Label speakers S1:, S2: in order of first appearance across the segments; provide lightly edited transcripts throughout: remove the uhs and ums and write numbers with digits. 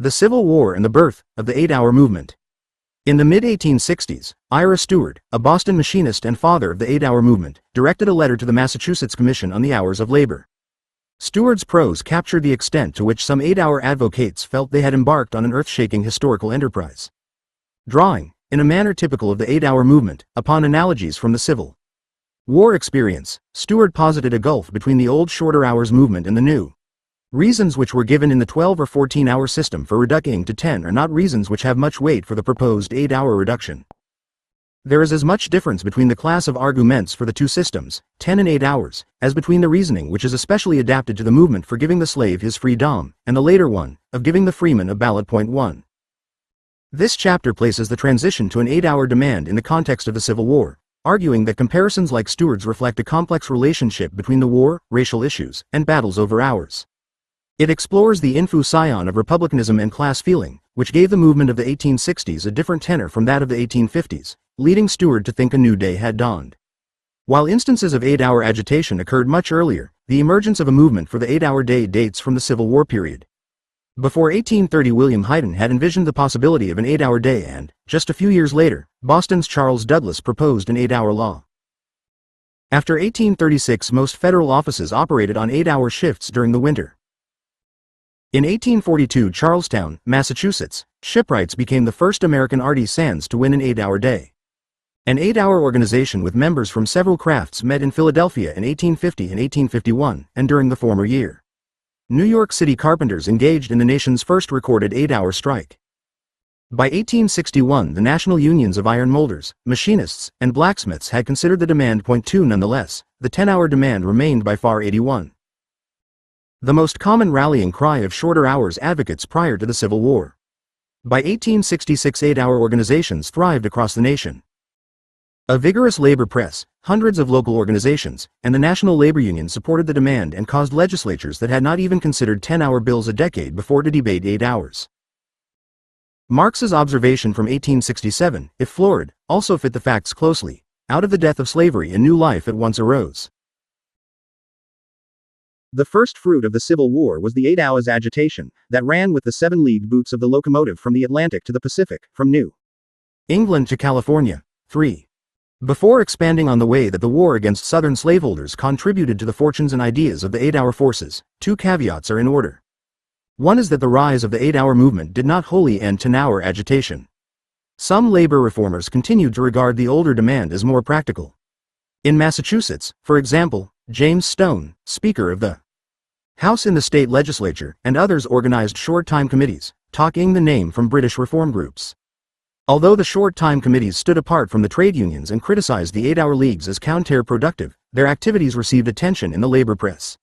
S1: The Civil War and the birth of the 8-hour movement. In the mid-1860s, Ira Stewart, a Boston machinist and father of the 8-hour movement, directed a letter to the Massachusetts Commission on the Hours of Labor. Stewart's prose captured the extent to which some 8-hour advocates felt they had embarked on an earth-shaking historical enterprise. Drawing, in a manner typical of the 8-hour movement, upon analogies from the Civil War experience, Stewart posited a gulf between the old shorter hours movement and the new. Reasons which were given in the 12 or 14-hour system for reducing to 10 are not reasons which have much weight for the proposed 8-hour reduction. There is as much difference between the class of arguments for the two systems, 10 and 8 hours, as between the reasoning which is especially adapted to the movement for giving the slave his freedom, and the later one, of giving the freeman a ballot. Point 1. This chapter places the transition to an 8-hour demand in the context of the Civil War, arguing that comparisons like Stewart's reflect a complex relationship between the war, racial issues, and battles over hours. It explores the infusion of republicanism and class feeling, which gave the movement of the 1860s a different tenor from that of the 1850s, leading Stewart to think a new day had dawned. While instances of 8-hour agitation occurred much earlier, the emergence of a movement for the 8-hour day dates from the Civil War period. Before 1830, William Hayden had envisioned the possibility of an 8-hour day, and, just a few years later, Boston's Charles Douglas proposed an 8-hour law. After 1836, most federal offices operated on 8-hour shifts during the winter. In 1842, Charlestown, Massachusetts, shipwrights became the first American artisans to win an 8-hour day. An 8-hour organization with members from several crafts met in Philadelphia in 1850 and 1851, and during the former year. New York City carpenters engaged in the nation's first recorded 8-hour strike. By 1861, the national unions of iron molders, machinists, and blacksmiths had considered the demand. Point 2. Nonetheless, the 10-hour demand remained by far 81. The most common rallying cry of shorter hours advocates prior to the Civil War. By 1866, 8-hour organizations thrived across the nation. A vigorous labor press, hundreds of local organizations, and the National Labor Union supported the demand and caused legislatures that had not even considered 10-hour bills a decade before to debate 8 hours. Marx's observation from 1867, if florid, also fit the facts closely. Out of the death of slavery a new life at once arose. The first fruit of the Civil War was the 8 hours agitation, that ran with the 7-league boots of the locomotive from the Atlantic to the Pacific, from New England to California. 3. Before expanding on the way that the war against Southern slaveholders contributed to the fortunes and ideas of the 8-hour forces, 2 caveats are in order. One is that the rise of the 8-hour movement did not wholly end 10-hour agitation. Some labor reformers continued to regard the older demand as more practical. In Massachusetts, for example, James Stone, Speaker of the House in the state legislature, and others organized short-time committees, taking the name from British reform groups. Although the short-time committees stood apart from the trade unions and criticized the 8-hour leagues as counterproductive, their activities received attention in the labor press.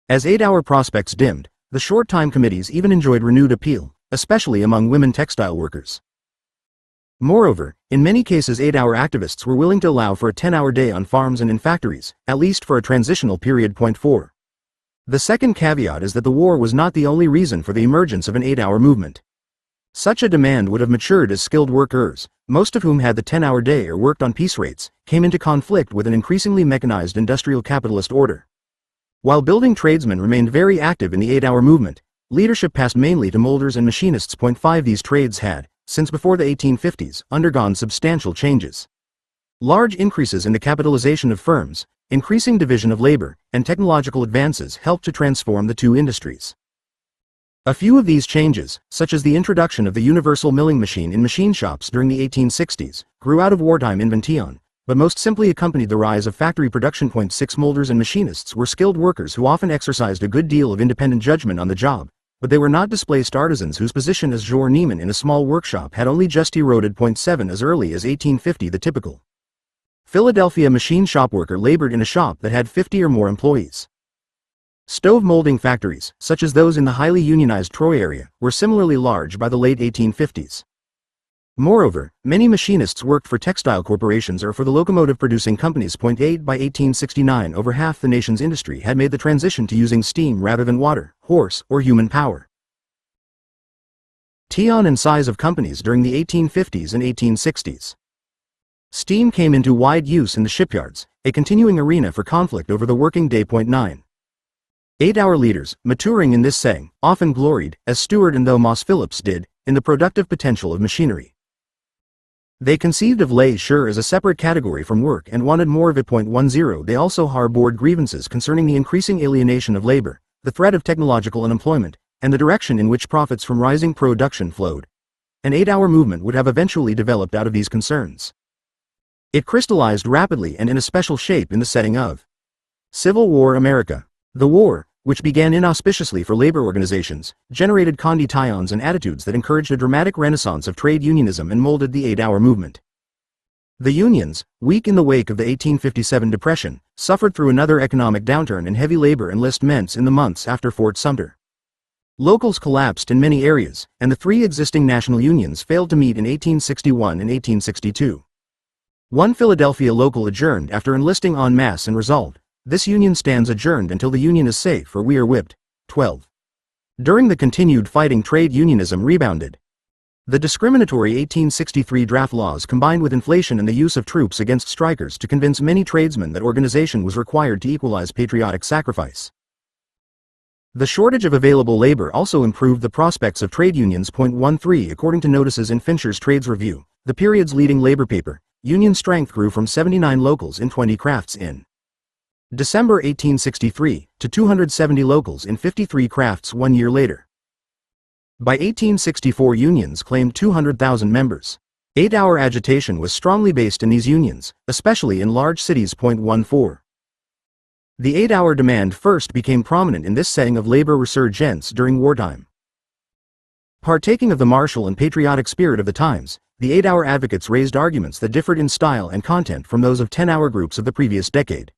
S1: As 8-hour prospects dimmed, the short-time committees even enjoyed renewed appeal, especially among women textile workers. Moreover, in many cases 8-hour activists were willing to allow for a 10-hour day on farms and in factories, at least for a transitional period. Point 4. The second caveat is that the war was not the only reason for the emergence of an 8-hour movement. Such a demand would have matured as skilled workers, most of whom had the 10-hour day or worked on piece rates, came into conflict with an increasingly mechanized industrial capitalist order. While building tradesmen remained very active in the 8-hour movement, leadership passed mainly to molders and machinists. Point 5. These trades had, since before the 1850s, undergone substantial changes. Large increases in the capitalization of firms, increasing division of labor, and technological advances helped to transform the two industries. A few of these changes, such as the introduction of the universal milling machine in machine shops during the 1860s, grew out of wartime invention, but most simply accompanied the rise of factory production. 6. Molders and machinists were skilled workers who often exercised a good deal of independent judgment on the job, but they were not displaced artisans whose position as journeyman in a small workshop had only just eroded. 7. As early as 1850, the typical Philadelphia machine shop worker labored in a shop that had 50 or more employees. Stove molding factories, such as those in the highly unionized Troy area, were similarly large by the late 1850s. Moreover, many machinists worked for textile corporations or for the locomotive-producing companies. 8. By 1869, over half the nation's industry had made the transition to using steam rather than water, horse, or human power. Tion and size of companies during the 1850s and 1860s. Steam came into wide use in the shipyards, a continuing arena for conflict over the working day. 9. 8-hour leaders, maturing in this setting, often gloried, as Stewart and Thomas Phillips did, in the productive potential of machinery. They conceived of leisure as a separate category from work and wanted more of it. 10. They also harbored grievances concerning the increasing alienation of labor, the threat of technological unemployment, and the direction in which profits from rising production flowed. An 8-hour movement would have eventually developed out of these concerns. It crystallized rapidly and in a special shape in the setting of Civil War America. The war, which began inauspiciously for labor organizations, generated conditions and attitudes that encouraged a dramatic renaissance of trade unionism and molded the 8-hour movement. The unions, weak in the wake of the 1857 Depression, suffered through another economic downturn and heavy labor enlistments in the months after Fort Sumter. Locals collapsed in many areas, and the three existing national unions failed to meet in 1861 and 1862. One Philadelphia local adjourned after enlisting en masse and resolved, "This union stands adjourned until the union is safe or we are whipped." 12. During the continued fighting, trade unionism rebounded. The discriminatory 1863 draft laws combined with inflation and the use of troops against strikers to convince many tradesmen that organization was required to equalize patriotic sacrifice. The shortage of available labor also improved the prospects of trade unions. 13. According to notices in Fincher's Trades Review, the period's leading labor paper, union strength grew from 79 locals in 20 crafts in December 1863 to 270 locals in 53 crafts 1 year later. By 1864, unions claimed 200,000 members. 8-hour agitation was strongly based in these unions, especially in large cities. 14. The 8-hour demand first became prominent in this setting of labor resurgence during wartime. Partaking of the martial and patriotic spirit of the times, the 8-hour advocates raised arguments that differed in style and content from those of 10-hour groups of the previous decade.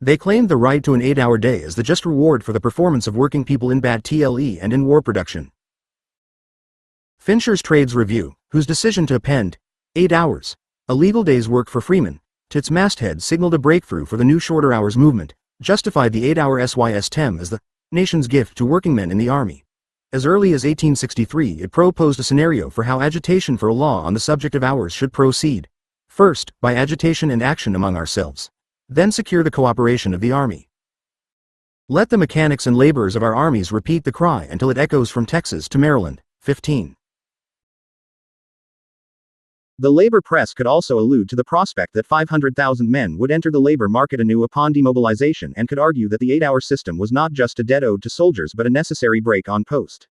S1: They claimed the right to an 8-hour day as the just reward for the performance of working people in battle and in war production. Fincher's Trades Review, whose decision to append 8 hours, a legal day's work for freemen, to its masthead signaled a breakthrough for the new shorter hours movement, justified the 8-hour system as the nation's gift to working men in the army. As early as 1863, it proposed a scenario for how agitation for a law on the subject of hours should proceed. First, by agitation and action among ourselves. Then secure the cooperation of the army. Let the mechanics and laborers of our armies repeat the cry until it echoes from Texas to Maryland. 15. The labor press could also allude to the prospect that 500,000 men would enter the labor market anew upon demobilization and could argue that the 8-hour system was not just a debt owed to soldiers but a necessary break on post.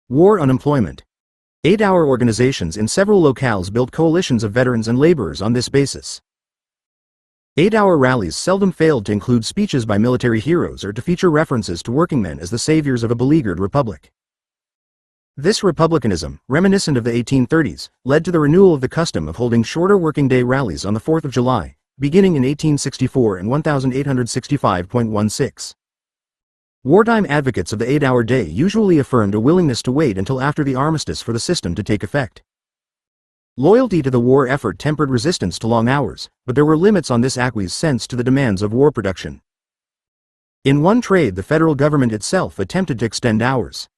S1: War unemployment. 8-hour organizations in several locales built coalitions of veterans and laborers on this basis. 8-hour rallies seldom failed to include speeches by military heroes or to feature references to workingmen as the saviors of a beleaguered republic. This republicanism, reminiscent of the 1830s, led to the renewal of the custom of holding shorter working day rallies on the 4th of July, beginning in 1864 and 1865.16. Wartime advocates of the 8-hour day usually affirmed a willingness to wait until after the armistice for the system to take effect. Loyalty to the war effort tempered resistance to long hours, but there were limits on this acquiescence to the demands of war production. In one trade, the federal government itself attempted to extend hours.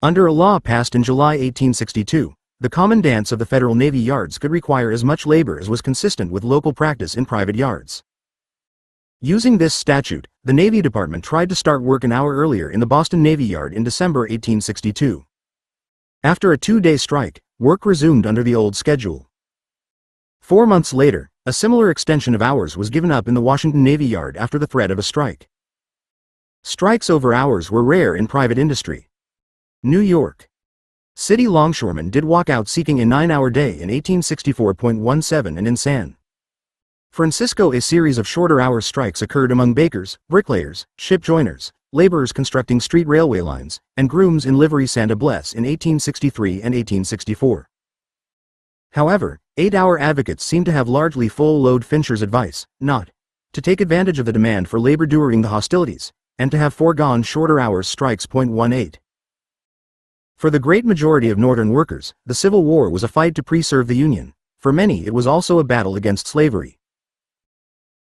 S1: Under a law passed in July 1862, the commandants of the Federal Navy yards could require as much labor as was consistent with local practice in private yards. Using this statute, the Navy Department tried to start work an hour earlier in the Boston Navy Yard in December 1862. After a 2-day strike, work resumed under the old schedule. 4 months later, a similar extension of hours was given up in the Washington Navy Yard after the threat of a strike. Strikes over hours were rare in private industry. New York City longshoremen did walk out seeking a 9-hour day in 1864.17 and in San Francisco a series of shorter hour strikes occurred among bakers, bricklayers, ship joiners, laborers constructing street railway lines, and grooms in livery Santa Bless in 1863 and 1864. However, 8-hour advocates seem to have largely full-load Fincher's advice, not to take advantage of the demand for labor during the hostilities, and to have foregone shorter hours strikes. 18. For the great majority of Northern workers, the Civil War was a fight to preserve the Union. For many it was also a battle against slavery.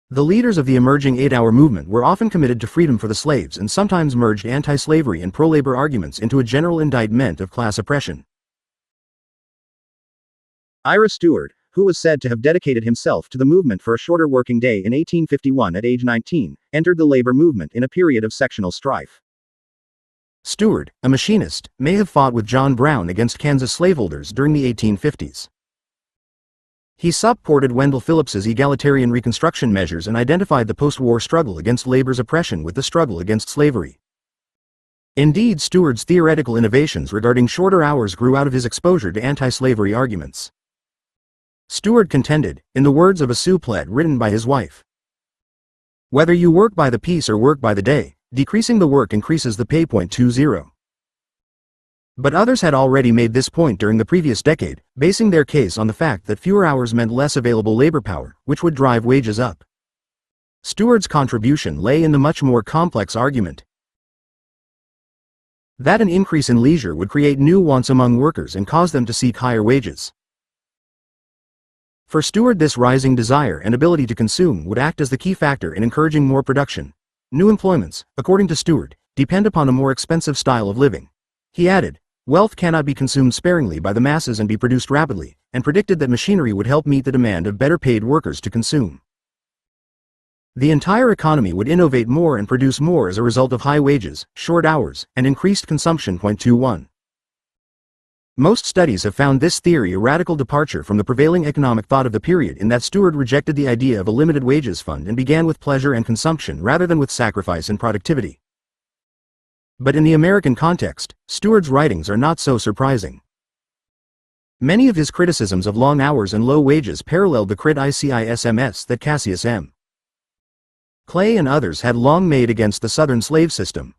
S1: The leaders of the emerging 8-hour movement were often committed to freedom for the slaves and sometimes merged anti-slavery and pro-labor arguments into a general indictment of class oppression. Ira Stewart, who was said to have dedicated himself to the movement for a shorter working day in 1851 at age 19, entered the labor movement in a period of sectional strife. Stewart, a machinist, may have fought with John Brown against Kansas slaveholders during the 1850s. He supported Wendell Phillips's egalitarian Reconstruction measures and identified the post-war struggle against labor's oppression with the struggle against slavery. Indeed, Stewart's theoretical innovations regarding shorter hours grew out of his exposure to anti-slavery arguments. Stewart contended, in the words of a supplet written by his wife, "Whether you work by the piece or work by the day, decreasing the work increases the pay. 20." But others had already made this point during the previous decade, basing their case on the fact that fewer hours meant less available labor power, which would drive wages up. Stewart's contribution lay in the much more complex argument that an increase in leisure would create new wants among workers and cause them to seek higher wages. For Stewart, this rising desire and ability to consume would act as the key factor in encouraging more production. New employments, according to Stewart, depend upon a more expensive style of living. He added, wealth cannot be consumed sparingly by the masses and be produced rapidly, and predicted that machinery would help meet the demand of better paid workers to consume. The entire economy would innovate more and produce more as a result of high wages, short hours, and increased consumption. 21. Most studies have found this theory a radical departure from the prevailing economic thought of the period, in that Stewart rejected the idea of a limited wages fund and began with pleasure and consumption rather than with sacrifice and productivity. But in the American context, Stewart's writings are not so surprising. Many of his criticisms of long hours and low wages paralleled the criticisms that Cassius M. Clay and others had long made against the Southern slave system.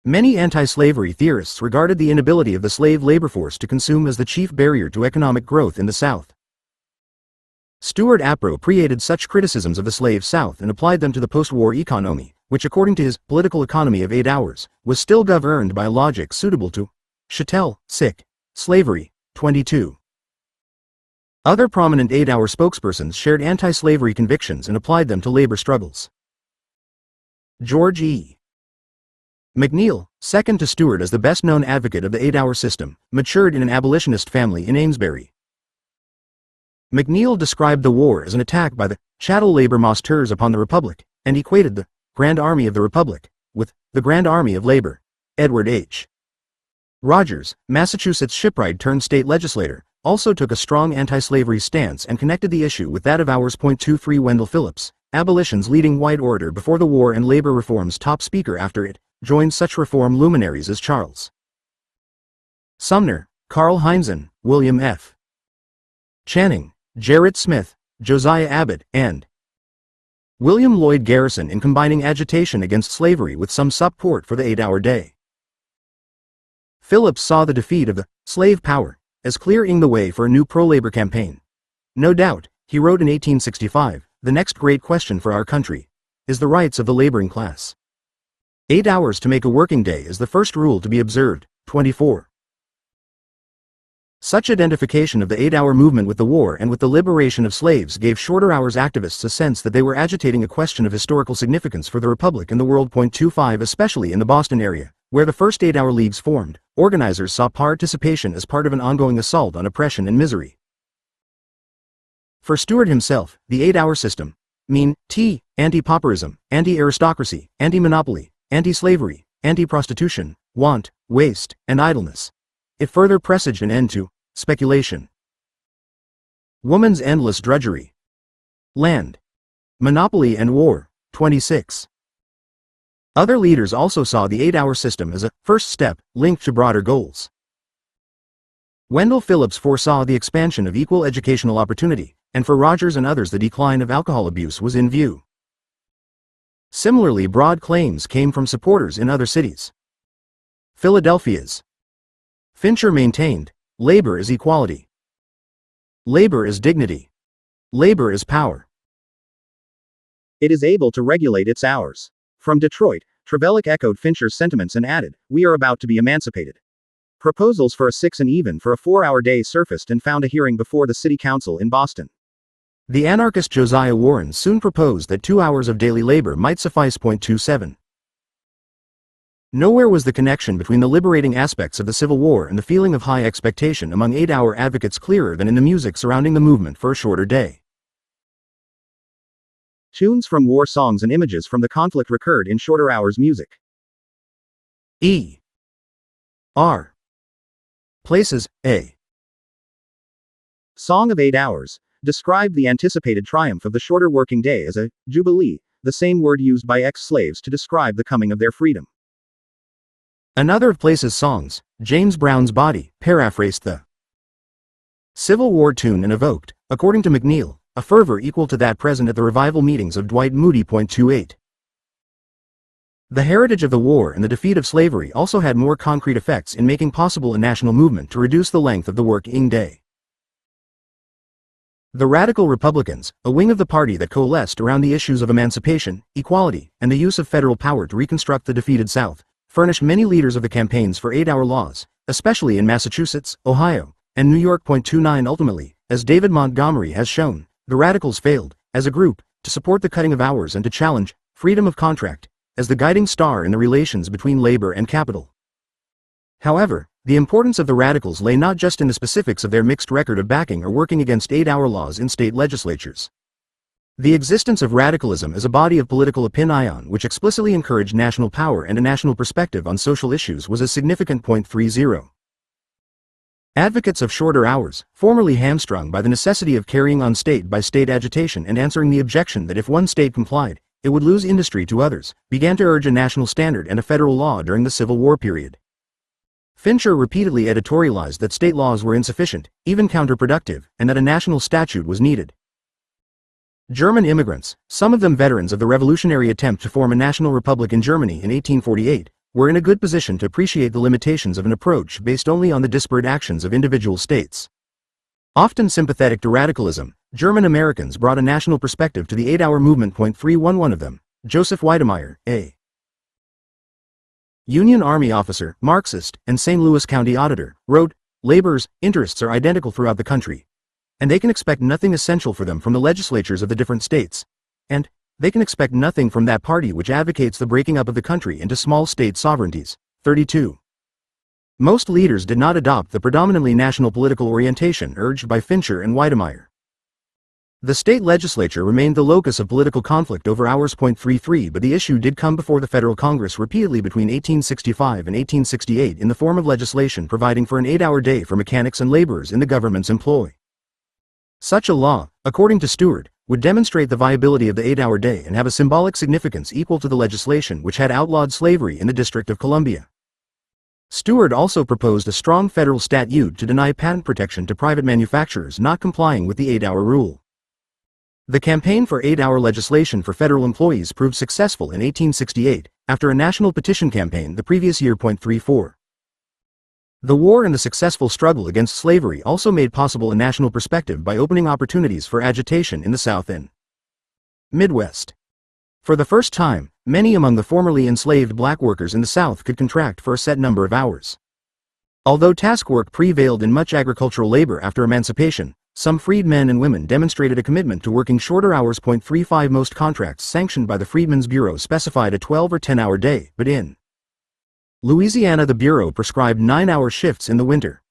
S1: Many anti-slavery theorists regarded the inability of the slave labor force to consume as the chief barrier to economic growth in the South. Stewart appropriated such criticisms of the slave South and applied them to the post-war economy, which, according to his political economy of 8 hours, was still governed by logic suitable to chattel, slavery. 22. Other prominent 8-hour spokespersons shared anti-slavery convictions and applied them to labor struggles. George E. McNeill, second to Stewart as the best-known advocate of the 8-hour system, matured in an abolitionist family in Amesbury. McNeill described the war as an attack by the chattel labor masters upon the Republic, and equated the Grand Army of the Republic with the Grand Army of Labor. Edward H. Rogers, Massachusetts shipwright-turned-state legislator, also took a strong anti-slavery stance and connected the issue with that of hours. 23. Wendell Phillips, abolition's leading white orator before the war and labor reform's top speaker after it, joined such reform luminaries as Charles Sumner, Carl Heinzen, William F. Channing, Gerrit Smith, Josiah Abbott, and William Lloyd Garrison in combining agitation against slavery with some support for the 8-hour day. Phillips saw the defeat of the slave power as clearing the way for a new pro-labor campaign. No doubt, he wrote in 1865, the next great question for our country is the rights of the laboring class. 8 hours to make a working day is the first rule to be observed. 24. Such identification of the 8-hour movement with the war and with the liberation of slaves gave shorter hours activists a sense that they were agitating a question of historical significance for the Republic and the world. 25. Especially in the Boston area, where the first 8-hour leagues formed, organizers saw participation as part of an ongoing assault on oppression and misery. For Stewart himself, the 8-hour system, anti-pauperism, anti-aristocracy, anti-monopoly, anti-slavery, anti-prostitution, want, waste, and idleness. It further presaged an end to speculation, woman's endless drudgery, land, monopoly and war. 26. Other leaders also saw the 8-hour system as a first step linked to broader goals. Wendell Phillips foresaw the expansion of equal educational opportunity, and for Rogers and others the decline of alcohol abuse was in view. Similarly, broad claims came from supporters in other cities. Philadelphia's Fincher maintained, labor is equality. Labor is dignity. Labor is power. It is able to regulate its hours. From Detroit, Trevelyan echoed Fincher's sentiments and added, we are about to be emancipated. Proposals for a 6 and even for a 4-hour day surfaced and found a hearing before the city council in Boston. The anarchist Josiah Warren soon proposed that 2 hours of daily labor might suffice. 27. Nowhere was the connection between the liberating aspects of the Civil War and the feeling of high expectation among 8-hour advocates clearer than in the music surrounding the movement for a shorter day. Tunes from war songs and images from the conflict recurred in shorter hours music. E. R. Places, A. Song of 8 Hours described the anticipated triumph of the shorter working day as a jubilee, the same word used by ex-slaves to describe the coming of their freedom. Another of Places songs, James Brown's Body, paraphrased the Civil War tune and evoked, according to McNeil, a fervor equal to that present at the revival meetings of Dwight Moody. 28. The heritage of the war and the defeat of slavery also had more concrete effects in making possible a national movement to reduce the length of the working day. The Radical Republicans, a wing of the party that coalesced around the issues of emancipation, equality, and the use of federal power to reconstruct the defeated South, furnished many leaders of the campaigns for 8-hour laws, especially in Massachusetts, Ohio, and New York. 29 Ultimately, as David Montgomery has shown, the Radicals failed, as a group, to support the cutting of hours and to challenge freedom of contract as the guiding star in the relations between labor and capital. However, the importance of the Radicals lay not just in the specifics of their mixed record of backing or working against 8-hour laws in state legislatures. The existence of radicalism as a body of political opinion which explicitly encouraged national power and a national perspective on social issues was a significant. 30. Advocates of shorter hours, formerly hamstrung by the necessity of carrying on state-by-state agitation and answering the objection that if one state complied, it would lose industry to others, began to urge a national standard and a federal law during the Civil War period. Fincher repeatedly editorialized that state laws were insufficient, even counterproductive, and that a national statute was needed. German immigrants, some of them veterans of the revolutionary attempt to form a national republic in Germany in 1848, were in a good position to appreciate the limitations of an approach based only on the disparate actions of individual states. Often sympathetic to radicalism, German Americans brought a national perspective to the 8-hour movement. 311 of them, Joseph Weidemeyer, a Union Army officer, Marxist, and St. Louis County auditor, wrote, "Labor's interests are identical throughout the country, and they can expect nothing essential for them from the legislatures of the different states, and they can expect nothing from that party which advocates the breaking up of the country into small state sovereignties." 32. Most leaders did not adopt the predominantly national political orientation urged by Fincher and Weidemeyer. The state legislature remained the locus of political conflict over hours. 33 But the issue did come before the federal Congress repeatedly between 1865 and 1868 in the form of legislation providing for an 8-hour day for mechanics and laborers in the government's employ. Such a law, according to Stewart, would demonstrate the viability of the 8-hour day and have a symbolic significance equal to the legislation which had outlawed slavery in the District of Columbia. Stewart also proposed a strong federal statute to deny patent protection to private manufacturers not complying with the 8-hour rule. The campaign for 8-hour legislation for federal employees proved successful in 1868, after a national petition campaign the previous year. 34. The war and the successful struggle against slavery also made possible a national perspective by opening opportunities for agitation in the South and Midwest. For the first time, many among the formerly enslaved black workers in the South could contract for a set number of hours. Although task work prevailed in much agricultural labor after emancipation, some freed men and women demonstrated a commitment to working shorter hours. 35 Most contracts sanctioned by the Freedmen's Bureau specified a 12 or 10-hour day, but in Louisiana the Bureau prescribed 9-hour shifts in the winter.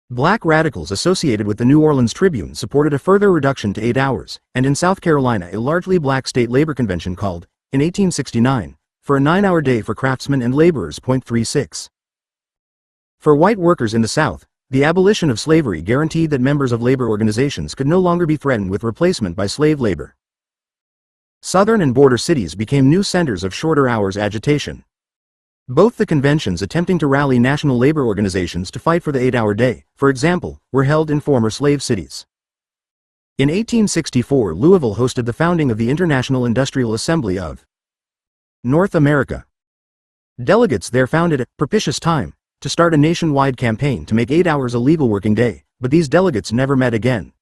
S1: Black radicals associated with the New Orleans Tribune supported a further reduction to 8 hours, and in South Carolina a largely black state labor convention called, in 1869, for a 9-hour day for craftsmen and laborers. 36. For white workers in the South, the abolition of slavery guaranteed that members of labor organizations could no longer be threatened with replacement by slave labor. Southern and border cities became new centers of shorter hours agitation. Both the conventions attempting to rally national labor organizations to fight for the 8-hour day, for example, were held in former slave cities. In 1864, Louisville hosted the founding of the International Industrial Assembly of North America. Delegates there found it a propitious time to start a nationwide campaign to make 8 hours a legal working day, but these delegates never met again.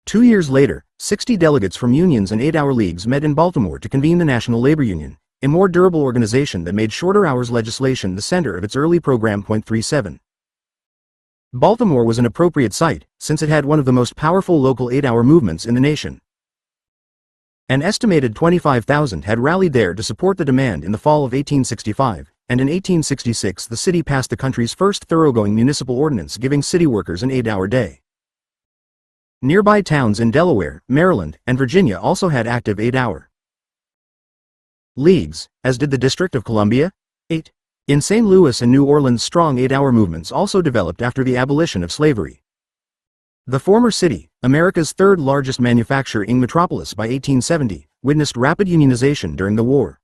S1: 2 years later, 60 delegates from unions and 8-hour leagues met in Baltimore to convene the National Labor Union, a more durable organization that made shorter hours legislation the center of its early program. 37. Baltimore was an appropriate site, since it had one of the most powerful local 8-hour movements in the nation. An estimated 25,000 had rallied there to support the demand in the fall of 1865, and in 1866 the city passed the country's first thoroughgoing municipal ordinance giving city workers an 8-hour day. Nearby towns in Delaware, Maryland, and Virginia also had active 8-hour leagues, as did the District of Columbia. 8. In St. Louis and New Orleans, strong 8-hour movements also developed after the abolition of slavery. The former city, America's third largest manufacturing metropolis by 1870, witnessed rapid unionization during the war.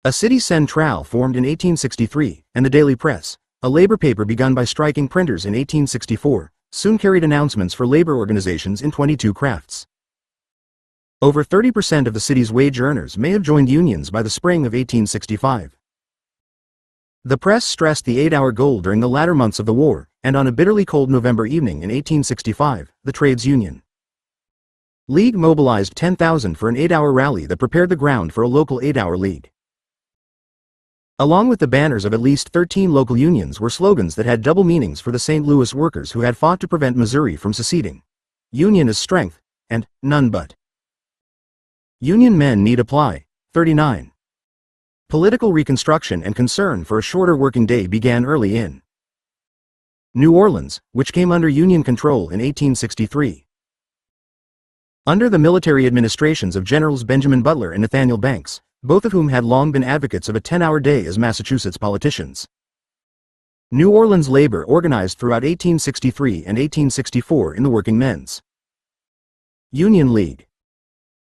S1: A city centrale formed in 1863, and the Daily Press, a labor paper begun by striking printers in 1864, soon carried announcements for labor organizations in 22 crafts. Over 30% of the city's wage earners may have joined unions by the spring of 1865. The press stressed the 8-hour goal during the latter months of the war, and on a bitterly cold November evening in 1865, the Trades Union League mobilized 10,000 for an 8-hour rally that prepared the ground for a local 8-hour league. Along with the banners of at least 13 local unions were slogans that had double meanings for the St. Louis workers who had fought to prevent Missouri from seceding. Union is strength, and none but. Union men need apply. 39. Political reconstruction and concern for a shorter working day began early in New Orleans, which came under Union control in 1863. Under the military administrations of Generals Benjamin Butler and Nathaniel Banks, both of whom had long been advocates of a 10-hour day as Massachusetts politicians, New Orleans labor organized throughout 1863 and 1864 in the Working Men's Union League.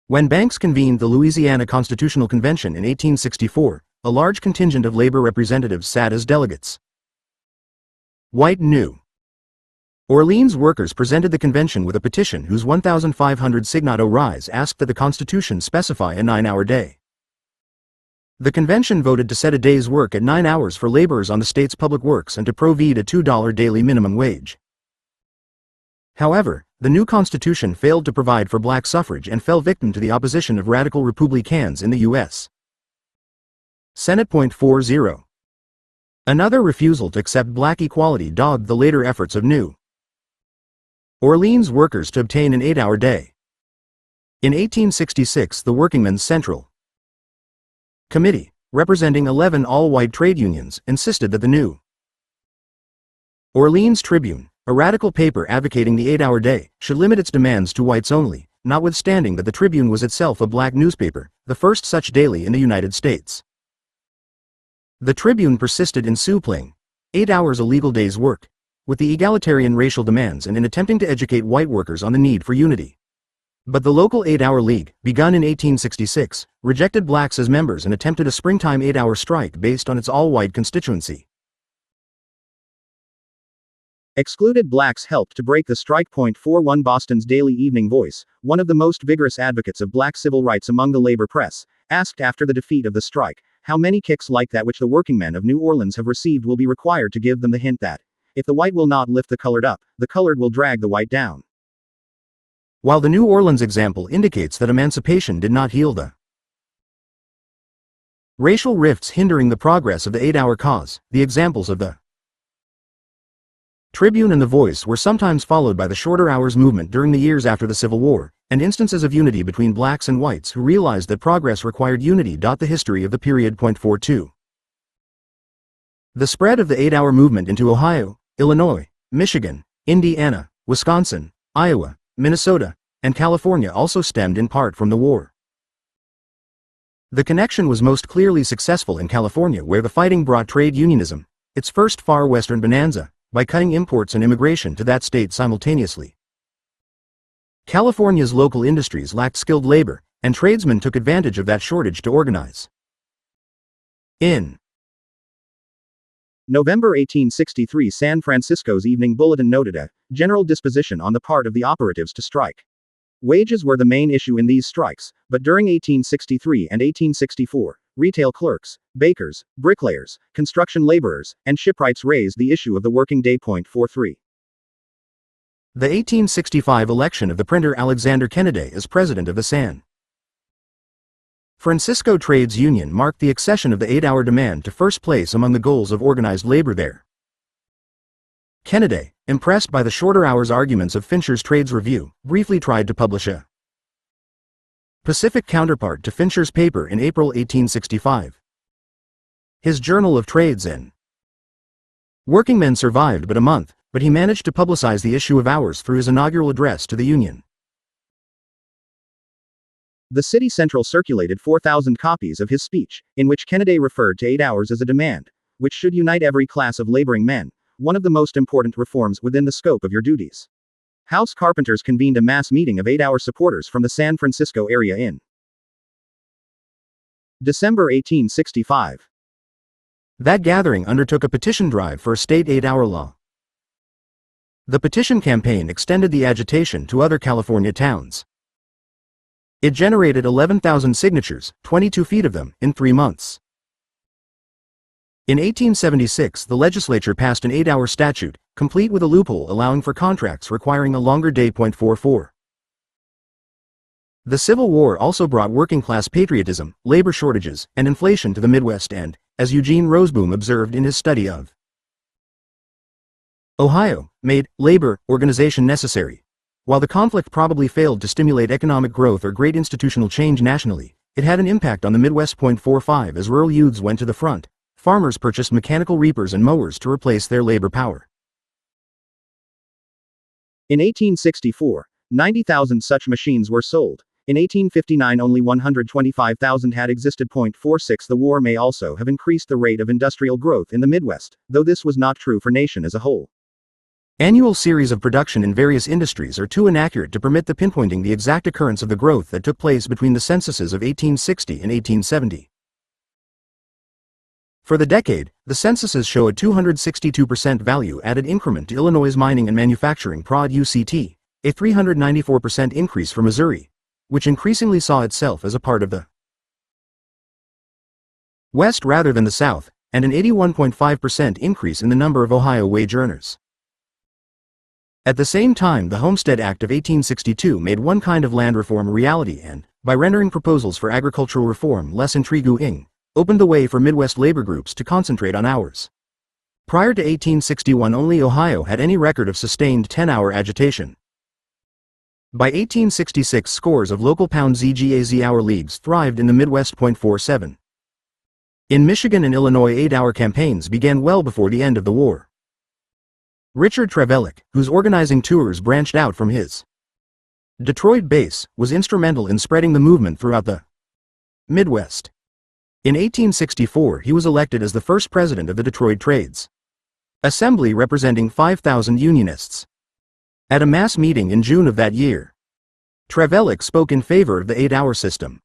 S1: When Banks convened the Louisiana Constitutional Convention in 1864, a large contingent of labor representatives sat as delegates. White New Orleans workers presented the convention with a petition whose 1,500 signato rise asked that the Constitution specify a 9-hour day. The convention voted to set a day's work at 9 hours for laborers on the state's public works and to provide a $2 daily minimum wage. However, the new Constitution failed to provide for black suffrage and fell victim to the opposition of radical Republicans in the U.S. Senate. 40. Another refusal to accept black equality dogged the later efforts of New Orleans workers to obtain an 8-hour day. In 1866, the Workingmen's Central Committee, representing 11 all-white trade unions, insisted that the New Orleans Tribune, a radical paper advocating the 8-hour day, should limit its demands to whites only, notwithstanding that the Tribune was itself a black newspaper, the first such daily in the United States. The Tribune persisted in supplying 8 hours a legal day's work with the egalitarian racial demands and in attempting to educate white workers on the need for unity. But the local 8-hour league, begun in 1866, rejected blacks as members and attempted a springtime 8-hour strike based on its all-white constituency. Excluded blacks helped to break the strike. 41 Boston's Daily Evening Voice, one of the most vigorous advocates of black civil rights among the labor press, asked after the defeat of the strike, how many kicks like that which the workingmen of New Orleans have received will be required to give them the hint that, if the white will not lift the colored up, the colored will drag the white down. While the New Orleans example indicates that emancipation did not heal the racial rifts hindering the progress of the 8-hour cause, the examples of the Tribune and the Voice were sometimes followed by the shorter hours movement during the years after the Civil War, and instances of unity between blacks and whites who realized that progress required unity. The history of the period. 42. The spread of the 8-hour movement into Ohio, Illinois, Michigan, Indiana, Wisconsin, Iowa, Minnesota, and California also stemmed in part from the war. The connection was most clearly successful in California, where the fighting brought trade unionism, its first far western bonanza, by cutting imports and immigration to that state simultaneously. California's local industries lacked skilled labor, and tradesmen took advantage of that shortage to organize. In November 1863, San Francisco's Evening Bulletin noted a general disposition on the part of the operatives to strike. Wages were the main issue in these strikes, but during 1863 and 1864, retail clerks, bakers, bricklayers, construction laborers, and shipwrights raised the issue of the working day. 43. The 1865 election of the printer Alexander Kennedy as president of the San Francisco Trades Union marked the accession of the 8-hour demand to first place among the goals of organized labor there. Kennedy, impressed by the shorter hours arguments of Fincher's Trades Review, briefly tried to publish a Pacific counterpart to Fincher's paper in April 1865. His Journal of Trades in Workingmen survived but a month, but he managed to publicize the issue of hours through his inaugural address to the Union. The City Central circulated 4,000 copies of his speech, in which Kennedy referred to 8 hours as a demand, which should unite every class of laboring men, one of the most important reforms within the scope of your duties. House carpenters convened a mass meeting of 8-hour supporters from the San Francisco area in December 1865. That gathering undertook a petition drive for a state 8-hour law. The petition campaign extended the agitation to other California towns. It generated 11,000 signatures, 22 feet of them, in 3 months. In 1876, the legislature passed an 8-hour statute, complete with a loophole allowing for contracts requiring a longer day. 44. The Civil War also brought working-class patriotism, labor shortages, and inflation to the Midwest and, as Eugene Roseboom observed in his study of Ohio, made labor organization necessary. While the conflict probably failed to stimulate economic growth or great institutional change nationally, it had an impact on the Midwest. 45 As rural youths went to the front, farmers purchased mechanical reapers and mowers to replace their labor power. In 1864, 90,000 such machines were sold. In 1859 only 125,000 had existed. 46 The war may also have increased the rate of industrial growth in the Midwest, though this was not true for nation as a whole. Annual series of production in various industries are too inaccurate to permit the pinpointing the exact occurrence of the growth that took place between the censuses of 1860 and 1870. For the decade, the censuses show a 262% value-added increment to Illinois' mining and manufacturing prod UCT, a 394% increase for Missouri, which increasingly saw itself as a part of the West rather than the South, and an 81.5% increase in the number of Ohio wage earners. At the same time, the Homestead Act of 1862 made one kind of land reform a reality and, by rendering proposals for agricultural reform less intriguing, opened the way for Midwest labor groups to concentrate on hours. Prior to 1861 only Ohio had any record of sustained 10-hour agitation. By 1866 scores of local pound ZGAZ hour leagues thrived in the Midwest. 47. In Michigan and Illinois 8-hour campaigns began well before the end of the war. Richard Trevelick, whose organizing tours branched out from his Detroit base, was instrumental in spreading the movement throughout the Midwest. In 1864 he was elected as the first president of the Detroit Trades Assembly representing 5,000 Unionists. At a mass meeting in June of that year, Trevelick spoke in favor of the 8-hour system.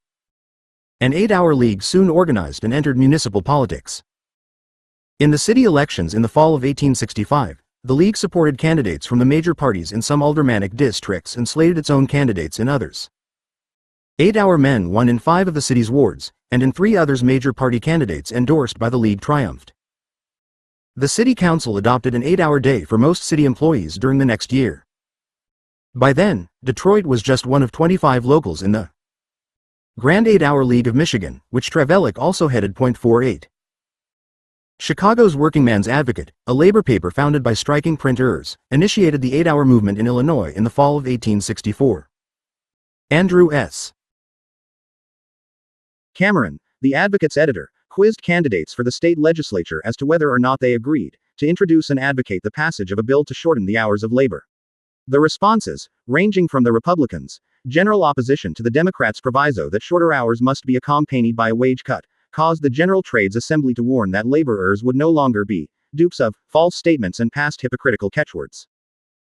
S1: An 8-hour league soon organized and entered municipal politics. In the city elections in the fall of 1865, the league supported candidates from the major parties in some aldermanic districts and slated its own candidates in others. 8-hour men won in 5 of the city's wards, and in 3 others major party candidates endorsed by the league triumphed. The city council adopted an 8-hour day for most city employees during the next year. By then, Detroit was just one of 25 locals in the Grand 8-Hour League of Michigan, which Trevelick also headed. 48. Chicago's Workingman's Advocate, a labor paper founded by striking printers, initiated the 8-hour movement in Illinois in the fall of 1864. Andrew S. Cameron, the Advocate's editor, quizzed candidates for the state legislature as to whether or not they agreed to introduce and advocate the passage of a bill to shorten the hours of labor. The responses, ranging from the Republicans' general opposition to the Democrats' proviso that shorter hours must be accompanied by a wage cut, caused the General Trades Assembly to warn that laborers would no longer be dupes of false statements and past hypocritical catchwords.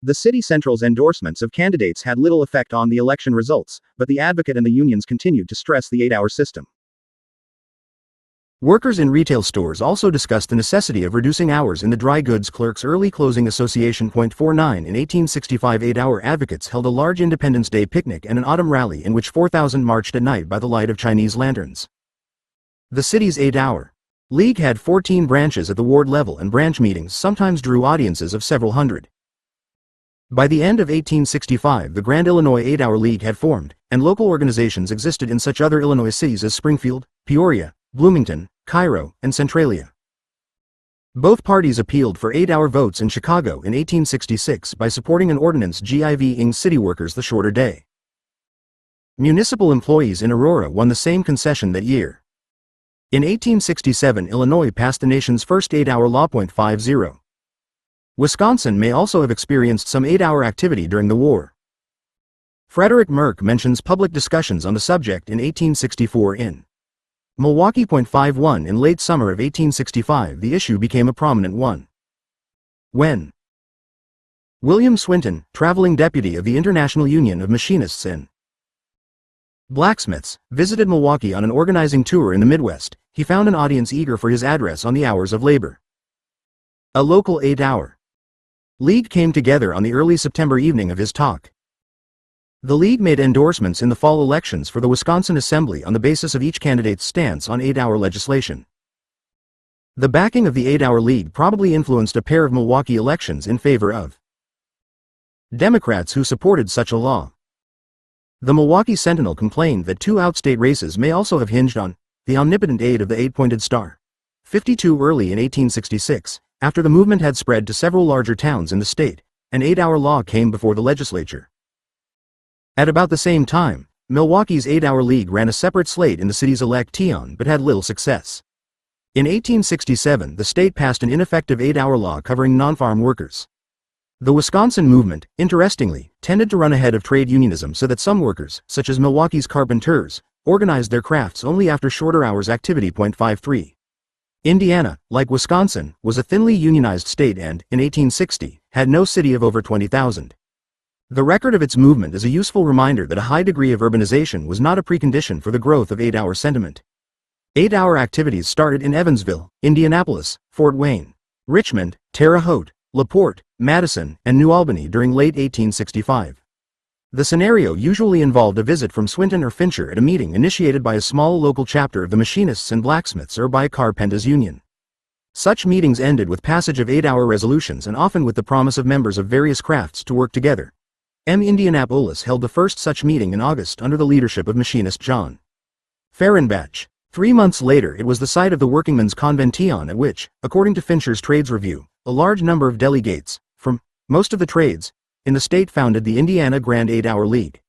S1: The City Central's endorsements of candidates had little effect on the election results, but the Advocate and the unions continued to stress the 8-hour system. Workers in retail stores also discussed the necessity of reducing hours in the Dry Goods Clerks Early Closing Association. 49 In 1865 8-hour advocates held a large Independence Day picnic and an autumn rally in which 4,000 marched at night by the light of Chinese lanterns. The city's 8-hour league had 14 branches at the ward level, and branch meetings sometimes drew audiences of several hundred. By the end of 1865 the Grand Illinois 8-hour League had formed, and local organizations existed in such other Illinois cities as Springfield, Peoria, Bloomington, Cairo, and Centralia. Both parties appealed for 8-hour votes in Chicago in 1866 by supporting an ordinance giving city workers the shorter day. Municipal employees in Aurora won the same concession that year. In 1867, Illinois passed the nation's first 8-hour law. 50. Wisconsin may also have experienced some 8-hour activity during the war. Frederick Merck mentions public discussions on the subject in 1864 in Milwaukee. 51. In late summer of 1865, the issue became a prominent one. When William Swinton, traveling deputy of the International Union of Machinists and Blacksmiths, visited Milwaukee on an organizing tour in the Midwest, he found an audience eager for his address on the hours of labor. A local 8-hour league came together on the early September evening of his talk. The league made endorsements in the fall elections for the Wisconsin Assembly on the basis of each candidate's stance on 8-hour legislation. The backing of the 8-hour league probably influenced a pair of Milwaukee elections in favor of Democrats who supported such a law. The Milwaukee Sentinel complained that 2 outstate races may also have hinged on the omnipotent aid of the 8-pointed star. 52. Early in 1866, after the movement had spread to several larger towns in the state, an 8-hour law came before the legislature. At about the same time, Milwaukee's 8-hour league ran a separate slate in the city's election but had little success. In 1867, the state passed an ineffective 8-hour law covering non-farm workers. The Wisconsin movement, interestingly, tended to run ahead of trade unionism so that some workers, such as Milwaukee's carpenters, organized their crafts only after shorter hours activity. 53. Indiana, like Wisconsin, was a thinly unionized state and, in 1860, had no city of over 20,000. The record of its movement is a useful reminder that a high degree of urbanization was not a precondition for the growth of 8-hour sentiment. 8-hour activities started in Evansville, Indianapolis, Fort Wayne, Richmond, Terre Haute, LaPorte, Madison, and New Albany during late 1865. The scenario usually involved a visit from Swinton or Fincher at a meeting initiated by a small local chapter of the Machinists and Blacksmiths or by a carpenters' union. Such meetings ended with passage of 8-hour resolutions and often with the promise of members of various crafts to work together. Indianapolis held the first such meeting in August under the leadership of machinist John Fehrenbach. 3 months later it was the site of the Workingmen's Convention at which, according to Fincher's Trades Review, a large number of delegates, from most of the trades, in the state founded the Indiana Grand 8-Hour League.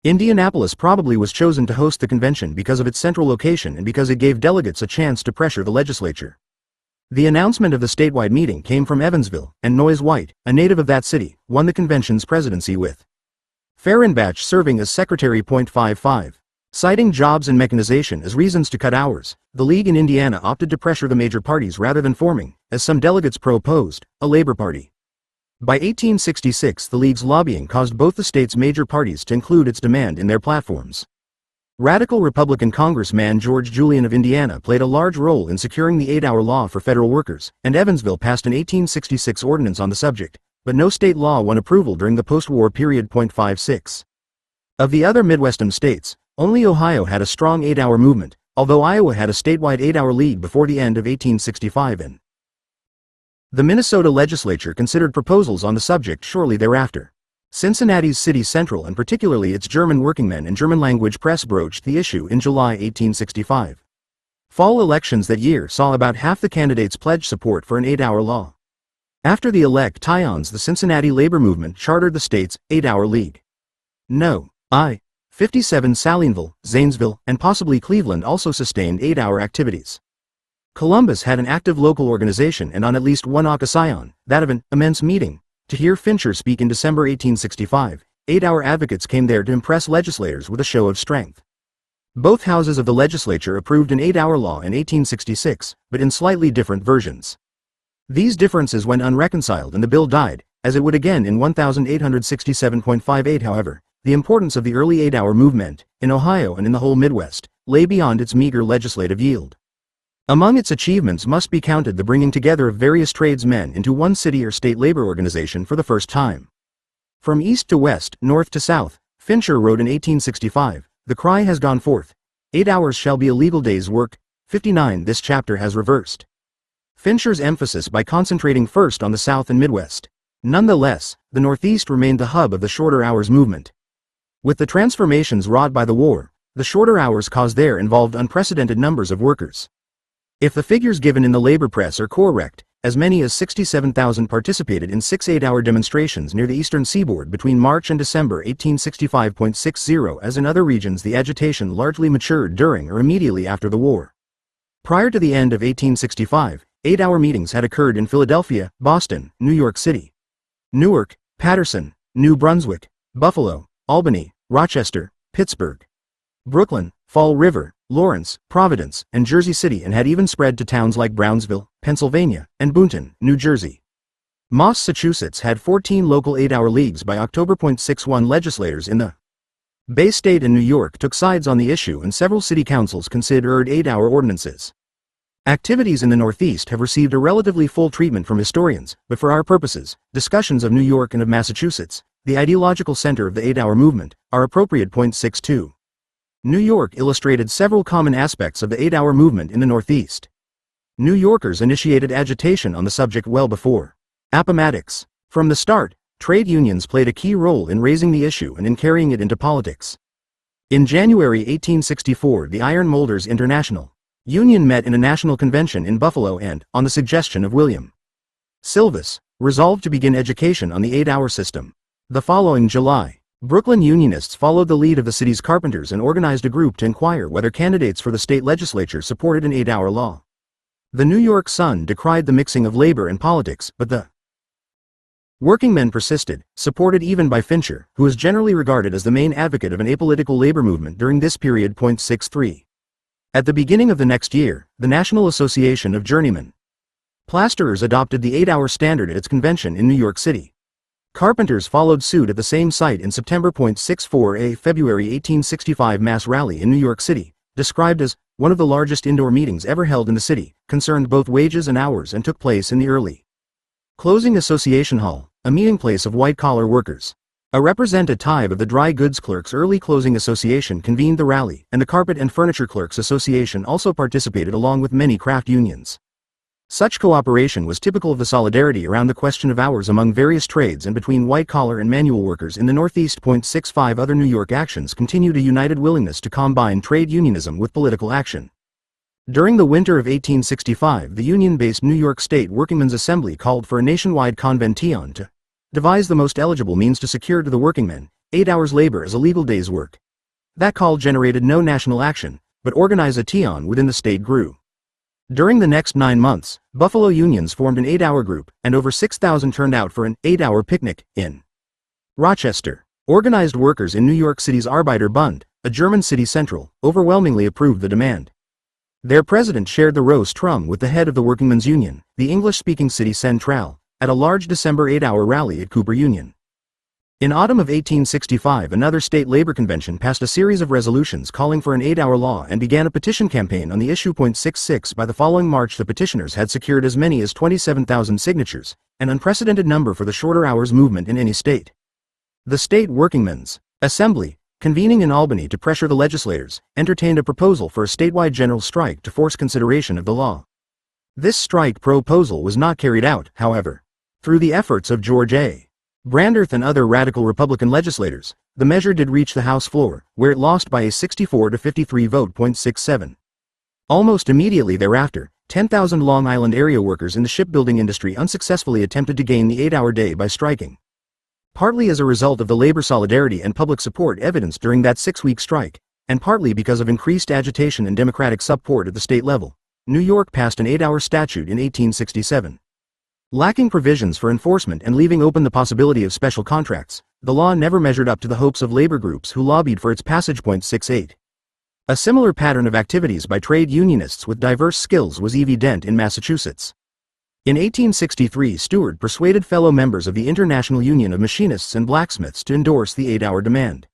S1: Indianapolis probably was chosen to host the convention because of its central location and because it gave delegates a chance to pressure the legislature. The announcement of the statewide meeting came from Evansville, and Noyes White, a native of that city, won the convention's presidency with Fehrenbach serving as secretary. 55. Citing jobs and mechanization as reasons to cut hours, the League in Indiana opted to pressure the major parties rather than forming, as some delegates proposed, a labor party. By 1866 the League's lobbying caused both the state's major parties to include its demand in their platforms. Radical Republican Congressman George Julian of Indiana played a large role in securing the 8-hour law for federal workers, and Evansville passed an 1866 ordinance on the subject, but no state law won approval during the post-war period. 56. Of the other Midwestern states, only Ohio had a strong 8-hour movement, although Iowa had a statewide 8-hour league before the end of 1865 and the Minnesota legislature considered proposals on the subject shortly thereafter. Cincinnati's City Central and particularly its German workingmen and German-language press broached the issue in July 1865. Fall elections that year saw about half the candidates pledge support for an 8-hour law. After the elections, the Cincinnati labor movement chartered the state's 8-hour league. No. 57 Salineville, Zanesville, and possibly Cleveland also sustained 8-hour activities. Columbus had an active local organization and on at least one occasion, that of an immense meeting, to hear Fincher speak in December 1865, 8-hour advocates came there to impress legislators with a show of strength. Both houses of the legislature approved an 8-hour law in 1866, but in slightly different versions. These differences went unreconciled and the bill died, as it would again in 1867.58. However, the importance of the early 8-hour movement, in Ohio and in the whole Midwest, lay beyond its meager legislative yield. Among its achievements must be counted the bringing together of various tradesmen into one city or state labor organization for the first time. From east to west, north to south, Fincher wrote in 1865, "The cry has gone forth. 8 hours shall be a legal day's work." 59. This chapter has reversed Fincher's emphasis by concentrating first on the South and Midwest. Nonetheless, the Northeast remained the hub of the shorter hours movement. With the transformations wrought by the war, the shorter hours caused there involved unprecedented numbers of workers. If the figures given in the labor press are correct, as many as 67,000 participated in 6 8-hour demonstrations near the eastern seaboard between March and December 1865.60. As in other regions, the agitation largely matured during or immediately after the war. Prior to the end of 1865, 8-hour meetings had occurred in Philadelphia, Boston, New York City, Newark, Paterson, New Brunswick, Buffalo, Albany, Rochester, Pittsburgh, Brooklyn, Fall River, Lawrence, Providence, and Jersey City, and had even spread to towns like Brownsville, Pennsylvania, and Boonton, New Jersey. Massachusetts had 14 local 8-hour leagues by October. 61 legislators in the Bay State and New York took sides on the issue, and several city councils considered 8-hour ordinances. Activities in the Northeast have received a relatively full treatment from historians, but for our purposes, discussions of New York and of Massachusetts, the ideological center of the 8-hour movement, are appropriate. 62. New York illustrated several common aspects of the 8-hour movement in the Northeast. New Yorkers initiated agitation on the subject well before Appomattox. From the start, trade unions played a key role in raising the issue and in carrying it into politics. In January 1864, the Iron Molders International Union met in a national convention in Buffalo and, on the suggestion of William Silvis, resolved to begin education on the 8-hour system. The following July, Brooklyn Unionists followed the lead of the city's carpenters and organized a group to inquire whether candidates for the state legislature supported an 8-hour law. The New York Sun decried the mixing of labor and politics, but the workingmen persisted, supported even by Fincher, who is generally regarded as the main advocate of an apolitical labor movement during this period. 63. At the beginning of the next year, the National Association of Journeymen Plasterers adopted the 8-hour standard at its convention in New York City. Carpenters followed suit at the same site in September. 64. A February 1865 mass rally in New York City, described as one of the largest indoor meetings ever held in the city, concerned both wages and hours and took place in the early closing Association Hall, a meeting place of white-collar workers. A representative of the Dry Goods Clerks Early Closing Association convened the rally, and the Carpet and Furniture Clerks Association also participated along with many craft unions. Such cooperation was typical of the solidarity around the question of hours among various trades and between white-collar and manual workers in the Northeast. 65 Other New York actions continued a united willingness to combine trade unionism with political action. During the winter of 1865, the union-based New York State Workingmen's Assembly called for a nationwide convention to devise the most eligible means to secure to the workingmen 8 hours labor as a legal day's work. That call generated no national action, but organization within the state grew. During the next 9 months, Buffalo unions formed an 8-hour group, and over 6,000 turned out for an 8-hour picnic in Rochester. Organized workers in New York City's Arbeiterbund, a German city central, overwhelmingly approved the demand. Their president shared the rostrum with the head of the Workingmen's Union, the English-speaking city Centrale, at a large December 8-hour rally at Cooper Union. In autumn of 1865, another state labor convention passed a series of resolutions calling for an 8-hour law and began a petition campaign on the issue. 66 By the following March, the petitioners had secured as many as 27,000 signatures, an unprecedented number for the shorter hours movement in any state. The State Workingmen's Assembly, convening in Albany to pressure the legislators, entertained a proposal for a statewide general strike to force consideration of the law. This strike proposal was not carried out, however. Through the efforts of George A. Branderth and other radical Republican legislators, the measure did reach the House floor, where it lost by a 64-53 vote. 67. Almost immediately thereafter, 10,000 Long Island area workers in the shipbuilding industry unsuccessfully attempted to gain the 8-hour day by striking. Partly as a result of the labor solidarity and public support evidenced during that 6-week strike, and partly because of increased agitation and Democratic support at the state level, New York passed an 8-hour statute in 1867. Lacking provisions for enforcement and leaving open the possibility of special contracts, the law never measured up to the hopes of labor groups who lobbied for its passage. 68. A similar pattern of activities by trade unionists with diverse skills was evident in Massachusetts. In 1863, Stewart persuaded fellow members of the International Union of Machinists and Blacksmiths to endorse the 8-hour demand.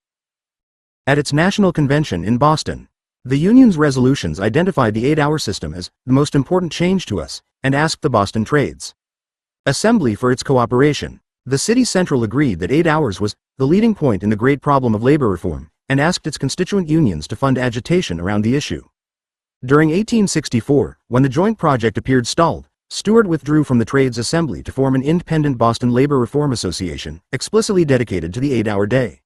S1: At its national convention in Boston, the union's resolutions identified the 8-hour system as the most important change to us, and asked the Boston Trades Assembly for its cooperation. The city central agreed that 8 hours was the leading point in the great problem of labor reform, and asked its constituent unions to fund agitation around the issue. During 1864, when the joint project appeared stalled, Stewart withdrew from the Trades Assembly to form an independent Boston Labor Reform Association, explicitly dedicated to the 8-hour day.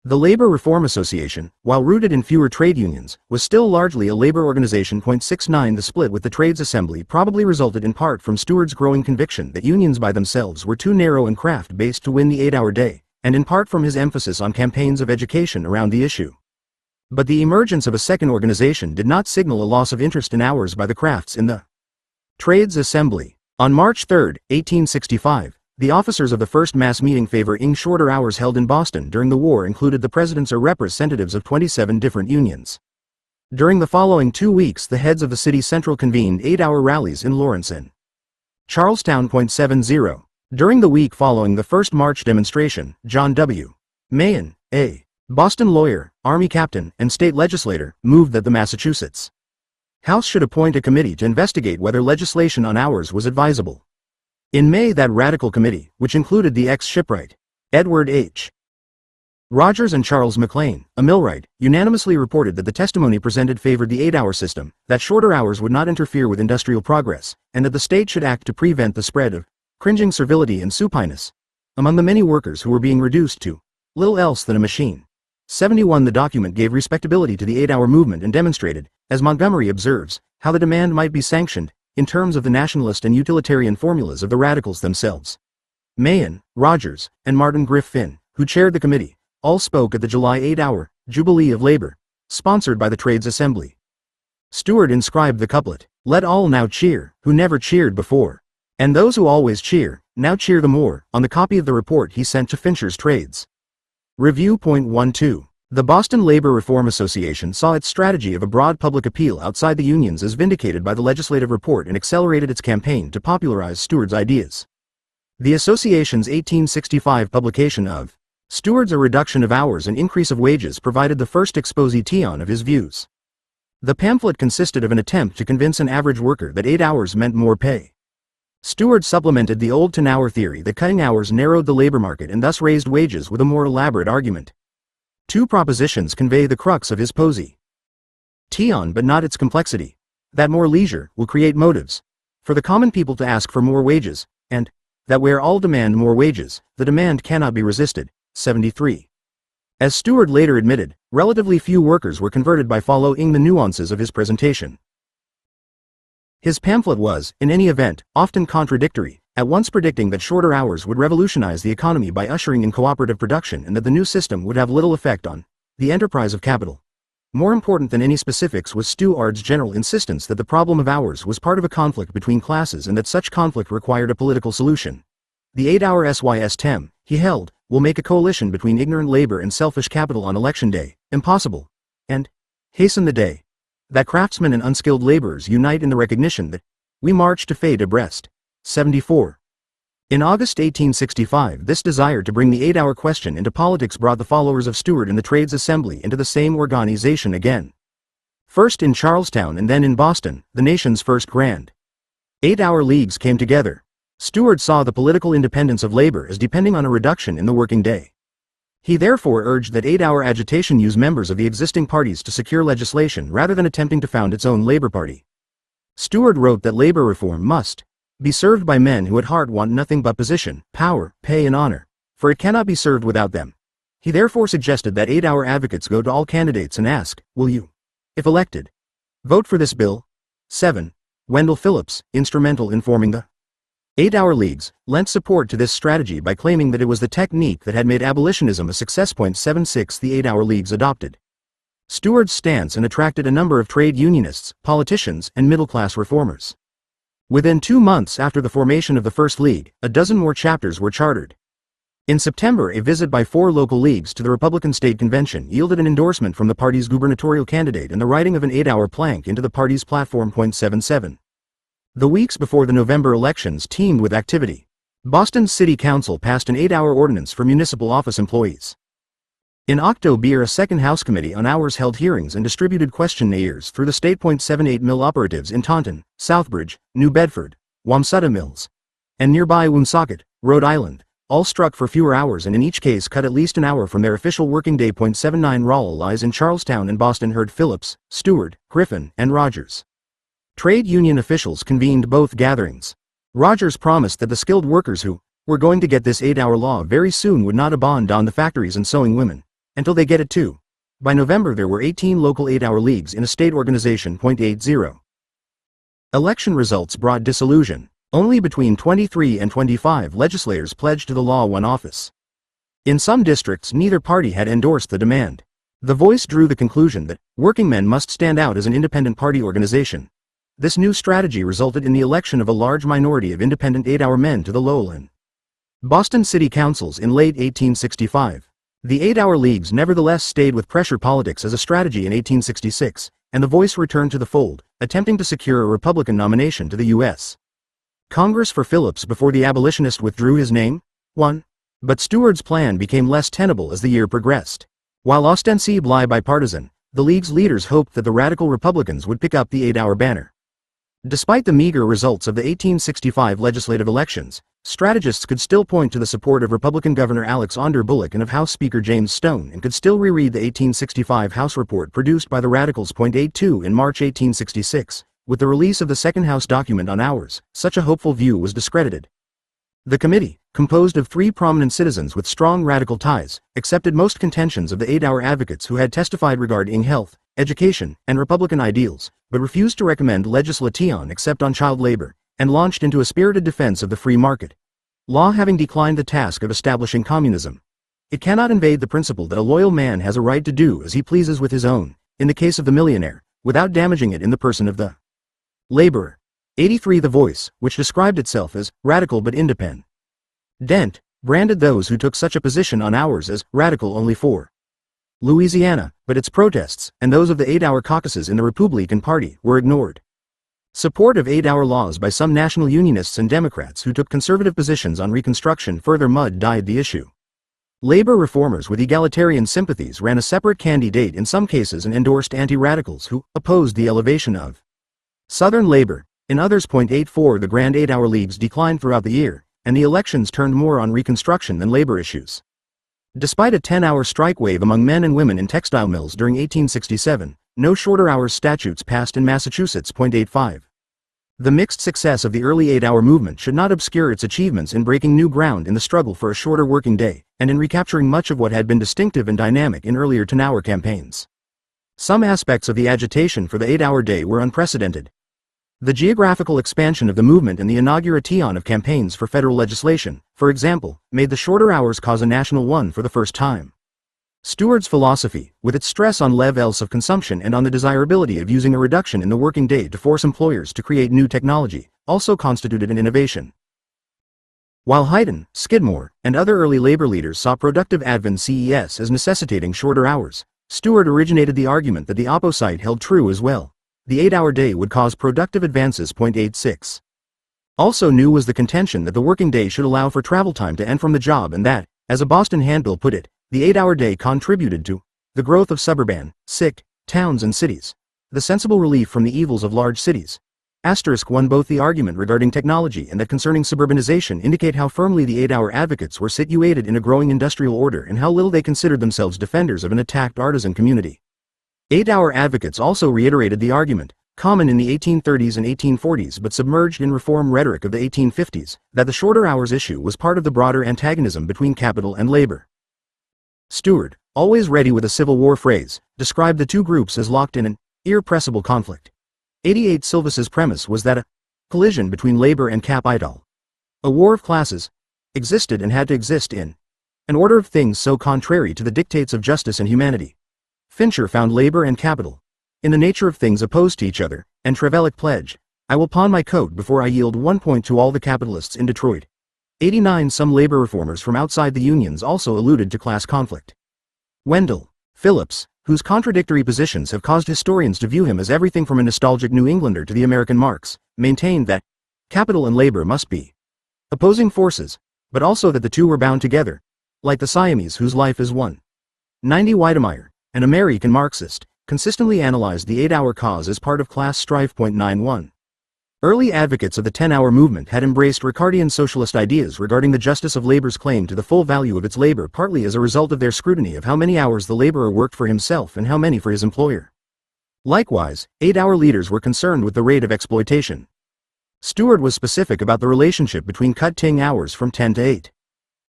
S1: The Labor Reform Association, while rooted in fewer trade unions, was still largely a labor organization. 69 The split with the Trades Assembly probably resulted in part from Stewart's growing conviction that unions by themselves were too narrow and craft-based to win the 8-hour day, and in part from his emphasis on campaigns of education around the issue. But the emergence of a second organization did not signal a loss of interest in hours by the crafts in the Trades Assembly. On March 3, 1865, the officers of the first mass meeting favoring shorter hours held in Boston during the war included the presidents or representatives of 27 different unions. During the following 2 weeks, the heads of the city central convened 8-hour rallies in Lawrence and Charlestown. 70. During the week following the first March demonstration, John W. Mahan, a Boston lawyer, Army captain, and state legislator, moved that the Massachusetts House should appoint a committee to investigate whether legislation on hours was advisable. In May, that radical committee, which included the ex-shipwright Edward H. Rogers and Charles McLean, a millwright, unanimously reported that the testimony presented favored the 8-hour system, that shorter hours would not interfere with industrial progress, and that the state should act to prevent the spread of cringing servility and supineness among the many workers who were being reduced to little else than a machine. 71 The document gave respectability to the 8-hour movement and demonstrated, as Montgomery observes, how the demand might be sanctioned in terms of the nationalist and utilitarian formulas of the radicals themselves. Mahan, Rogers, and Martin Griffin, who chaired the committee, all spoke at the July 8-hour Jubilee of Labor, sponsored by the Trades Assembly. Stewart inscribed the couplet, "Let all now cheer, who never cheered before, and those who always cheer, now cheer the more," on the copy of the report he sent to Fincher's Trades Review. 12. The Boston Labor Reform Association saw its strategy of a broad public appeal outside the unions as vindicated by the legislative report and accelerated its campaign to popularize Stewart's ideas. The association's 1865 publication of Stewart's A Reduction of Hours and Increase of Wages provided the first exposition of his views. The pamphlet consisted of an attempt to convince an average worker that 8 hours meant more pay. Stewart supplemented the old 10-hour theory that cutting hours narrowed the labor market and thus raised wages with a more elaborate argument. 2 propositions convey the crux of his posy. But not its complexity. That more leisure will create motives for the common people to ask for more wages, and that where all demand more wages, the demand cannot be resisted. 73. As Stewart later admitted, relatively few workers were converted by following the nuances of his presentation. His pamphlet was, in any event, often contradictory, at once predicting that shorter hours would revolutionize the economy by ushering in cooperative production and that the new system would have little effect on the enterprise of capital. More important than any specifics was Stewart's general insistence that the problem of hours was part of a conflict between classes and that such conflict required a political solution. The 8-hour system, he held, will make a coalition between ignorant labor and selfish capital on election day impossible, and hasten the day that craftsmen and unskilled laborers unite in the recognition that we march to fate abreast. 74. In August 1865, this desire to bring the 8-hour question into politics brought the followers of Stewart in the Trades Assembly into the same organization again. First in Charlestown and then in Boston, the nation's first grand 8-hour leagues came together. Stewart saw the political independence of labor as depending on a reduction in the working day. He therefore urged that 8-hour agitation use members of the existing parties to secure legislation rather than attempting to found its own labor party. Stewart wrote that labor reform must be served by men who at heart want nothing but position, power, pay and honor, for it cannot be served without them. He therefore suggested that 8-hour advocates go to all candidates and ask, "Will you, if elected, vote for this bill?" 7. Wendell Phillips, instrumental in forming the 8-hour leagues, lent support to this strategy by claiming that it was the technique that had made abolitionism a success. 76 The 8-hour leagues adopted Stewart's stance and attracted a number of trade unionists, politicians, and middle-class reformers. Within 2 months after the formation of the first league, a dozen more chapters were chartered. In September, a visit by 4 local leagues to the Republican State Convention yielded an endorsement from the party's gubernatorial candidate and the writing of an 8-hour plank into the party's platform. 77. The weeks before the November elections teemed with activity. Boston's City Council passed an 8-hour ordinance for municipal office employees. In October, a second House Committee on Hours held hearings and distributed questionnaires through the state. 78 Mill operatives in Taunton, Southbridge, New Bedford, Wamsutta Mills, and nearby Woonsocket, Rhode Island, all struck for fewer hours and in each case cut at least an hour from their official working day. 79 Rallies in Charlestown and Boston heard Phillips, Stewart, Griffin, and Rogers. Trade union officials convened both gatherings. Rogers promised that the skilled workers who were going to get this 8-hour law very soon would not abandon the factories and sewing women. until they get it too. By November there were 18 local 8-hour leagues in a state organization. 80. Election results brought disillusion. Only between 23 and 25 legislators pledged to the law won office. In some districts neither party had endorsed the demand. The Voice drew the conclusion that working men must stand out as an independent party organization. This new strategy resulted in the election of a large minority of independent 8-hour men to the Lowell and Boston city councils in late 1865. The 8-hour leagues nevertheless stayed with pressure politics as a strategy in 1866, and the Voice returned to the fold, attempting to secure a Republican nomination to the U.S. Congress for Phillips before the abolitionist withdrew his name. 1. But Stewart's plan became less tenable as the year progressed. While ostensibly bipartisan, the League's leaders hoped that the radical Republicans would pick up the 8-hour banner. Despite the meager results of the 1865 legislative elections, strategists could still point to the support of Republican Governor Alex Bullock and of House Speaker James Stone and could still reread the 1865 House report produced by the Radicals. 82 In March 1866, with the release of the second House document on hours, such a hopeful view was discredited. The committee, composed of 3 prominent citizens with strong radical ties, accepted most contentions of the 8-hour advocates who had testified regarding health, education, and Republican ideals, but refused to recommend legislation except on child labor, and launched into a spirited defense of the free market. Law having declined the task of establishing communism, it cannot invade the principle that a loyal man has a right to do as he pleases with his own, in the case of the millionaire, without damaging it in the person of the laborer. 83 The Voice, which described itself as radical but independent, branded those who took such a position on hours as radical only for Louisiana, but its protests, and those of the 8-hour caucuses in the Republican Party, were ignored. Support of 8-hour laws by some national unionists and Democrats who took conservative positions on Reconstruction further mud-dyed the issue. Labor reformers with egalitarian sympathies ran a separate candidate in some cases and endorsed anti-radicals who opposed the elevation of Southern labor. In others. 84 The Grand 8-hour leagues declined throughout the year, and the elections turned more on Reconstruction than labor issues. Despite a 10-hour strike wave among men and women in textile mills during 1867, no shorter hours statutes passed in Massachusetts. 85. The mixed success of the early 8-hour movement should not obscure its achievements in breaking new ground in the struggle for a shorter working day, and in recapturing much of what had been distinctive and dynamic in earlier 10-hour campaigns. Some aspects of the agitation for the 8-hour day were unprecedented. The geographical expansion of the movement and the inauguration of campaigns for federal legislation, for example, made the shorter hours cause a national one for the first time. Stewart's philosophy, with its stress on levels of consumption and on the desirability of using a reduction in the working day to force employers to create new technology, also constituted an innovation. While Hayden, Skidmore, and other early labor leaders saw productive advances as necessitating shorter hours, Stewart originated the argument that the opposite held true as well. The 8-hour day would cause productive advances. 86. Also new was the contention that the working day should allow for travel time to and from the job and that, as a Boston handbill put it, the 8-hour day contributed to the growth of suburban, towns and cities, the sensible relief from the evils of large cities. Won both the argument regarding technology and that concerning suburbanization indicate how firmly the 8-hour advocates were situated in a growing industrial order and how little they considered themselves defenders of an attacked artisan community. 8-hour advocates also reiterated the argument, common in the 1830s and 1840s but submerged in reform rhetoric of the 1850s, that the shorter hours issue was part of the broader antagonism between capital and labor. Stewart, always ready with a Civil War phrase, described the two groups as locked in an irrepressible conflict. 88 Silvis's premise was that a collision between labor and capital, a war of classes, existed and had to exist in an order of things so contrary to the dictates of justice and humanity. Fincher found labor and capital in the nature of things opposed to each other, and Trevelyan pledged, "I will pawn my coat before I yield 1 point to all the capitalists in Detroit." 89 Some labor reformers from outside the unions also alluded to class conflict. Wendell Phillips, whose contradictory positions have caused historians to view him as everything from a nostalgic New Englander to the American Marx, maintained that capital and labor must be opposing forces, but also that the two were bound together, like the Siamese whose life is one. 90 Weidemeyer, an American Marxist, consistently analyzed the 8-hour cause as part of class strife. 91. Early advocates of the 10-hour movement had embraced Ricardian socialist ideas regarding the justice of labor's claim to the full value of its labor, partly as a result of their scrutiny of how many hours the laborer worked for himself and how many for his employer. Likewise, 8-hour leaders were concerned with the rate of exploitation. Stewart was specific about the relationship between cutting hours from 10 to 8.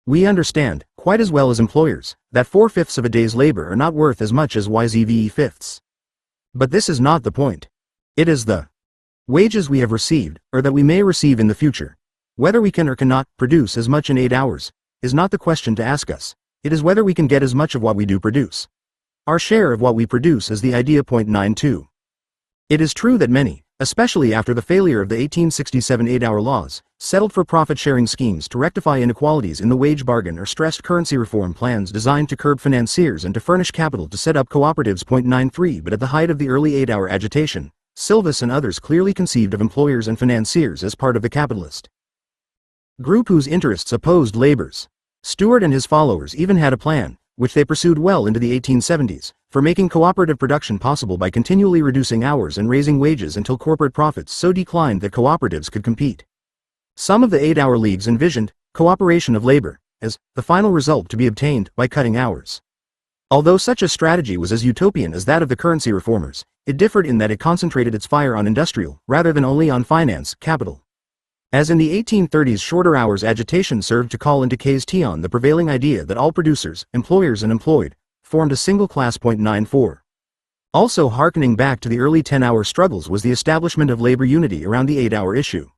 S1: "We understand," quite as well as employers, that 4/5 of a day's labor are not worth as much as YZVE fifths. But this is not the point. It is the wages we have received, or that we may receive in the future. Whether we can or cannot produce as much in 8 hours, is not the question to ask us. It is whether we can get as much of what we do produce. Our share of what we produce is the idea. 92. It is true that many, especially after the failure of the 1867 8-hour laws, settled for profit-sharing schemes to rectify inequalities in the wage bargain or stressed currency reform plans designed to curb financiers and to furnish capital to set up cooperatives. 93. But at the height of the early 8-hour agitation, Silvis and others clearly conceived of employers and financiers as part of the capitalist group whose interests opposed labor's. Stuart and his followers even had a plan, which they pursued well into the 1870s, for making cooperative production possible by continually reducing hours and raising wages until corporate profits so declined that cooperatives could compete. Some of the 8-hour leagues envisioned cooperation of labor as the final result to be obtained by cutting hours. Although such a strategy was as utopian as that of the currency reformers, it differed in that it concentrated its fire on industrial rather than only on finance capital. As in the 1830s, shorter hours agitation served to call into question the prevailing idea that all producers, employers and employed, formed a single class. 94. Also harkening back to the early 10-hour struggles was the establishment of labor unity around the 8-hour issue.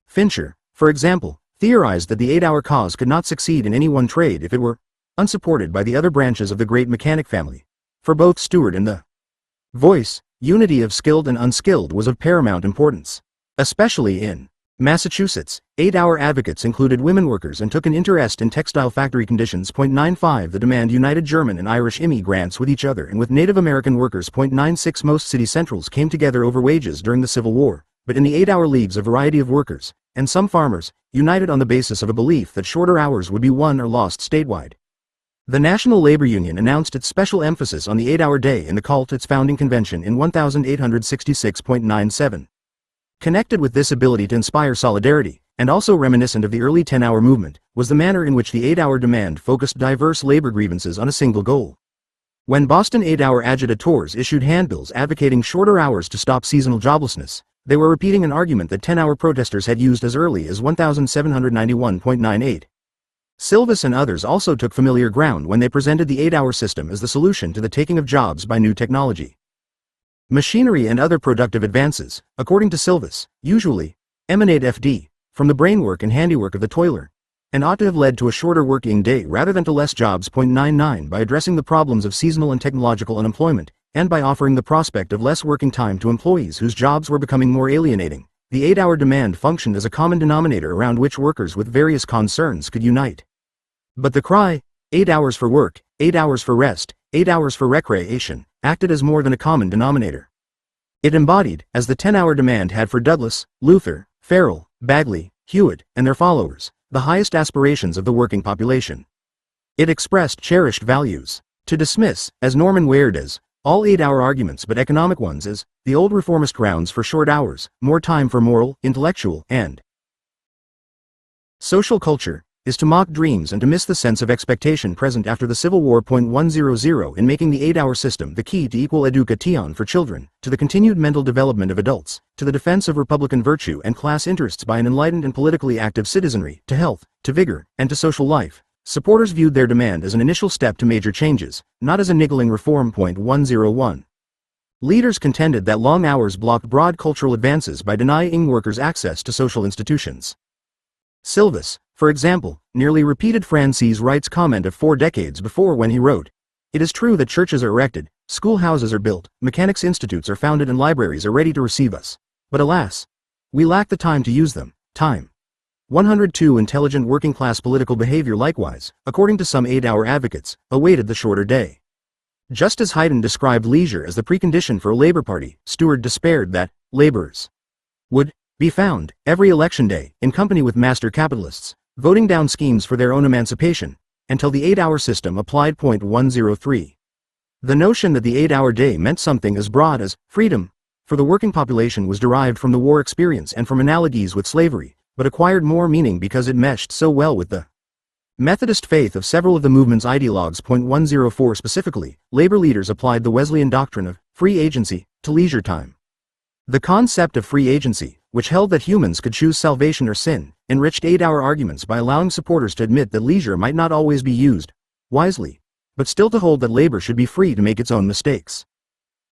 S1: Fincher, for example, theorized that the 8-hour cause could not succeed in any one trade if it were unsupported by the other branches of the great mechanic family. For both Stuart and the Voice, unity of skilled and unskilled was of paramount importance. Especially in Massachusetts, 8-hour advocates included women workers and took an interest in textile factory conditions. 95. The demand united German and Irish immigrants with each other and with Native American workers. 96. Most city centrals came together over wages during the Civil War, but in the 8-hour leagues a variety of workers, and some farmers, united on the basis of a belief that shorter hours would be won or lost statewide. The National Labor Union announced its special emphasis on the 8-hour day in the call to its founding convention in 1866. 97. Connected with this ability to inspire solidarity, and also reminiscent of the early 10-hour movement, was the manner in which the 8-hour demand focused diverse labor grievances on a single goal. When Boston 8-hour agitators issued handbills advocating shorter hours to stop seasonal joblessness, they were repeating an argument that 10-hour protesters had used as early as 1791.98. Silvis and others also took familiar ground when they presented the 8-hour system as the solution to the taking of jobs by new technology. Machinery and other productive advances, according to Silvis, usually emanate from the brainwork and handiwork of the toiler, and ought to have led to a shorter working day rather than to less jobs. 99. By addressing the problems of seasonal and technological unemployment, and by offering the prospect of less working time to employees whose jobs were becoming more alienating, the 8-hour demand functioned as a common denominator around which workers with various concerns could unite. But the cry, 8 hours for work, 8 hours for rest, 8 hours for recreation, acted as more than a common denominator. It embodied, as the 10-hour demand had for Douglas, Luther, Farrell, Bagley, Hewitt, and their followers, the highest aspirations of the working population. It expressed cherished values. To dismiss, as Norman Ware does, all 8-hour arguments but economic ones as the old reformist grounds for short hours, more time for moral, intellectual, and social culture, is to mock dreams and to miss the sense of expectation present after the Civil War. 100 In making the 8-hour system the key to equal education for children, to the continued mental development of adults, to the defense of republican virtue and class interests by an enlightened and politically active citizenry, to health, to vigor, and to social life, supporters viewed their demand as an initial step to major changes, not as a niggling reform. 101. Leaders contended that long hours blocked broad cultural advances by denying workers access to social institutions. Silvis, for example, nearly repeated Francis Wright's comment of 4 decades before when he wrote, "It is true that churches are erected, schoolhouses are built, mechanics' institutes are founded and libraries are ready to receive us. But alas, we lack the time to use them, time." 102. Intelligent working-class political behavior likewise, according to some 8-hour advocates, awaited the shorter day. Just as Haydn described leisure as the precondition for a labor party, Stuart despaired that laborers would be found, every election day, in company with master capitalists, voting down schemes for their own emancipation, until the 8-hour system applied. 103. The notion that the 8-hour day meant something as broad as freedom for the working population was derived from the war experience and from analogies with slavery, but acquired more meaning because it meshed so well with the Methodist faith of several of the movement's ideologues. 104 Specifically, labor leaders applied the Wesleyan doctrine of free agency to leisure time. The concept of free agency, which held that humans could choose salvation or sin, enriched 8-hour arguments by allowing supporters to admit that leisure might not always be used wisely, but still to hold that labor should be free to make its own mistakes.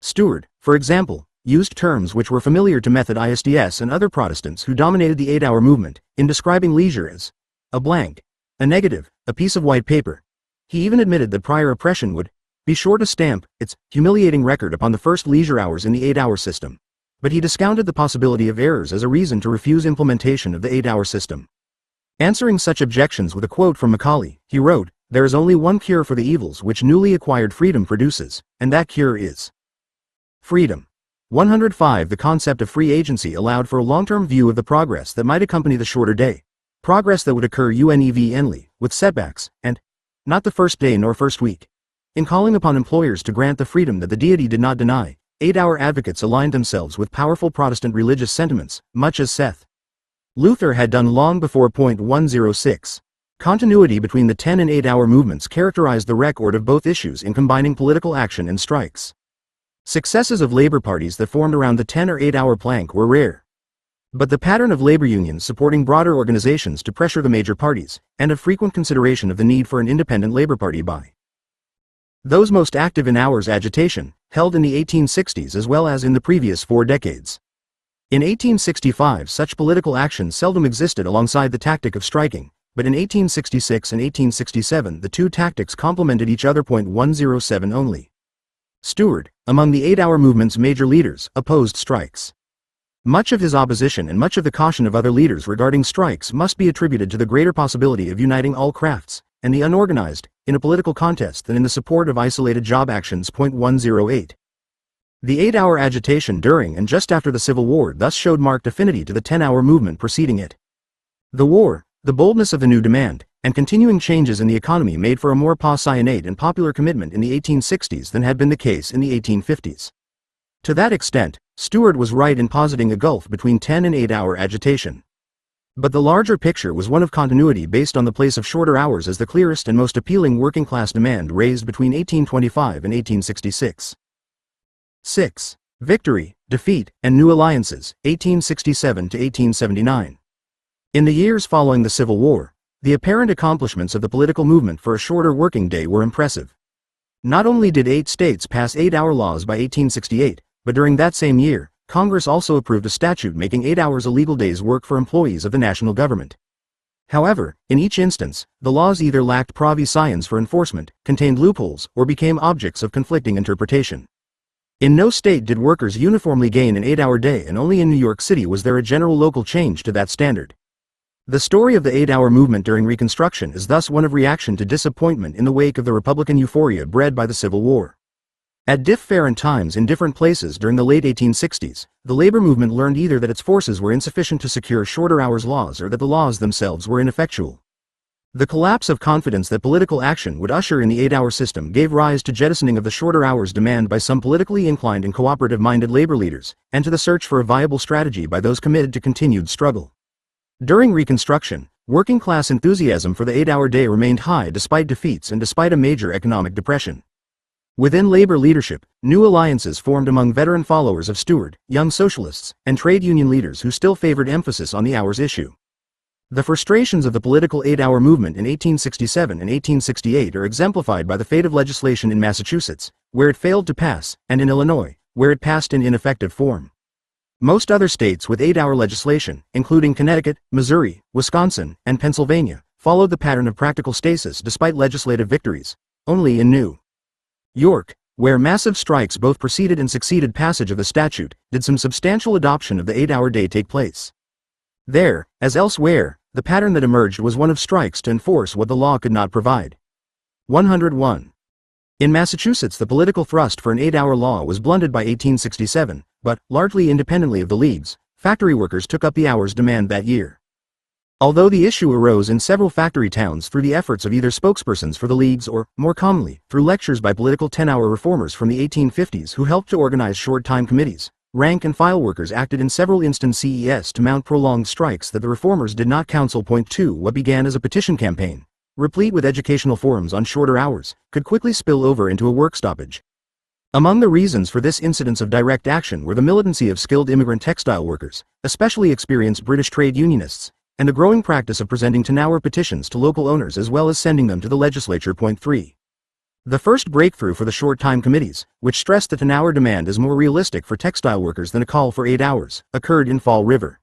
S1: Stewart, for example, used terms which were familiar to Method ISDS and other Protestants who dominated the 8-hour movement, in describing leisure as a blank, a negative, a piece of white paper. He even admitted that prior oppression would be sure to stamp its humiliating record upon the first leisure hours in the 8-hour system. But he discounted the possibility of errors as a reason to refuse implementation of the 8-hour system. Answering such objections with a quote from Macaulay, he wrote, "There is only one cure for the evils which newly acquired freedom produces, and that cure is freedom." 105 The concept of free agency allowed for a long-term view of the progress that might accompany the shorter day. Progress that would occur unevently, with setbacks, and not the first day nor first week. In calling upon employers to grant the freedom that the deity did not deny, 8-hour advocates aligned themselves with powerful Protestant religious sentiments, much as Seth Luther had done long before. 106. Continuity between the 10 and 8-hour movements characterized the record of both issues in combining political action and strikes. Successes of labor parties that formed around the 10 or 8-hour plank were rare. But the pattern of labor unions supporting broader organizations to pressure the major parties, and of frequent consideration of the need for an independent labor party by those most active in hours agitation, held in the 1860s as well as in the previous 4 decades. In 1865 such political action seldom existed alongside the tactic of striking, but in 1866 and 1867 the two tactics complemented each other. 107 Only Stewart, among the 8-hour movement's major leaders, opposed strikes. Much of his opposition and much of the caution of other leaders regarding strikes must be attributed to the greater possibility of uniting all crafts, and the unorganized, in a political contest than in the support of isolated job actions. 108. The 8-hour agitation during and just after the Civil War thus showed marked affinity to the 10-hour movement preceding it. The war, the boldness of the new demand, and continuing changes in the economy made for a more passionate and popular commitment in the 1860s than had been the case in the 1850s. To that extent, Stewart was right in positing a gulf between 10 and 8-hour agitation. But the larger picture was one of continuity based on the place of shorter hours as the clearest and most appealing working-class demand raised between 1825 and 1866. 6. Victory, defeat, and new alliances, 1867 to 1879. In the years following the Civil War, the apparent accomplishments of the political movement for a shorter working day were impressive. Not only did 8 states pass 8-hour laws by 1868, but during that same year, Congress also approved a statute making 8 hours a legal day's work for employees of the national government. However, in each instance, the laws either lacked provisions for enforcement, contained loopholes, or became objects of conflicting interpretation. In no state did workers uniformly gain an 8-hour day, and only in New York City was there a general local change to that standard. The story of the 8-hour movement during Reconstruction is thus one of reaction to disappointment in the wake of the Republican euphoria bred by the Civil War. At different times in different places during the late 1860s, the labor movement learned either that its forces were insufficient to secure shorter hours laws or that the laws themselves were ineffectual. The collapse of confidence that political action would usher in the 8-hour system gave rise to jettisoning of the shorter hours demand by some politically inclined and cooperative-minded labor leaders, and to the search for a viable strategy by those committed to continued struggle. During Reconstruction, working-class enthusiasm for the 8-hour day remained high despite defeats and despite a major economic depression. Within labor leadership, new alliances formed among veteran followers of Stewart, young socialists, and trade union leaders who still favored emphasis on the hours issue. The frustrations of the political 8-hour movement in 1867 and 1868 are exemplified by the fate of legislation in Massachusetts, where it failed to pass, and in Illinois, where it passed in ineffective form. Most other states with 8-hour legislation, including Connecticut, Missouri, Wisconsin, and Pennsylvania, followed the pattern of practical stasis despite legislative victories. Only in New York, where massive strikes both preceded and succeeded passage of the statute, did some substantial adoption of the 8-hour day take place. There, as elsewhere, the pattern that emerged was one of strikes to enforce what the law could not provide. 101. In Massachusetts, the political thrust for an 8-hour law was blunted by 1867, but, largely independently of the leagues, factory workers took up the hours demand that year. Although the issue arose in several factory towns through the efforts of either spokespersons for the leagues or, more commonly, through lectures by political 10-hour reformers from the 1850s who helped to organize short-time committees, rank-and-file workers acted in several instances to mount prolonged strikes that the reformers did not counsel. 2 What began as a petition campaign, replete with educational forums on shorter hours, could quickly spill over into a work stoppage. Among the reasons for this incidence of direct action were the militancy of skilled immigrant textile workers, especially experienced British trade unionists, and a growing practice of presenting 10-hour petitions to local owners as well as sending them to the legislature. Point 3. The first breakthrough for the short-time committees, which stressed that an hour demand is more realistic for textile workers than a call for 8 hours, occurred in Fall River.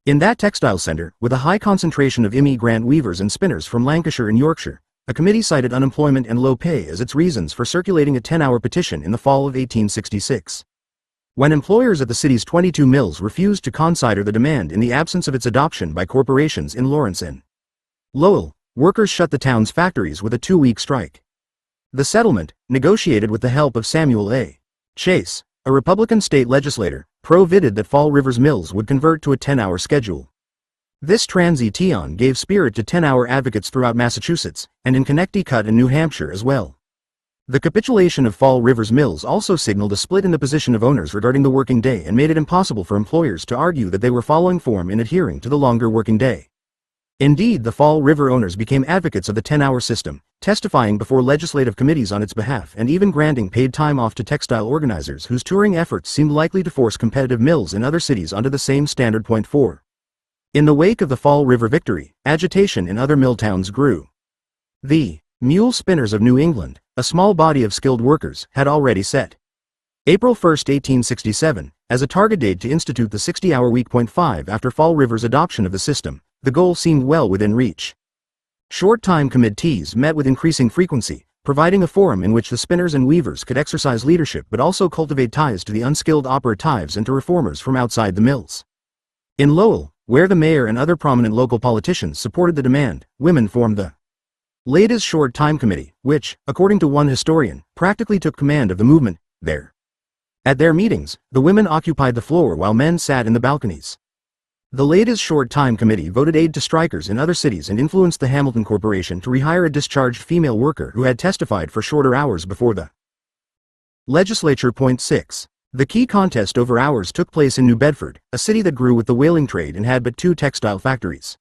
S1: In that textile centre, with a high concentration of immigrant weavers and spinners from Lancashire and Yorkshire, a committee cited unemployment and low pay as its reasons for circulating a 10-hour petition in the fall of 1866. When employers at the city's 22 mills refused to consider the demand in the absence of its adoption by corporations in Lawrence and Lowell, workers shut the town's factories with a 2-week strike. The settlement, negotiated with the help of Samuel A. Chase, a Republican state legislator, provided that Fall River's mills would convert to a 10-hour schedule. This transition gave spirit to 10-hour advocates throughout Massachusetts, and in Connecticut and New Hampshire as well. The capitulation of Fall River's mills also signaled a split in the position of owners regarding the working day and made it impossible for employers to argue that they were following form in adhering to the longer working day. Indeed, the Fall River owners became advocates of the 10-hour system, testifying before legislative committees on its behalf and even granting paid time off to textile organizers whose touring efforts seemed likely to force competitive mills in other cities onto the same standard. Point 4. In the wake of the Fall River victory, agitation in other mill towns grew. The Mule Spinners of New England, a small body of skilled workers, had already set April 1, 1867, as a target date to institute the 60-hour week. 5. After Fall River's adoption of the system, the goal seemed well within reach. Short-time committees met with increasing frequency, providing a forum in which the spinners and weavers could exercise leadership but also cultivate ties to the unskilled operatives and to reformers from outside the mills. In Lowell, where the mayor and other prominent local politicians supported the demand, women formed the Ladies' Short-Time Committee, which, according to one historian, practically took command of the movement there. At their meetings, the women occupied the floor while men sat in the balconies. The Ladies' Short-Time Committee voted aid to strikers in other cities and influenced the Hamilton Corporation to rehire a discharged female worker who had testified for shorter hours before the legislature. Point 6. The key contest over hours took place in New Bedford, a city that grew with the whaling trade and had but 2 textile factories.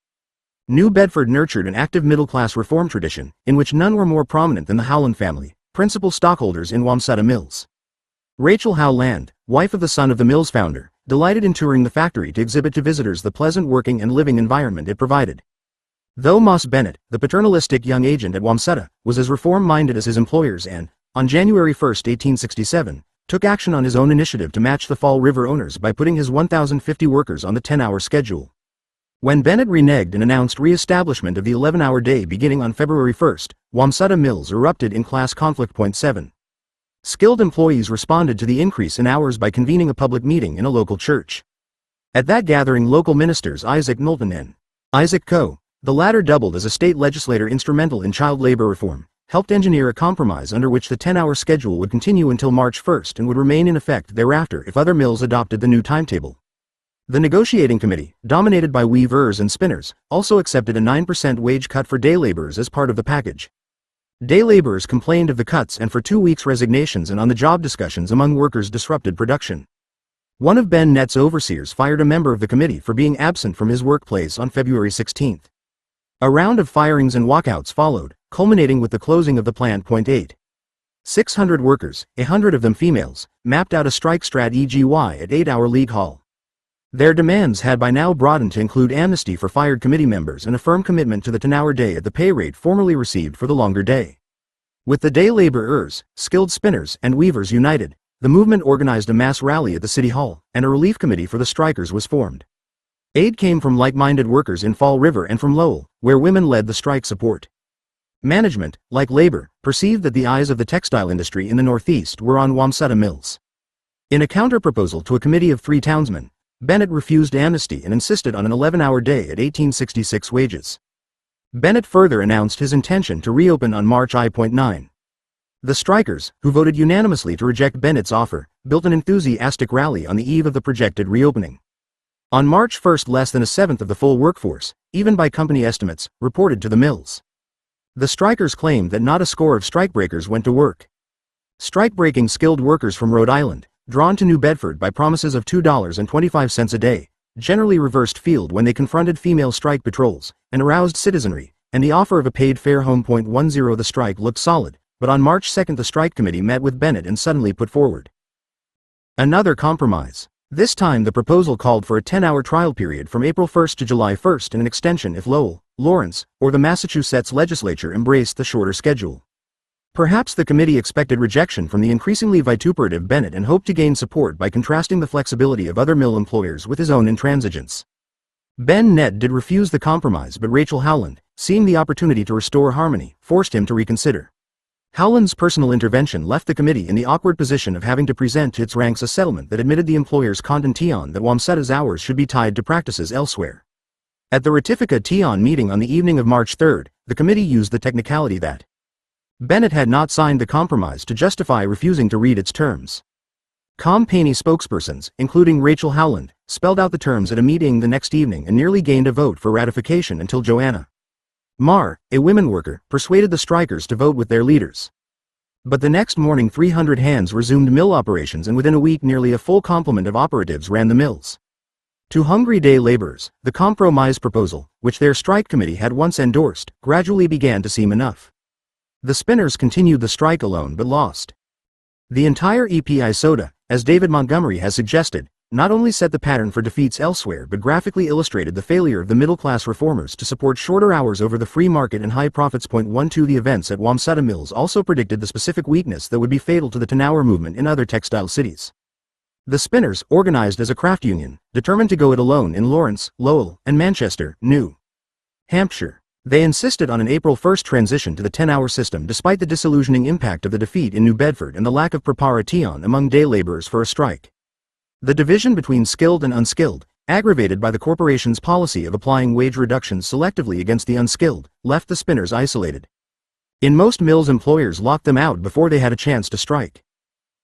S1: New Bedford nurtured an active middle-class reform tradition, in which none were more prominent than the Howland family, principal stockholders in Wamsutta Mills. Rachel Howland, wife of the son of the mill's founder, delighted in touring the factory to exhibit to visitors the pleasant working and living environment it provided. Though Moss Bennett, the paternalistic young agent at Wamsutta, was as reform-minded as his employers and, on January 1, 1867, took action on his own initiative to match the Fall River owners by putting his 1,050 workers on the 10-hour schedule. When Bennett reneged and announced re-establishment of the 11-hour day beginning on February 1, Wamsutta Mills erupted in class conflict. Point 7. Skilled employees responded to the increase in hours by convening a public meeting in a local church. At that gathering, local ministers Isaac Knowlton and Isaac Coe, the latter doubled as a state legislator instrumental in child labor reform, helped engineer a compromise under which the 10-hour schedule would continue until March 1 and would remain in effect thereafter if other mills adopted the new timetable. The negotiating committee, dominated by weavers and spinners, also accepted a 9% wage cut for day laborers as part of the package. Day laborers complained of the cuts and for 2 weeks resignations and on-the-job discussions among workers disrupted production. One of Ben Nett's overseers fired a member of the committee for being absent from his workplace on February 16. A round of firings and walkouts followed, culminating with the closing of the plant. 8. 600 workers, 100 of them females, mapped out a strike strategy at 8-hour League Hall. Their demands had by now broadened to include amnesty for fired committee members and a firm commitment to the 10-hour day at the pay rate formerly received for the longer day. With the day laborers, skilled spinners, and weavers united, the movement organized a mass rally at the City Hall, and a relief committee for the strikers was formed. Aid came from like-minded workers in Fall River and from Lowell, where women led the strike support. Management, like labor, perceived that the eyes of the textile industry in the Northeast were on Wamsutta Mills. In a counter-proposal to a committee of 3 townsmen, Bennett refused amnesty and insisted on an 11-hour day at 1866 wages. Bennett further announced his intention to reopen on March 9. The strikers, who voted unanimously to reject Bennett's offer, built an enthusiastic rally on the eve of the projected reopening. On March 1, less than a seventh of the full workforce, even by company estimates, reported to the mills. The strikers claimed that not a score of strikebreakers went to work. Strike-breaking skilled workers from Rhode Island, drawn to New Bedford by promises of $2.25 a day, generally reversed field when they confronted female strike patrols, and aroused citizenry, and the offer of a paid fare home. 10. The strike looked solid, but on March 2 the strike committee met with Bennett and suddenly put forward another compromise. This time the proposal called for a 10-hour trial period from April 1 to July 1 and an extension if Lowell, Lawrence, or the Massachusetts legislature embraced the shorter schedule. Perhaps the committee expected rejection from the increasingly vituperative Bennett and hoped to gain support by contrasting the flexibility of other mill employers with his own intransigence. Ben Ned did refuse the compromise, but Rachel Howland, seeing the opportunity to restore harmony, forced him to reconsider. Howland's personal intervention left the committee in the awkward position of having to present to its ranks a settlement that admitted the employer's contention that Wamsutta's hours should be tied to practices elsewhere. At the Ratifica-Tion meeting on the evening of March 3, the committee used the technicality that Bennett had not signed the compromise to justify refusing to read its terms. Company spokespersons, including Rachel Howland, spelled out the terms at a meeting the next evening and nearly gained a vote for ratification until Joanna Marr, a women worker, persuaded the strikers to vote with their leaders. But the next morning 300 hands resumed mill operations, and within a week nearly a full complement of operatives ran the mills. To hungry day laborers, the compromise proposal, which their strike committee had once endorsed, gradually began to seem enough. The spinners continued the strike alone but lost. The entire EPI soda, as David Montgomery has suggested, not only set the pattern for defeats elsewhere but graphically illustrated the failure of the middle-class reformers to support shorter hours over the free market and high profits. 12 The events at Wamsutta Mills also predicted the specific weakness that would be fatal to the 10-hour movement in other textile cities. The spinners, organized as a craft union, determined to go it alone in Lawrence, Lowell, and Manchester, New Hampshire. They insisted on an April 1 transition to the 10-hour system despite the disillusioning impact of the defeat in New Bedford and the lack of preparation among day laborers for a strike. The division between skilled and unskilled, aggravated by the corporation's policy of applying wage reductions selectively against the unskilled, left the spinners isolated. In most mills, employers locked them out before they had a chance to strike.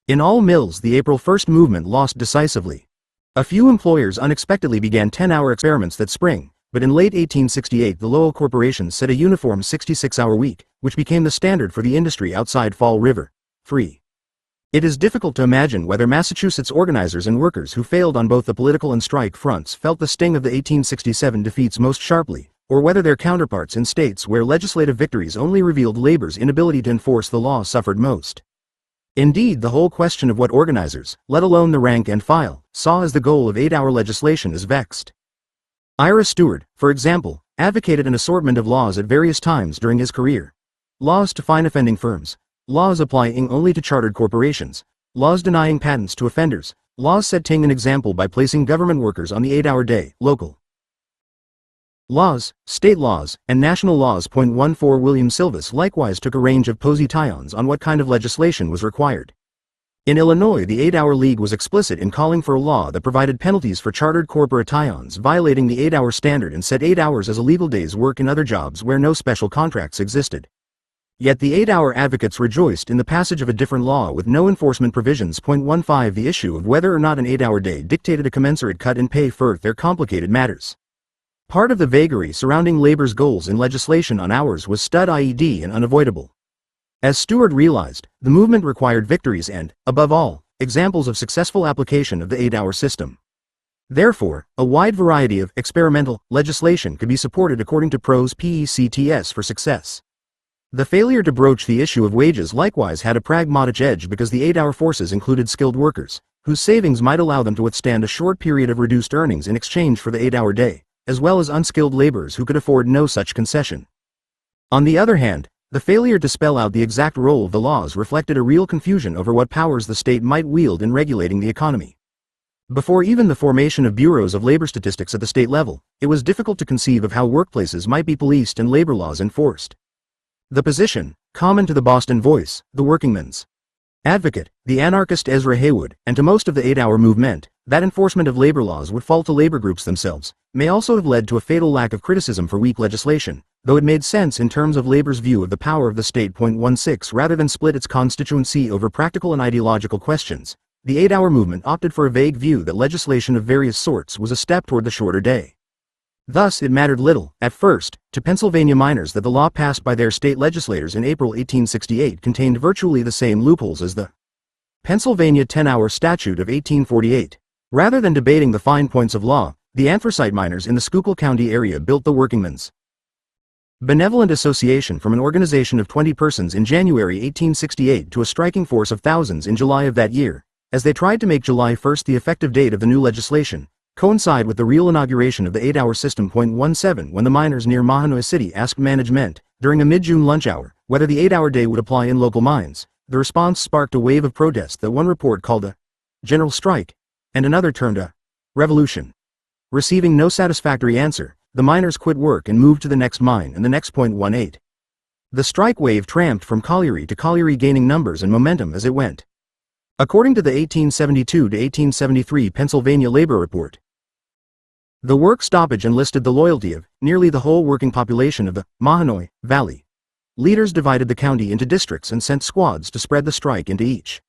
S1: In all mills, the April 1 movement lost decisively. A few employers unexpectedly began 10-hour experiments that spring, but in late 1868 the Lowell Corporation set a uniform 66-hour week, which became the standard for the industry outside Fall River. 3. It is difficult to imagine whether Massachusetts organizers and workers who failed on both the political and strike fronts felt the sting of the 1867 defeats most sharply, or whether their counterparts in states where legislative victories only revealed labor's inability to enforce the law suffered most. Indeed, the whole question of what organizers, let alone the rank and file, saw as the goal of 8-hour legislation is vexed. Ira Stewart, for example, advocated an assortment of laws at various times during his career. Laws to fine offending firms, laws applying only to chartered corporations, laws denying patents to offenders, laws setting an example by placing government workers on the 8-hour day, local laws, state laws, and national laws. 14 William Silvis likewise took a range of positions on what kind of legislation was required. In Illinois, the 8-Hour League was explicit in calling for a law that provided penalties for chartered corporations violating the 8-hour standard and set 8 hours as a legal day's work in other jobs where no special contracts existed. Yet the 8-hour advocates rejoiced in the passage of a different law with no enforcement provisions. 15 The issue of whether or not an 8-hour day dictated a commensurate cut in pay further complicated matters. Part of the vagary surrounding labor's goals in legislation on hours was stud-ied and unavoidable. As Stewart realized, the movement required victories and, above all, examples of successful application of the 8-hour system. Therefore, a wide variety of experimental legislation could be supported according to Pro's PECTS for success. The failure to broach the issue of wages likewise had a pragmatic edge because the 8-hour forces included skilled workers, whose savings might allow them to withstand a short period of reduced earnings in exchange for the 8-hour day, as well as unskilled laborers who could afford no such concession. On the other hand, the failure to spell out the exact role of the laws reflected a real confusion over what powers the state might wield in regulating the economy. Before even the formation of bureaus of labor statistics at the state level, it was difficult to conceive of how workplaces might be policed and labor laws enforced. The position, common to the Boston Voice, the workingmen's advocate, the anarchist Ezra Heywood, and to most of the 8-hour movement, that enforcement of labor laws would fall to labor groups themselves, may also have led to a fatal lack of criticism for weak legislation, though it made sense in terms of labor's view of the power of the state. 16 Rather than split its constituency over practical and ideological questions, the 8-hour movement opted for a vague view that legislation of various sorts was a step toward the shorter day. Thus, it mattered little, at first, to Pennsylvania miners that the law passed by their state legislators in April 1868 contained virtually the same loopholes as the Pennsylvania 10-hour statute of 1848. Rather than debating the fine points of law, the anthracite miners in the Schuylkill County area built the Workingmen's Benevolent Association from an organization of 20 persons in January 1868 to a striking force of thousands in July of that year, as they tried to make July 1st, the effective date of the new legislation, coincide with the real inauguration of the 8-hour system. 17 When the miners near Mahanoy City asked management, during a mid-June lunch hour, whether the 8-hour day would apply in local mines, the response sparked a wave of protest that one report called a general strike, and another termed a revolution. Receiving no satisfactory answer, the miners quit work and moved to the next mine and the next. 18 The strike wave tramped from colliery to colliery, gaining numbers and momentum as it went. According to the 1872 to 1873 Pennsylvania Labor Report, the work stoppage enlisted the loyalty of nearly the whole working population of the Mahanoy Valley. Leaders divided the county into districts and sent squads to spread the strike into each.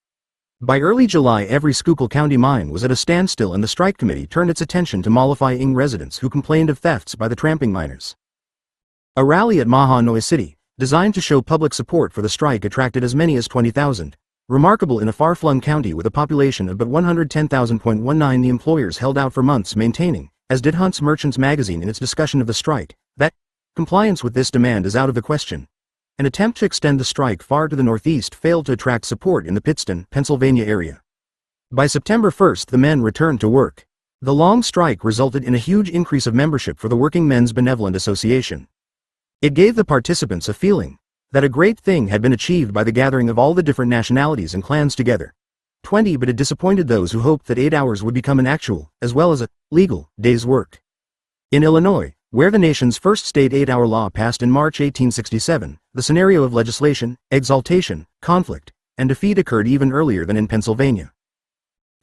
S1: By early July, every Schuylkill County mine was at a standstill, and the strike committee turned its attention to mollifying residents who complained of thefts by the tramping miners. A rally at Mahanoy City, designed to show public support for the strike, attracted as many as 20,000. Remarkable in a far-flung county with a population of but 110,000. 19 The employers held out for months, maintaining, as did Hunt's Merchants magazine in its discussion of the strike, that compliance with this demand is out of the question. An attempt to extend the strike far to the northeast failed to attract support in the Pittston, Pennsylvania area. By September 1st, the men returned to work. The long strike resulted in a huge increase of membership for the Working Men's Benevolent Association. It gave the participants a feeling that a great thing had been achieved by the gathering of all the different nationalities and clans together. But it disappointed those who hoped that 8 hours would become an actual, as well as a legal, day's work. In Illinois, where the nation's first state 8-hour law passed in March 1867, the scenario of legislation, exaltation, conflict, and defeat occurred even earlier than in Pennsylvania.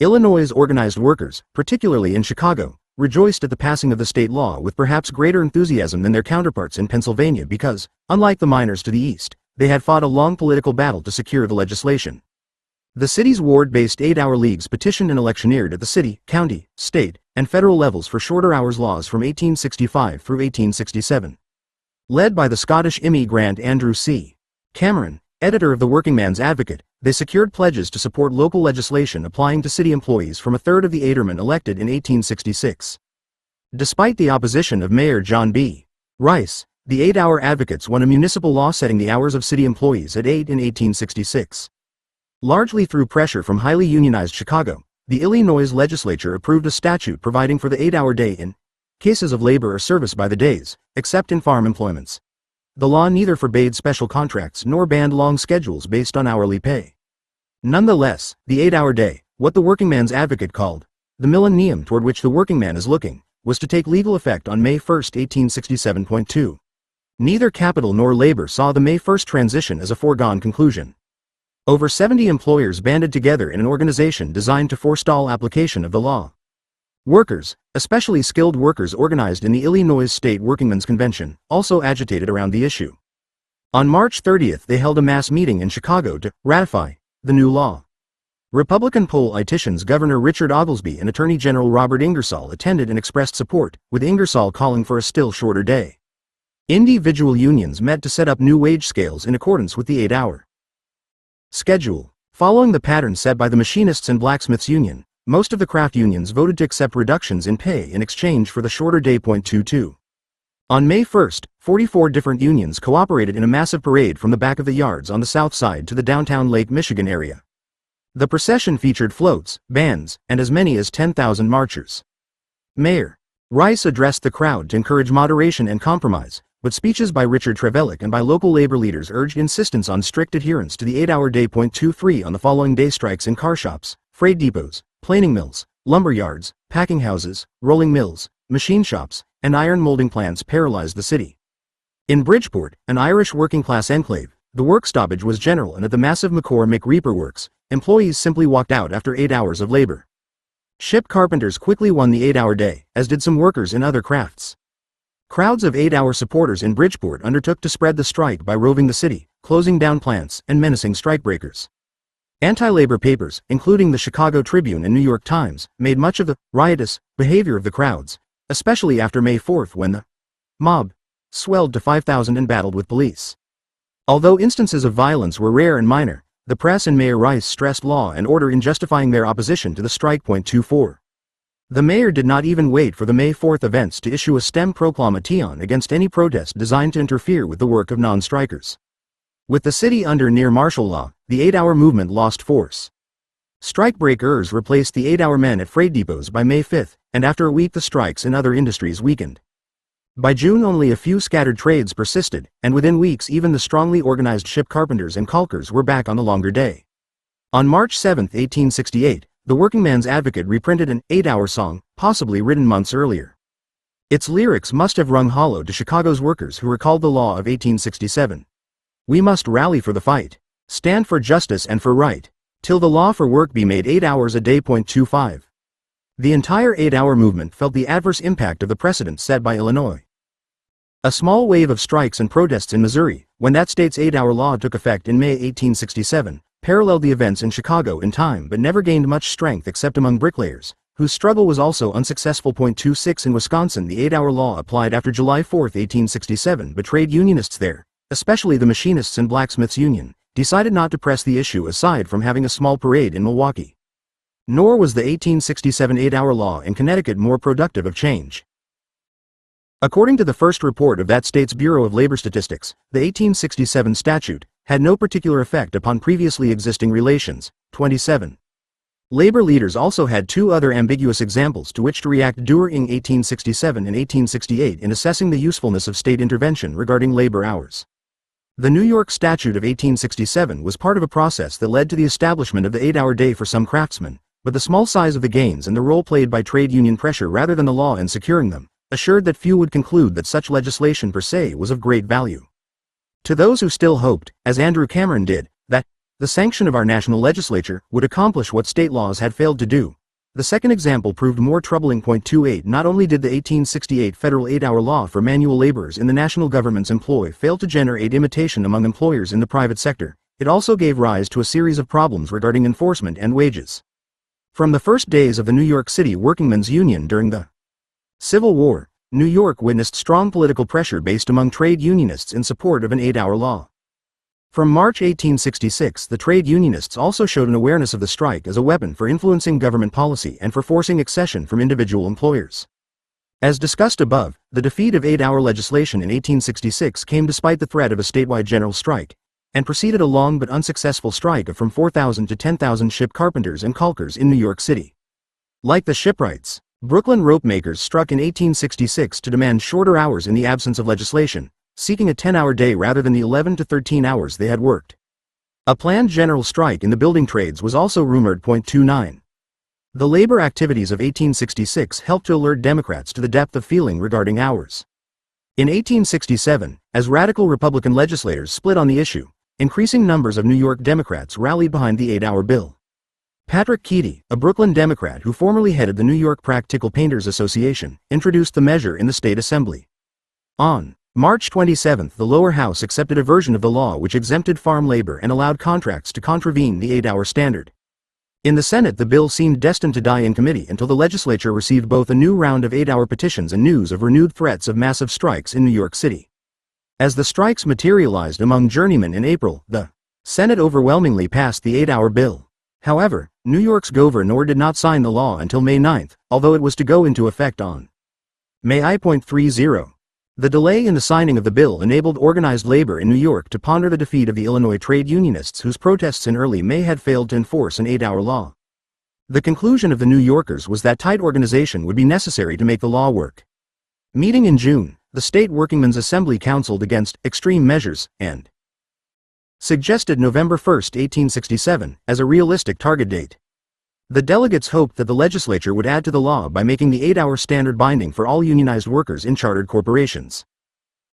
S1: Illinois' organized workers, particularly in Chicago, rejoiced at the passing of the state law with perhaps greater enthusiasm than their counterparts in Pennsylvania because, unlike the miners to the east, they had fought a long political battle to secure the legislation. The city's ward-based 8-hour leagues petitioned and electioneered at the city, county, state, and federal levels for shorter hours laws from 1865 through 1867. Led by the Scottish immigrant Andrew C. Cameron, editor of the Working Man's Advocate, they secured pledges to support local legislation applying to city employees from a third of the aldermen elected in 1866. Despite the opposition of Mayor John B. Rice, the 8-hour advocates won a municipal law setting the hours of city employees at 8 in 1866. Largely through pressure from highly unionized Chicago, the Illinois legislature approved a statute providing for the 8-hour day in cases of labor or service by the days, except in farm employments. The law neither forbade special contracts nor banned long schedules based on hourly pay. Nonetheless, the 8-hour day, what the Working Man's Advocate called the millennium toward which the working man is looking, was to take legal effect on May 1, 1867. Neither capital nor labor saw the May 1 transition as a foregone conclusion. Over 70 employers banded together in an organization designed to forestall application of the law. Workers, especially skilled workers organized in the Illinois State Workingmen's Convention, also agitated around the issue. On March 30, they held a mass meeting in Chicago to ratify the new law. Republican politicians Governor Richard Oglesby and Attorney General Robert Ingersoll attended and expressed support, with Ingersoll calling for a still shorter day. Individual unions met to set up new wage scales in accordance with the 8-hour schedule. Following the pattern set by the Machinists and Blacksmiths Union, most of the craft unions voted to accept reductions in pay in exchange for the shorter day. 22 On May 1, 44 different unions cooperated in a massive parade from the back of the yards on the south side to the downtown Lake Michigan area. The procession featured floats, bands, and as many as 10,000 marchers. Mayor Rice addressed the crowd to encourage moderation and compromise, but speeches by Richard Trevelick and by local labor leaders urged insistence on strict adherence to the 8-hour day. 23 On the following day, strikes in car shops, freight depots, planing mills, lumber yards, packing houses, rolling mills, machine shops, and iron molding plants paralyzed the city. In Bridgeport, an Irish working-class enclave, the work stoppage was general, and at the massive McCormick Works, employees simply walked out after 8 hours of labor. Ship carpenters quickly won the 8-hour day, as did some workers in other crafts. Crowds of 8-hour supporters in Bridgeport undertook to spread the strike by roving the city, closing down plants, and menacing strikebreakers. Anti-labor papers, including the Chicago Tribune and New York Times, made much of the riotous behavior of the crowds, especially after May 4 when the mob swelled to 5,000 and battled with police. Although instances of violence were rare and minor, the press and Mayor Rice stressed law and order in justifying their opposition to the strike. 24 The mayor did not even wait for the May 4 events to issue a stem proclamation against any protest designed to interfere with the work of non-strikers. With the city under near martial law, the 8-hour movement lost force. Strikebreakers replaced the 8-hour men at freight depots by May 5, and after a week the strikes in other industries weakened. By June only a few scattered trades persisted, and within weeks even the strongly organized ship carpenters and caulkers were back on the longer day. On March 7, 1868, the Workingman's Advocate reprinted an 8-hour song, possibly written months earlier. Its lyrics must have rung hollow to Chicago's workers who recalled the law of 1867. We must rally for the fight, stand for justice and for right, till the law for work be made 8 hours a day. 25. The entire 8-hour movement felt the adverse impact of the precedent set by Illinois. A small wave of strikes and protests in Missouri, when that state's 8-hour law took effect in May 1867, paralleled the events in Chicago in time but never gained much strength except among bricklayers, whose struggle was also unsuccessful. 26. In Wisconsin, the 8-hour law applied after July 4, 1867, but trade unionists there, especially the Machinists and Blacksmiths Union, decided not to press the issue aside from having a small parade in Milwaukee. Nor was the 1867 8-hour law in Connecticut more productive of change. According to the first report of that state's Bureau of Labor Statistics, the 1867 statute had no particular effect upon previously existing relations. 27. Labor leaders also had two other ambiguous examples to which to react during 1867 and 1868 in assessing the usefulness of state intervention regarding labor hours. The New York Statute of 1867 was part of a process that led to the establishment of the 8-hour day for some craftsmen, but the small size of the gains and the role played by trade union pressure rather than the law in securing them, assured that few would conclude that such legislation per se was of great value. To those who still hoped, as Andrew Cameron did, that the sanction of our national legislature would accomplish what state laws had failed to do, the second example proved more troubling. 28. Not only did the 1868 federal 8-hour law for manual laborers in the national government's employ fail to generate imitation among employers in the private sector, it also gave rise to a series of problems regarding enforcement and wages. From the first days of the New York City Workingmen's Union during the Civil War, New York witnessed strong political pressure based among trade unionists in support of an 8-hour law. From March 1866, the trade unionists also showed an awareness of the strike as a weapon for influencing government policy and for forcing accession from individual employers. As discussed above, the defeat of 8-hour legislation in 1866 came despite the threat of a statewide general strike, and preceded a long but unsuccessful strike of from 4,000 to 10,000 ship carpenters and caulkers in New York City. Like the shipwrights, Brooklyn rope makers struck in 1866 to demand shorter hours in the absence of legislation, seeking a 10-hour day rather than the 11 to 13 hours they had worked. A planned general strike in the building trades was also rumored. 29. The labor activities of 1866 helped to alert Democrats to the depth of feeling regarding hours. In 1867, as radical Republican legislators split on the issue, increasing numbers of New York Democrats rallied behind the 8-hour bill. Patrick Keaty, a Brooklyn Democrat who formerly headed the New York Practical Painters Association, introduced the measure in the state assembly. On March 27, the lower house accepted a version of the law which exempted farm labor and allowed contracts to contravene the 8-hour standard. In the Senate, the bill seemed destined to die in committee until the legislature received both a new round of 8-hour petitions and news of renewed threats of massive strikes in New York City. As the strikes materialized among journeymen in April, the Senate overwhelmingly passed the 8-hour bill. However, New York's governor did not sign the law until May 9, although it was to go into effect on May 30. The delay in the signing of the bill enabled organized labor in New York to ponder the defeat of the Illinois trade unionists whose protests in early May had failed to enforce an 8-hour law. The conclusion of the New Yorkers was that tight organization would be necessary to make the law work. Meeting in June, the State Workingmen's Assembly counseled against extreme measures and suggested November 1, 1867, as a realistic target date. The delegates hoped that the legislature would add to the law by making the 8-hour standard binding for all unionized workers in chartered corporations.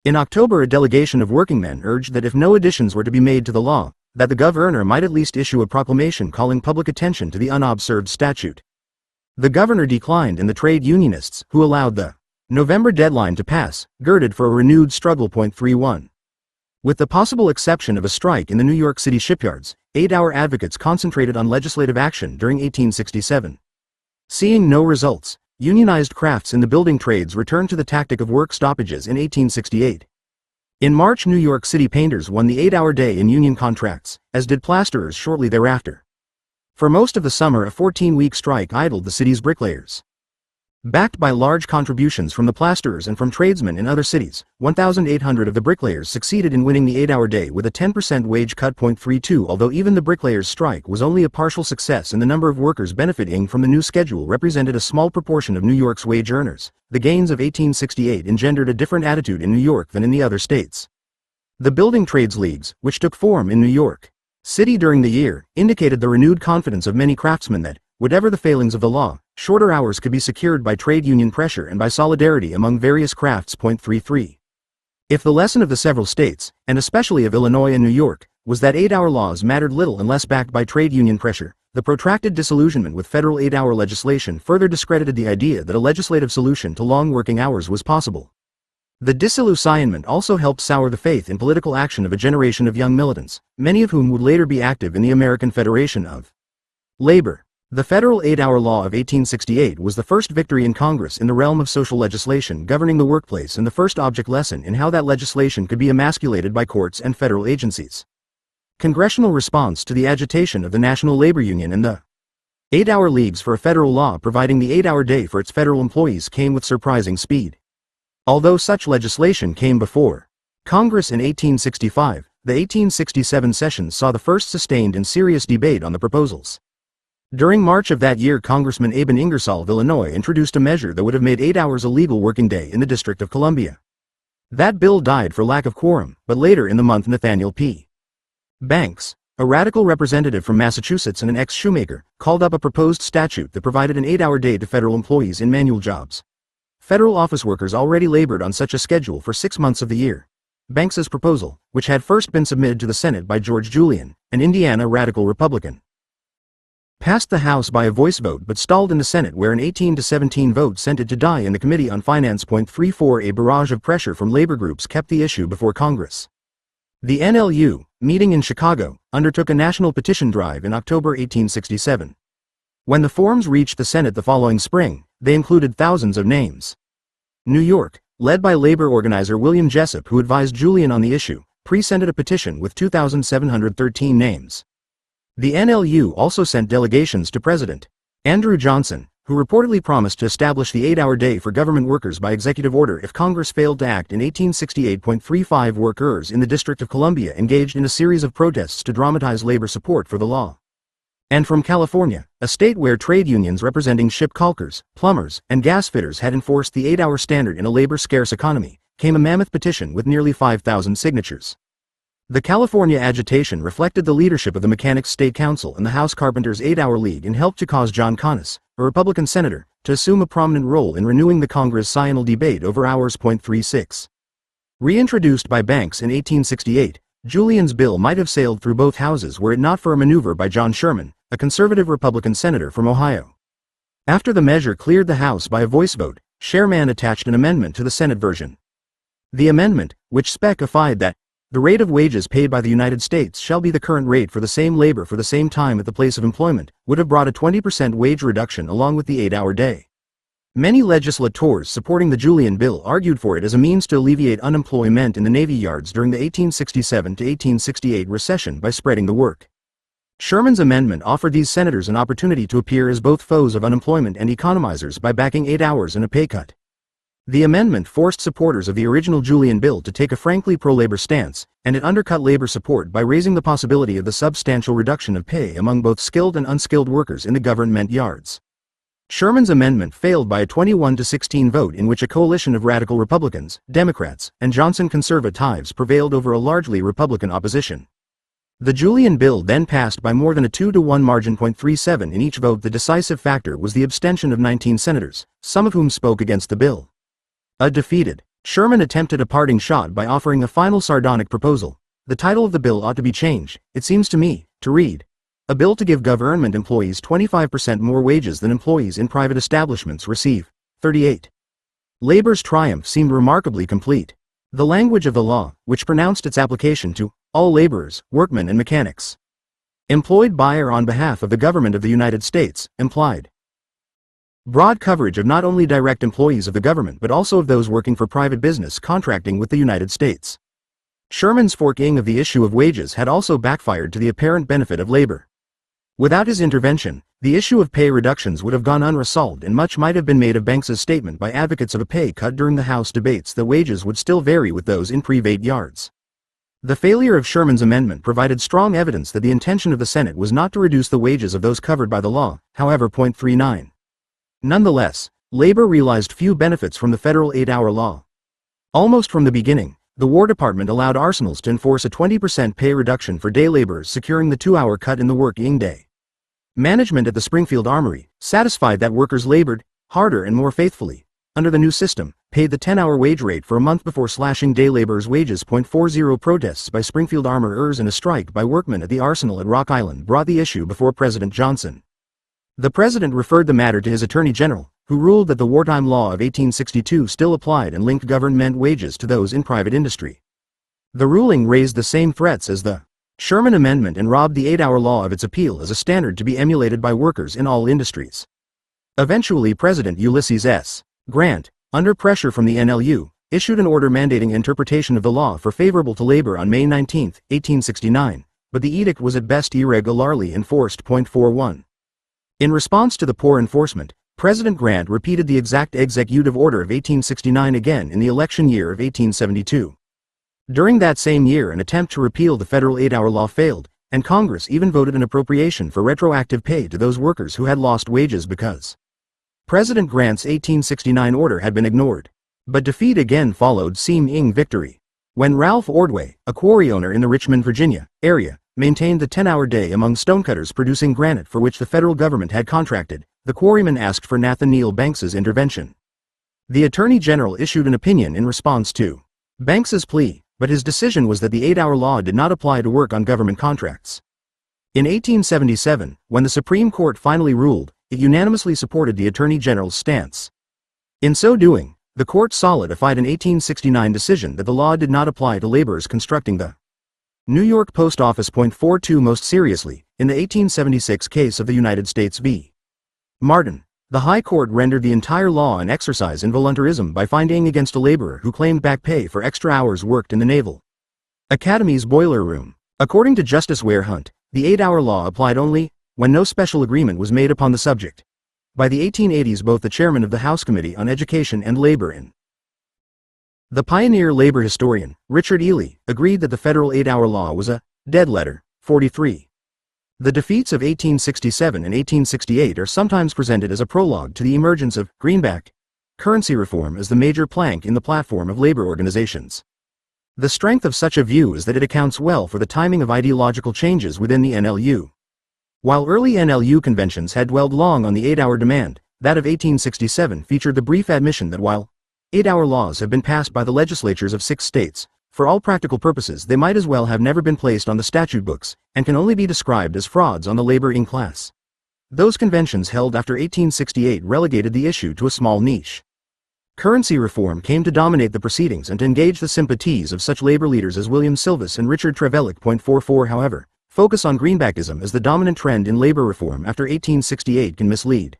S1: In October, a delegation of workingmen urged that if no additions were to be made to the law, that the governor might at least issue a proclamation calling public attention to the unobserved statute. The governor declined and the trade unionists, who allowed the November deadline to pass, girded for a renewed struggle. 31. With the possible exception of a strike in the New York City shipyards, 8-hour advocates concentrated on legislative action during 1867. Seeing no results, unionized crafts in the building trades returned to the tactic of work stoppages in 1868. In March, New York City painters won the 8-hour day in union contracts, as did plasterers shortly thereafter. For most of the summer, a 14-week strike idled the city's bricklayers. Backed by large contributions from the plasterers and from tradesmen in other cities, 1,800 of the bricklayers succeeded in winning the 8-hour day with a 10% wage cut. 32. Although even the bricklayers' strike was only a partial success and the number of workers benefiting from the new schedule represented a small proportion of New York's wage earners, the gains of 1868 engendered a different attitude in New York than in the other states. The building trades leagues, which took form in New York City during the year, indicated the renewed confidence of many craftsmen that, whatever the failings of the law, shorter hours could be secured by trade union pressure and by solidarity among various crafts. 33. If the lesson of the several states, and especially of Illinois and New York, was that 8-hour laws mattered little unless backed by trade union pressure, the protracted disillusionment with federal 8-hour legislation further discredited the idea that a legislative solution to long working hours was possible. The disillusionment also helped sour the faith in political action of a generation of young militants, many of whom would later be active in the American Federation of Labor. The federal 8-hour law of 1868 was the first victory in Congress in the realm of social legislation governing the workplace and the first object lesson in how that legislation could be emasculated by courts and federal agencies. Congressional response to the agitation of the National Labor Union and the 8-hour leagues for a federal law providing the 8-hour day for its federal employees came with surprising speed. Although such legislation came before Congress in 1865, the 1867 session saw the first sustained and serious debate on the proposals. During March of that year, Congressman Aben Ingersoll of Illinois introduced a measure that would have made 8 hours a legal working day in the District of Columbia. That bill died for lack of quorum, but later in the month Nathaniel P. Banks, a radical representative from Massachusetts and an ex-shoemaker, called up a proposed statute that provided an 8-hour day to federal employees in manual jobs. Federal office workers already labored on such a schedule for 6 months of the year. Banks's proposal, which had first been submitted to the Senate by George Julian, an Indiana radical Republican, passed the House by a voice vote but stalled in the Senate where an 18-17 vote sent it to die in the Committee on Finance. 34. A barrage of pressure from labor groups kept the issue before Congress. The NLU, meeting in Chicago, undertook a national petition drive in October 1867. When the forms reached the Senate the following spring, they included thousands of names. New York, led by labor organizer William Jessup, who advised Julian on the issue, presented a petition with 2,713 names. The NLU also sent delegations to President Andrew Johnson, who reportedly promised to establish the 8-hour day for government workers by executive order if Congress failed to act in 1868. Workers in the District of Columbia engaged in a series of protests to dramatize labor support for the law. And from California, a state where trade unions representing ship caulkers, plumbers, and gas fitters had enforced the 8-hour standard in a labor-scarce economy, came a mammoth petition with nearly 5,000 signatures. The California agitation reflected the leadership of the Mechanics' State Council and the House Carpenters' 8-hour League and helped to cause John Conness, a Republican senator, to assume a prominent role in renewing the Congress-Sional debate over hours. 36. Reintroduced by Banks in 1868, Julian's bill might have sailed through both houses were it not for a maneuver by John Sherman, a conservative Republican senator from Ohio. After the measure cleared the House by a voice vote, Sherman attached an amendment to the Senate version. The amendment, which specified that the rate of wages paid by the United States shall be the current rate for the same labor for the same time at the place of employment, would have brought a 20% wage reduction along with the 8-hour day. Many legislators supporting the Julian bill argued for it as a means to alleviate unemployment in the Navy Yards during the 1867 to 1868 recession by spreading the work. Sherman's amendment offered these senators an opportunity to appear as both foes of unemployment and economizers by backing 8 hours and a pay cut. The amendment forced supporters of the original Julian bill to take a frankly pro-labor stance, and it undercut labor support by raising the possibility of the substantial reduction of pay among both skilled and unskilled workers in the government yards. Sherman's amendment failed by a 21-16 vote in which a coalition of radical Republicans, Democrats, and Johnson conservatives prevailed over a largely Republican opposition. The Julian bill then passed by more than a 2-to-1 margin. 37 in each vote. The decisive factor was the abstention of 19 senators, some of whom spoke against the bill. Defeated, Sherman attempted a parting shot by offering a final sardonic proposal. The title of the bill ought to be changed, it seems to me, to read, "A bill to give government employees 25% more wages than employees in private establishments receive." 38. Labor's triumph seemed remarkably complete. The language of the law, which pronounced its application to all laborers, workmen and mechanics, employed by or on behalf of the government of the United States, implied broad coverage of not only direct employees of the government but also of those working for private business contracting with the United States. Sherman's forking of the issue of wages had also backfired to the apparent benefit of labor. Without his intervention, the issue of pay reductions would have gone unresolved, and much might have been made of Banks's statement by advocates of a pay cut during the House debates that wages would still vary with those in private yards. The failure of Sherman's amendment provided strong evidence that the intention of the Senate was not to reduce the wages of those covered by the law, however. 39. Nonetheless, labor realized few benefits from the federal 8-hour law. Almost from the beginning, the War Department allowed arsenals to enforce a 20% pay reduction for day laborers, securing the 2-hour cut in the working day. Management at the Springfield Armory, satisfied that workers labored harder and more faithfully under the new system, paid the 10-hour wage rate for a month before slashing day laborers' wages. 40 Protests by Springfield armorers and a strike by workmen at the arsenal at Rock Island brought the issue before President Johnson. The president referred the matter to his attorney general, who ruled that the wartime law of 1862 still applied and linked government wages to those in private industry. The ruling raised the same threats as the Sherman Amendment and robbed the 8-hour law of its appeal as a standard to be emulated by workers in all industries. Eventually, President Ulysses S. Grant, under pressure from the NLU, issued an order mandating interpretation of the law for favorable to labor on May 19, 1869, but the edict was at best irregularly enforced. 41. In response to the poor enforcement, President Grant repeated the exact executive order of 1869 again in the election year of 1872. During that same year, an attempt to repeal the federal 8-hour law failed, and Congress even voted an appropriation for retroactive pay to those workers who had lost wages because President Grant's 1869 order had been ignored. But defeat again followed seeming victory. When Ralph Ordway, a quarry owner in the Richmond, Virginia, area, maintained the 10-hour day among stonecutters producing granite for which the federal government had contracted, the quarrymen asked for Nathaniel Banks's intervention. The Attorney General issued an opinion in response to Banks's plea, but his decision was that the 8-hour law did not apply to work on government contracts. In 1877, when the Supreme Court finally ruled, it unanimously supported the Attorney General's stance. In so doing, the court solidified an 1869 decision that the law did not apply to laborers constructing the New York Post Office. 42 Most seriously, in the 1876 case of the United States v. Martin, the High Court rendered the entire law an exercise in voluntarism by finding against a laborer who claimed back pay for extra hours worked in the Naval Academy's boiler room. According to Justice Ware Hunt, the 8-hour law applied only when no special agreement was made upon the subject. By the 1880s, both the chairman of the House Committee on Education and Labor and the pioneer labor historian, Richard Ely, agreed that the federal 8-hour law was a dead letter. 43. The defeats of 1867 and 1868 are sometimes presented as a prologue to the emergence of greenback currency reform as the major plank in the platform of labor organizations. The strength of such a view is that it accounts well for the timing of ideological changes within the NLU. While early NLU conventions had dwelled long on the 8-hour demand, that of 1867 featured the brief admission that while 8-hour laws have been passed by the legislatures of 6 states, for all practical purposes they might as well have never been placed on the statute books, and can only be described as frauds on the laboring class. Those conventions held after 1868 relegated the issue to a small niche. Currency reform came to dominate the proceedings and to engage the sympathies of such labor leaders as William Silvis and Richard Trevelick. 44 However, focus on greenbackism as the dominant trend in labor reform after 1868 can mislead.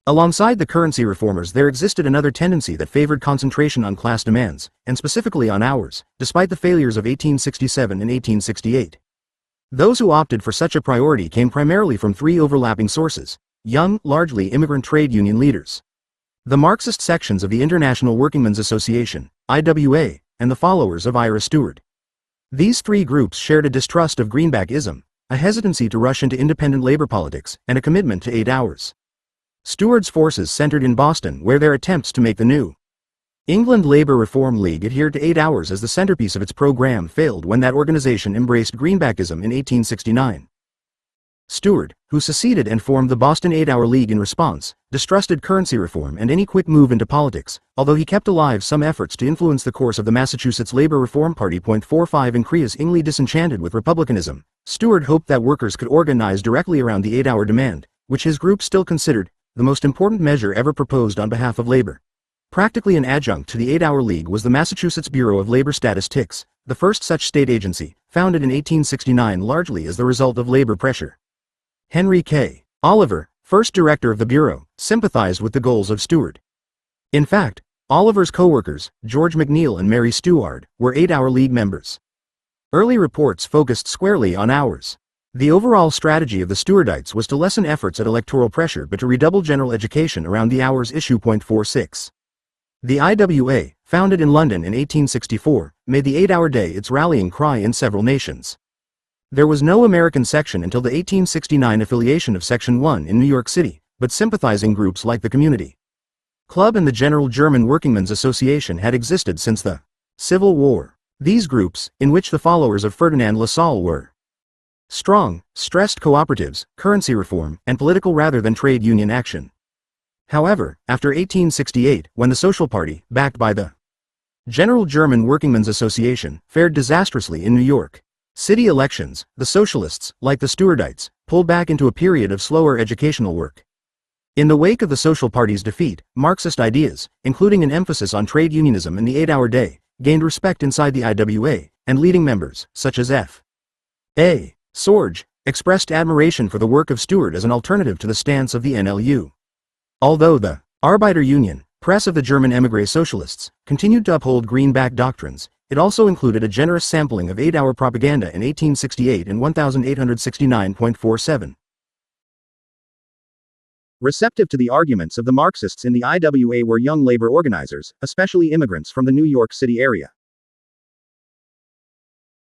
S1: Alongside the currency reformers, there existed another tendency that favored concentration on class demands, and specifically on hours, despite the failures of 1867 and 1868. Those who opted for such a priority came primarily from 3 overlapping sources: young, largely immigrant trade union leaders, the Marxist sections of the International Workingmen's Association, IWA, and the followers of Ira Stewart. These 3 groups shared a distrust of greenbackism, a hesitancy to rush into independent labor politics, and a commitment to 8 hours. Stewart's forces centered in Boston, where their attempts to make the New England Labor Reform League adhere to 8 hours as the centerpiece of its program failed when that organization embraced greenbackism in 1869. Stewart, who seceded and formed the Boston 8-Hour League in response, distrusted currency reform and any quick move into politics, although he kept alive some efforts to influence the course of the Massachusetts Labor Reform Party. 45 Increasingly disenchanted with republicanism, Stewart hoped that workers could organize directly around the 8-hour demand, which his group still considered the most important measure ever proposed on behalf of labor. Practically an adjunct to the 8-Hour League was the Massachusetts Bureau of Labor Statistics, the first such state agency, founded in 1869 largely as the result of labor pressure. Henry K. Oliver, first director of the Bureau, sympathized with the goals of Stewart. In fact, Oliver's co-workers, George McNeil and Mary Stewart, were 8-Hour League members. Early reports focused squarely on hours. The overall strategy of the Stewardites was to lessen efforts at electoral pressure but to redouble general education around the hours issue. 46. The IWA, founded in London in 1864, made the 8-hour day its rallying cry in several nations. There was no American section until the 1869 affiliation of Section 1 in New York City, but sympathizing groups like the Community Club and the General German Workingmen's Association had existed since the Civil War. These groups, in which the followers of Ferdinand Lassalle were strong, stressed cooperatives, currency reform, and political rather than trade union action. However, after 1868, when the Social Party, backed by the General German Workingmen's Association, fared disastrously in New York City elections, the Socialists, like the Stewardites, pulled back into a period of slower educational work. In the wake of the Social Party's defeat, Marxist ideas, including an emphasis on trade unionism and the 8-hour day, gained respect inside the IWA, and leading members, such as F. A. Sorge, expressed admiration for the work of Stewart as an alternative to the stance of the NLU. Although the Arbeiter Union, press of the German émigré socialists, continued to uphold greenback doctrines, it also included a generous sampling of 8-hour propaganda in 1868 and 1869.47. Receptive to the arguments of the Marxists in the IWA were young labor organizers, especially immigrants from the New York City area.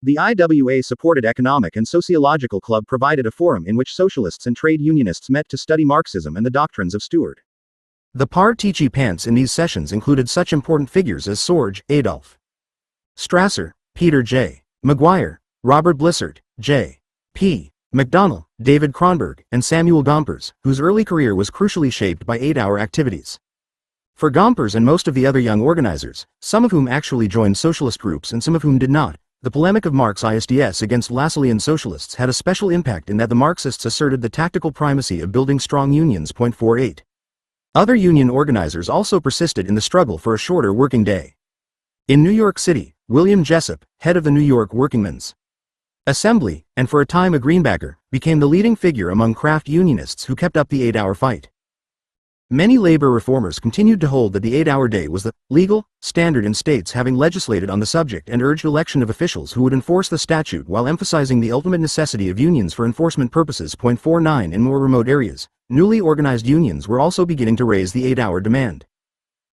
S1: The IWA supported economic and sociological club provided a forum in which socialists and trade unionists met to study Marxism and the doctrines of Stewart. The participants in these sessions included such important figures as Sorge, Adolf Strasser, Peter J. Maguire, Robert Blissert, J. P. McDonnell, David Kronberg, and Samuel Gompers, whose early career was crucially shaped by 8-hour activities. For Gompers and most of the other young organizers, some of whom actually joined socialist groups and some of whom did not, the polemic of Marx ISDS against Lassallean socialists had a special impact in that the Marxists asserted the tactical primacy of building strong unions. 48. Other union organizers also persisted in the struggle for a shorter working day. In New York City, William Jessup, head of the New York Workingmen's Assembly, and for a time a Greenbacker, became the leading figure among craft unionists who kept up the 8-hour fight. Many labor reformers continued to hold that the 8-hour day was the legal standard in states having legislated on the subject and urged election of officials who would enforce the statute while emphasizing the ultimate necessity of unions for enforcement purposes. 49. In more remote areas, newly organized unions were also beginning to raise the 8-hour demand.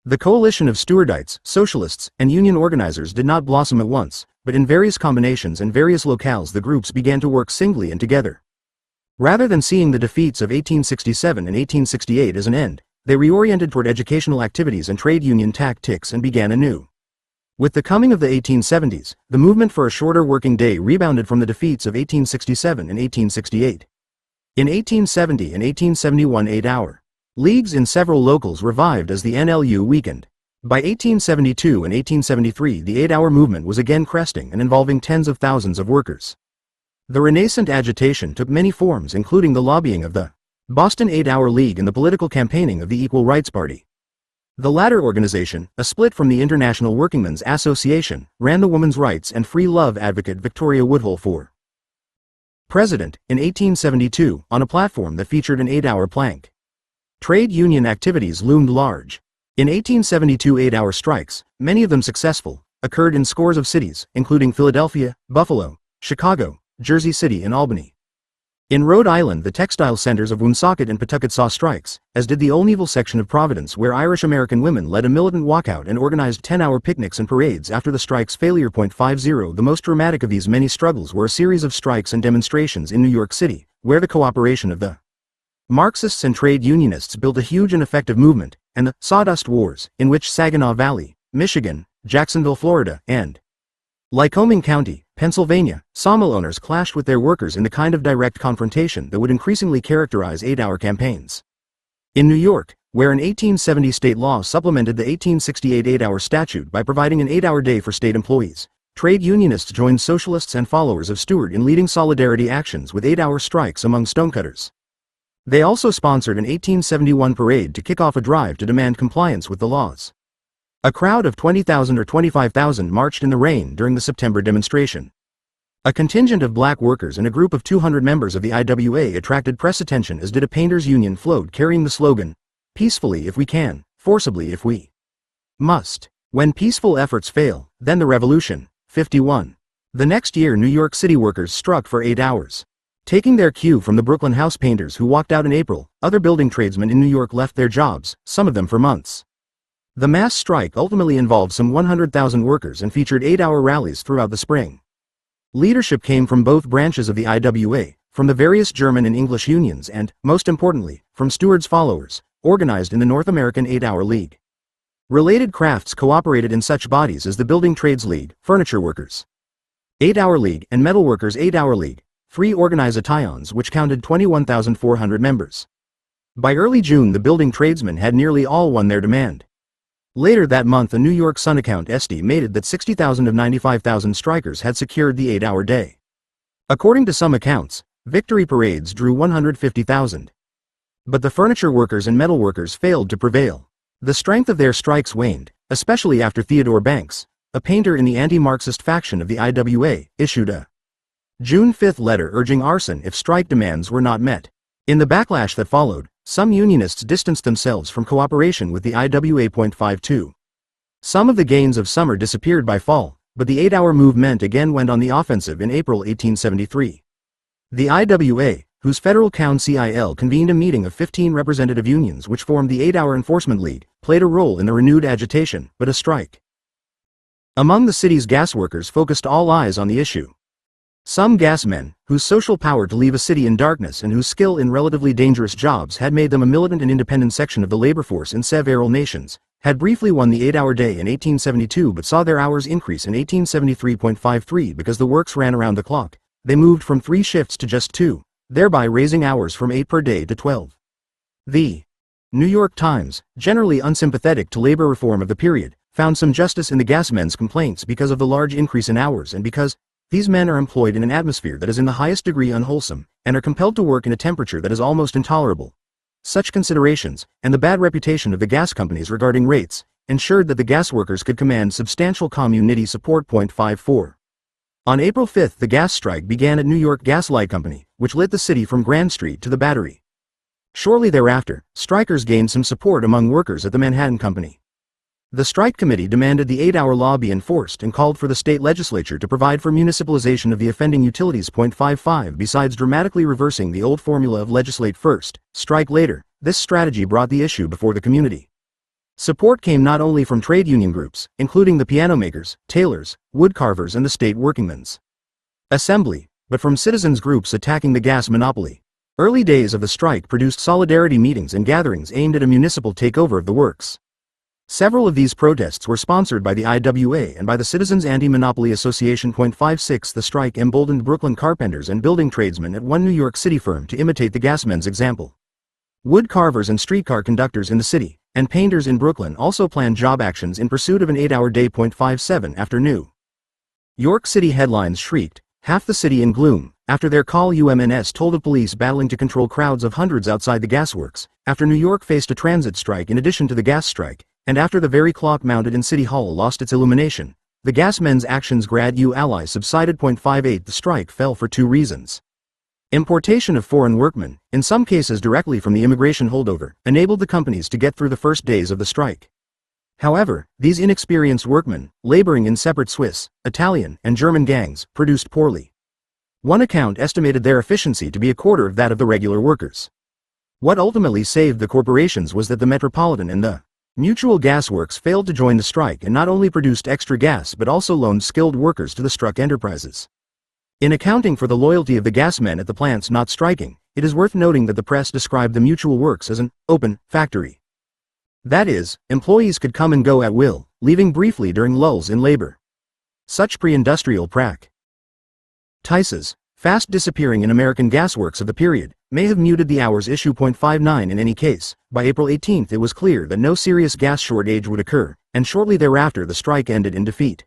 S1: The coalition of Stewardites, socialists, and union organizers did not blossom at once, but in various combinations and various locales the groups began to work singly and together. Rather than seeing the defeats of 1867 and 1868 as an end, they reoriented toward educational activities and trade union tactics and began anew. With the coming of the 1870s, the movement for a shorter working day rebounded from the defeats of 1867 and 1868. In 1870 and 1871 8-hour leagues in several locals revived as the NLU weakened. By 1872 and 1873 the 8-hour movement was again cresting and involving tens of thousands of workers. The renascent agitation took many forms including the lobbying of the Boston 8-Hour League and the political campaigning of the Equal Rights Party. The latter organization, a split from the International Workingmen's Association, ran the women's rights and free love advocate Victoria Woodhull for president in 1872 on a platform that featured an 8-hour plank. Trade union activities loomed large. In 1872 8-hour strikes, many of them successful, occurred in scores of cities, including Philadelphia, Buffalo, Chicago, Jersey City and Albany. In Rhode Island the textile centers of Woonsocket and Pawtucket saw strikes, as did the Olneyville section of Providence where Irish-American women led a militant walkout and organized 10-hour picnics and parades after the strike's failure. 50. The most dramatic of these many struggles were a series of strikes and demonstrations in New York City, where the cooperation of the Marxists and trade unionists built a huge and effective movement, and the Sawdust Wars, in which Saginaw Valley, Michigan, Jacksonville, Florida, and Lycoming County, Pennsylvania, sawmill owners clashed with their workers in the kind of direct confrontation that would increasingly characterize 8-hour campaigns. In New York, where an 1870 state law supplemented the 1868 8-hour statute by providing an 8-hour day for state employees, trade unionists joined socialists and followers of Stewart in leading solidarity actions with 8-hour strikes among stonecutters. They also sponsored an 1871 parade to kick off a drive to demand compliance with the laws. A crowd of 20,000 or 25,000 marched in the rain during the September demonstration. A contingent of black workers and a group of 200 members of the IWA attracted press attention as did a painters' union float carrying the slogan, "Peacefully if we can, forcibly if we must. When peaceful efforts fail, then the revolution." 51. The next year New York City workers struck for 8 hours. Taking their cue from the Brooklyn house painters who walked out in April, other building tradesmen in New York left their jobs, some of them for months. The mass strike ultimately involved some 100,000 workers and featured 8-hour rallies throughout the spring. Leadership came from both branches of the IWA, from the various German and English unions and, most importantly, from Stewart's followers, organized in the North American 8-Hour League. Related crafts cooperated in such bodies as the Building Trades League, Furniture Workers 8-Hour League, and Metal Workers 8-Hour League, three organizations which counted 21,400 members. By early June, the building tradesmen had nearly all won their demand. Later that month, a New York Sun account estimated that 60,000 of 95,000 strikers had secured the 8-hour day. According to some accounts, victory parades drew 150,000. But the furniture workers and metal workers failed to prevail. The strength of their strikes waned, especially after Theodore Banks, a painter in the anti-Marxist faction of the IWA, issued a June 5 letter urging arson if strike demands were not met. In the backlash that followed, some unionists distanced themselves from cooperation with the IWA. 52. Some of the gains of summer disappeared by fall, but the 8-hour movement again went on the offensive in April 1873. The IWA, whose Federal Council convened a meeting of 15 representative unions which formed the 8-Hour Enforcement League, played a role in the renewed agitation, but a strike among the city's gas workers focused all eyes on the issue. Some gasmen, whose social power to leave a city in darkness and whose skill in relatively dangerous jobs had made them a militant and independent section of the labor force in several nations, had briefly won the 8-hour day in 1872 but saw their hours increase in 1873.53 because the works ran around the clock. They moved from 3 shifts to just 2, thereby raising hours from 8 per day to 12. The New York Times, generally unsympathetic to labor reform of the period, found some justice in the gasmen's complaints because of the large increase in hours and because these men are employed in an atmosphere that is in the highest degree unwholesome, and are compelled to work in a temperature that is almost intolerable. Such considerations, and the bad reputation of the gas companies regarding rates, ensured that the gas workers could command substantial community support. 54. On April 5 the gas strike began at New York Gas Light Company, which lit the city from Grand Street to the Battery. Shortly thereafter, strikers gained some support among workers at the Manhattan Company. The strike committee demanded the 8-hour law be enforced and called for the state legislature to provide for municipalization of the offending utilities. 55 Besides dramatically reversing the old formula of legislate first, strike later, this strategy brought the issue before the community. Support came not only from trade union groups, including the piano makers, tailors, woodcarvers and the state workingmen's assembly, but from citizens groups attacking the gas monopoly. Early days of the strike produced solidarity meetings and gatherings aimed at a municipal takeover of the works. Several of these protests were sponsored by the IWA and by the Citizens Anti-Monopoly Association. 56 The strike emboldened Brooklyn carpenters and building tradesmen at one New York City firm to imitate the gasmen's example. Wood carvers and streetcar conductors in the city, and painters in Brooklyn also planned job actions in pursuit of an 8-hour day. 57 After New York City headlines shrieked, half the city in gloom, after their call UMNS told of police battling to control crowds of hundreds outside the gasworks, after New York faced a transit strike in addition to the gas strike, and after the very clock mounted in City Hall lost its illumination, the gasmen's actions grad U ally subsided. 58 The strike fell for 2 reasons. Importation of foreign workmen, in some cases directly from the immigration holdover, enabled the companies to get through the first days of the strike. However, these inexperienced workmen, laboring in separate Swiss, Italian, and German gangs, produced poorly. One account estimated their efficiency to be a quarter of that of the regular workers. What ultimately saved the corporations was that the Metropolitan and the Mutual Gas Works failed to join the strike and not only produced extra gas but also loaned skilled workers to the struck enterprises. In accounting for the loyalty of the gasmen at the plants not striking, it is worth noting that the press described the Mutual Works as an open factory. That is, employees could come and go at will, leaving briefly during lulls in labor. Such pre-industrial practices, fast disappearing in American gasworks of the period, may have muted the hours issue. 59 In any case, by April 18 it was clear that no serious gas shortage would occur, and shortly thereafter the strike ended in defeat.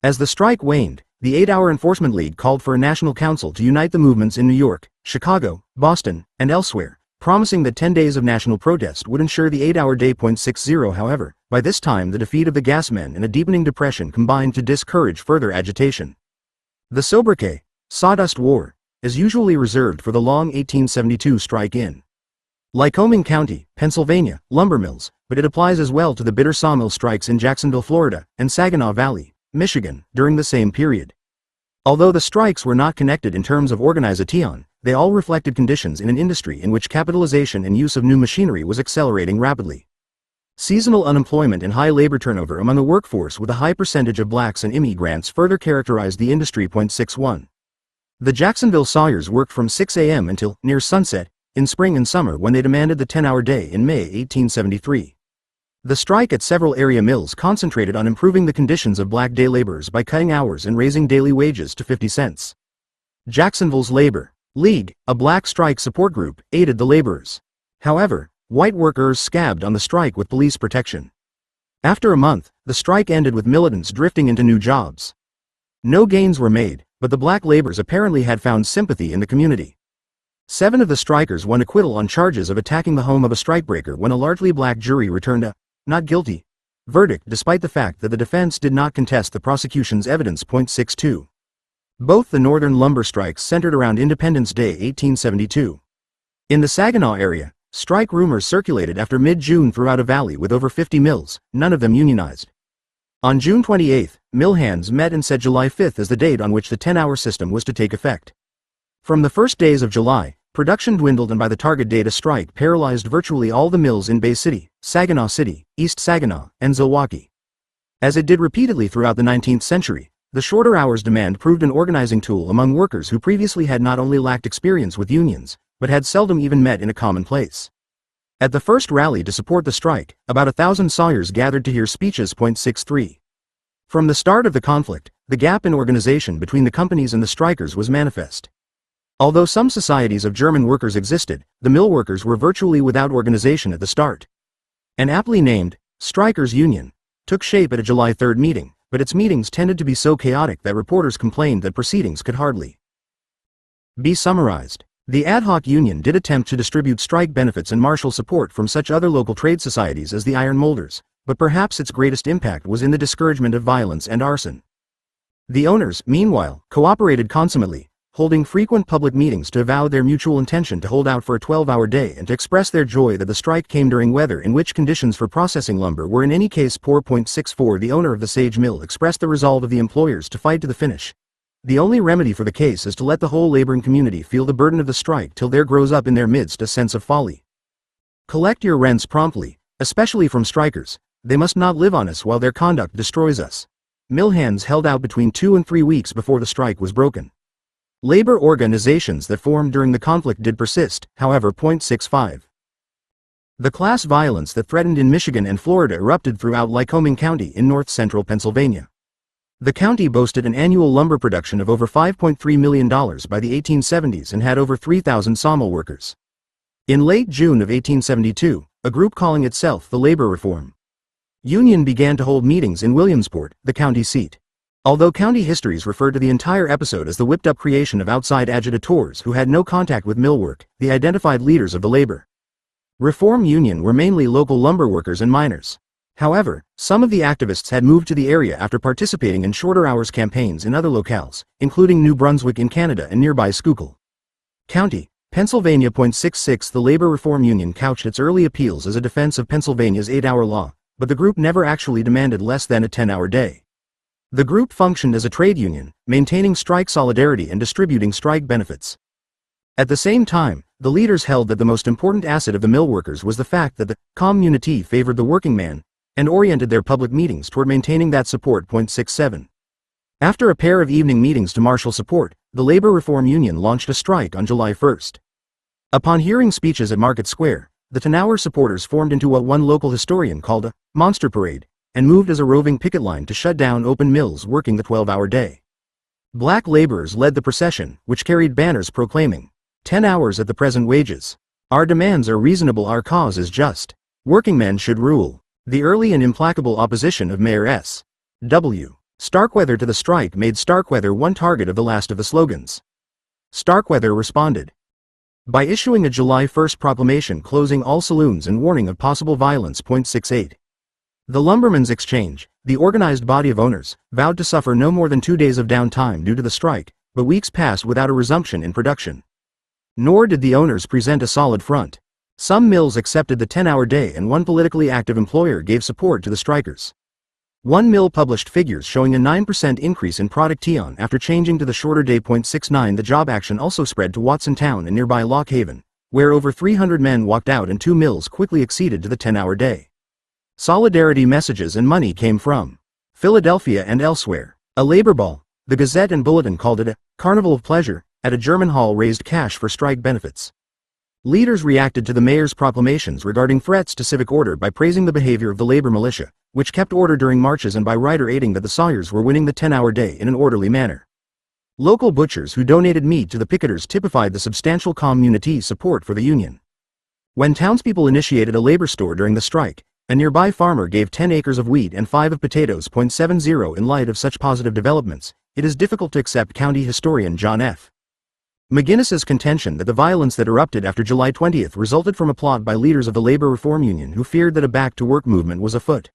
S1: As the strike waned, the 8-Hour Enforcement League called for a national council to unite the movements in New York, Chicago, Boston, and elsewhere, promising that 10 days of national protest would ensure the 8-hour day. 60 However, by this time the defeat of the gasmen and a deepening depression combined to discourage further agitation. The sobriquet, Sawdust War, is usually reserved for the long 1872 strike in Lycoming County, Pennsylvania, lumber mills, but it applies as well to the bitter sawmill strikes in Jacksonville, Florida, and Saginaw Valley, Michigan, during the same period. Although the strikes were not connected in terms of organization, they all reflected conditions in an industry in which capitalization and use of new machinery was accelerating rapidly. Seasonal unemployment and high labor turnover among a workforce with a high percentage of blacks and immigrants further characterized the industry. 61. The Jacksonville sawyers worked from 6 a.m. until near sunset, in spring and summer when they demanded the 10-hour day in May 1873. The strike at several area mills concentrated on improving the conditions of black day laborers by cutting hours and raising daily wages to 50 cents. Jacksonville's Labor League, a black strike support group, aided the laborers. However, white workers scabbed on the strike with police protection. After a month, the strike ended with militants drifting into new jobs. No gains were made, but the black laborers apparently had found sympathy in the community. 7 of the strikers won acquittal on charges of attacking the home of a strikebreaker when a largely black jury returned a not guilty verdict despite the fact that the defense did not contest the prosecution's evidence. 62. Both the northern lumber strikes centered around Independence Day 1872. In the Saginaw area, strike rumors circulated after mid-June throughout a valley with over 50 mills, none of them unionized. On June 28, mill hands met and set July 5 as the date on which the 10-hour system was to take effect. From the first days of July, production dwindled, and by the target date a strike paralyzed virtually all the mills in Bay City, Saginaw City, East Saginaw, and Zilwaukee. As it did repeatedly throughout the 19th century, the shorter hours demand proved an organizing tool among workers who previously had not only lacked experience with unions, but had seldom even met in a common place. At the first rally to support the strike, about 1,000 sawyers gathered to hear speeches. 63. From the start of the conflict, the gap in organization between the companies and the strikers was manifest. Although some societies of German workers existed, the mill workers were virtually without organization at the start. An aptly named Strikers Union took shape at a July 3 meeting, but its meetings tended to be so chaotic that reporters complained that proceedings could hardly be summarized. The ad hoc union did attempt to distribute strike benefits and marshal support from such other local trade societies as the iron molders, but perhaps its greatest impact was in the discouragement of violence and arson. The owners, meanwhile, cooperated consummately, holding frequent public meetings to avow their mutual intention to hold out for a 12-hour day and to express their joy that the strike came during weather in which conditions for processing lumber were in any case poor. 64. The owner of the Sage Mill expressed the resolve of the employers to fight to the finish. The only remedy for the case is to let the whole laboring community feel the burden of the strike till there grows up in their midst a sense of folly. Collect your rents promptly, especially from strikers. They must not live on us while their conduct destroys us. Mill hands held out between 2 and 3 weeks before the strike was broken. Labor organizations that formed during the conflict did persist, however. 65. The class violence that threatened in Michigan and Florida erupted throughout Lycoming County in north-central Pennsylvania. The county boasted an annual lumber production of over $5.3 million by the 1870s and had over 3,000 sawmill workers. In late June of 1872, a group calling itself the Labor Reform Union began to hold meetings in Williamsport, the county seat. Although county histories refer to the entire episode as the whipped-up creation of outside agitators who had no contact with mill work, the identified leaders of the Labor Reform Union were mainly local lumber workers and miners. However, some of the activists had moved to the area after participating in shorter hours campaigns in other locales, including New Brunswick in Canada and nearby Schuylkill County, Pennsylvania. 66. The Labor Reform Union couched its early appeals as a defense of Pennsylvania's 8-hour law, but the group never actually demanded less than a 10-hour day. The group functioned as a trade union, maintaining strike solidarity and distributing strike benefits. At the same time, the leaders held that the most important asset of the mill workers was the fact that the community favored the working man, and oriented their public meetings toward maintaining that support. 67. After a pair of evening meetings to marshal support, the Labor Reform Union launched a strike on July 1. Upon hearing speeches at Market Square, the 10-hour supporters formed into what one local historian called a monster parade, and moved as a roving picket line to shut down open mills working the 12-hour day. Black laborers led the procession, which carried banners proclaiming, 10 hours at the present wages. Our demands are reasonable, our cause is just. Working men should rule. The early and implacable opposition of Mayor S. W. Starkweather to the strike made Starkweather one target of the last of the slogans. Starkweather responded by issuing a July 1 proclamation closing all saloons and warning of possible violence. 68. The Lumbermen's Exchange, the organized body of owners, vowed to suffer no more than 2 days of downtime due to the strike, but weeks passed without a resumption in production. Nor did the owners present a solid front. Some mills accepted the 10-hour day and one politically active employer gave support to the strikers. One mill published figures showing a 9% increase in production after changing to the shorter day. 69 The job action also spread to Watson Town and nearby Lock Haven, where over 300 men walked out and 2 mills quickly acceded to the 10-hour day. Solidarity messages and money came from Philadelphia and elsewhere. A labor ball, the Gazette and Bulletin called it a carnival of pleasure, at a German hall raised cash for strike benefits. Leaders reacted to the mayor's proclamations regarding threats to civic order by praising the behavior of the labor militia, which kept order during marches, and by reiterating that the Sawyers were winning the 10-hour day in an orderly manner. Local butchers who donated meat to the picketers typified the substantial community support for the union. When townspeople initiated a labor store during the strike, a nearby farmer gave 10 acres of wheat and 5 of potatoes. 70 In light of such positive developments, it is difficult to accept county historian John F. McGinnis's contention that the violence that erupted after July 20 resulted from a plot by leaders of the labor reform union who feared that a back-to-work movement was afoot.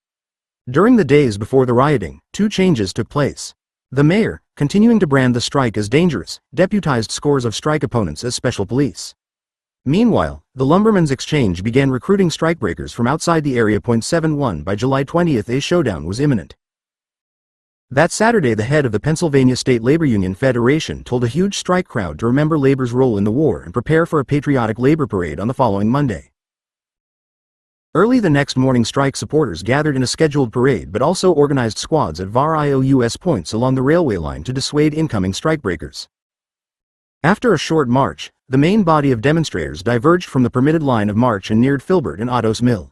S1: During the days before the rioting, 2 changes took place. The mayor, continuing to brand the strike as dangerous, deputized scores of strike opponents as special police. Meanwhile, the Lumbermen's Exchange began recruiting strikebreakers from outside the area. 71 By July 20 a showdown was imminent. That Saturday, the head of the Pennsylvania State Labor Union Federation told a huge strike crowd to remember labor's role in the war and prepare for a patriotic labor parade on the following Monday. Early the next morning, strike supporters gathered in a scheduled parade but also organized squads at various points along the railway line to dissuade incoming strikebreakers. After a short march, the main body of demonstrators diverged from the permitted line of march and neared Filbert and Otto's mill.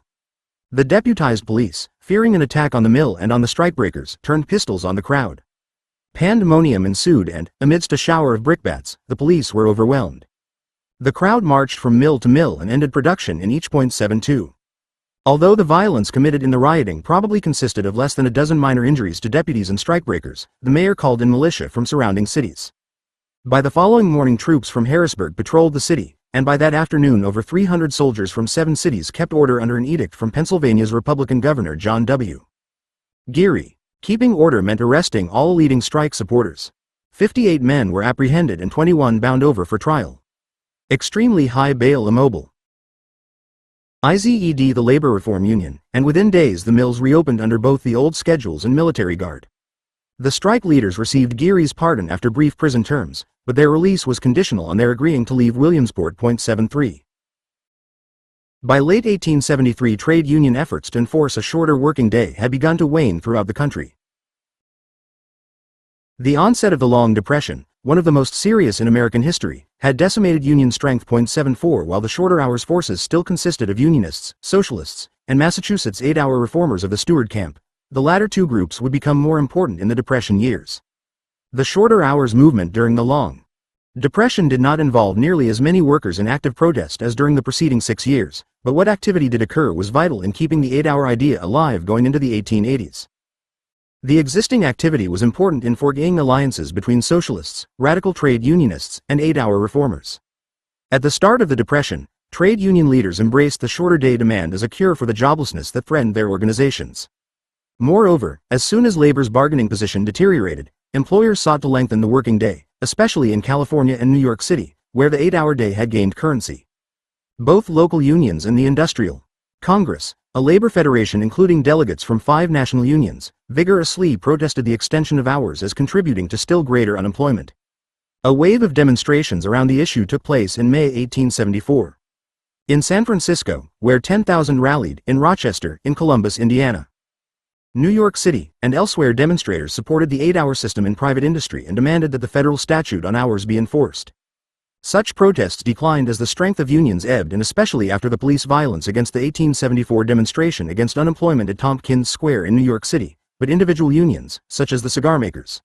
S1: The deputized police, fearing an attack on the mill and on the strikebreakers, turned pistols on the crowd. Pandemonium ensued and, amidst a shower of brickbats, the police were overwhelmed. The crowd marched from mill to mill and ended production in each. 72. Although the violence committed in the rioting probably consisted of less than a dozen minor injuries to deputies and strikebreakers, the mayor called in militia from surrounding cities. By the following morning, troops from Harrisburg patrolled the city, and by that afternoon over 300 soldiers from 7 cities kept order under an edict from Pennsylvania's Republican Governor John W. Geary. Keeping order meant arresting all leading strike supporters. 58 men were apprehended and 21 bound over for trial. Extremely high bail immobile. IZED the labor reform union, and within days the mills reopened under both the old schedules and military guard. The strike leaders received Geary's pardon after brief prison terms, but their release was conditional on their agreeing to leave Williamsport. 73. By late 1873, trade union efforts to enforce a shorter working day had begun to wane throughout the country. The onset of the Long Depression, one of the most serious in American history, had decimated union strength. 74 While the shorter hours forces still consisted of Unionists, Socialists, and Massachusetts 8-hour reformers of the Stewart camp, the latter 2 groups would become more important in the Depression years. The shorter hours movement during the Long Depression did not involve nearly as many workers in active protest as during the preceding 6 years, but what activity did occur was vital in keeping the 8-hour idea alive going into the 1880s. The existing activity was important in forging alliances between socialists, radical trade unionists, and 8-hour reformers. At the start of the Depression, trade union leaders embraced the shorter day demand as a cure for the joblessness that threatened their organizations. Moreover, as soon as labor's bargaining position deteriorated, employers sought to lengthen the working day, especially in California and New York City, where the 8-hour day had gained currency. Both local unions and the Industrial Congress, a labor federation including delegates from 5 national unions, vigorously protested the extension of hours as contributing to still greater unemployment. A wave of demonstrations around the issue took place in May 1874. In San Francisco, where 10,000 rallied, in Rochester, in Columbus, Indiana, New York City, and elsewhere, demonstrators supported the 8-hour system in private industry and demanded that the federal statute on hours be enforced. Such protests declined as the strength of unions ebbed, and especially after the police violence against the 1874 demonstration against unemployment at Tompkins Square in New York City, but individual unions, such as the Cigar Makers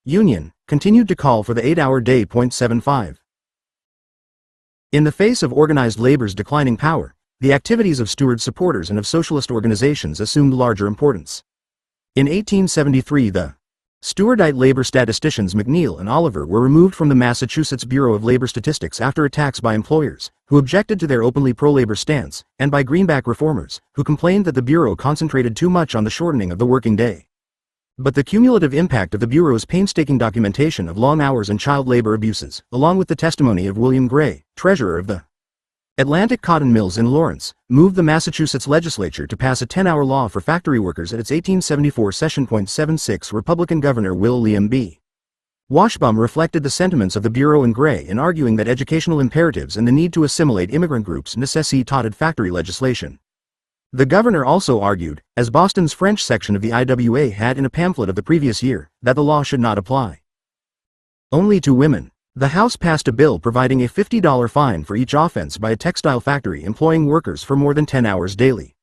S1: Union, continued to call for the 8-hour day. 75. In the face of organized labor's declining power, the activities of Stewart supporters and of socialist organizations assumed larger importance. In 1873, the Stewartite labor statisticians McNeil and Oliver were removed from the Massachusetts Bureau of Labor Statistics after attacks by employers, who objected to their openly pro-labor stance, and by greenback reformers, who complained that the Bureau concentrated too much on the shortening of the working day. But the cumulative impact of the Bureau's painstaking documentation of long hours and child labor abuses, along with the testimony of William Gray, treasurer of the Atlantic Cotton Mills in Lawrence moved the Massachusetts legislature to pass a 10-hour law for factory workers at its 1874 session. 76 Republican Governor William B. Washbum reflected the sentiments of the Bureau and Gray in arguing that educational imperatives and the need to assimilate immigrant groups necessitated factory legislation. The governor also argued, as Boston's French section of the IWA had in a pamphlet of the previous year, that the law should not apply only to women. The House passed a bill providing a $50 fine for each offense by a textile factory employing workers for more than 10 hours daily.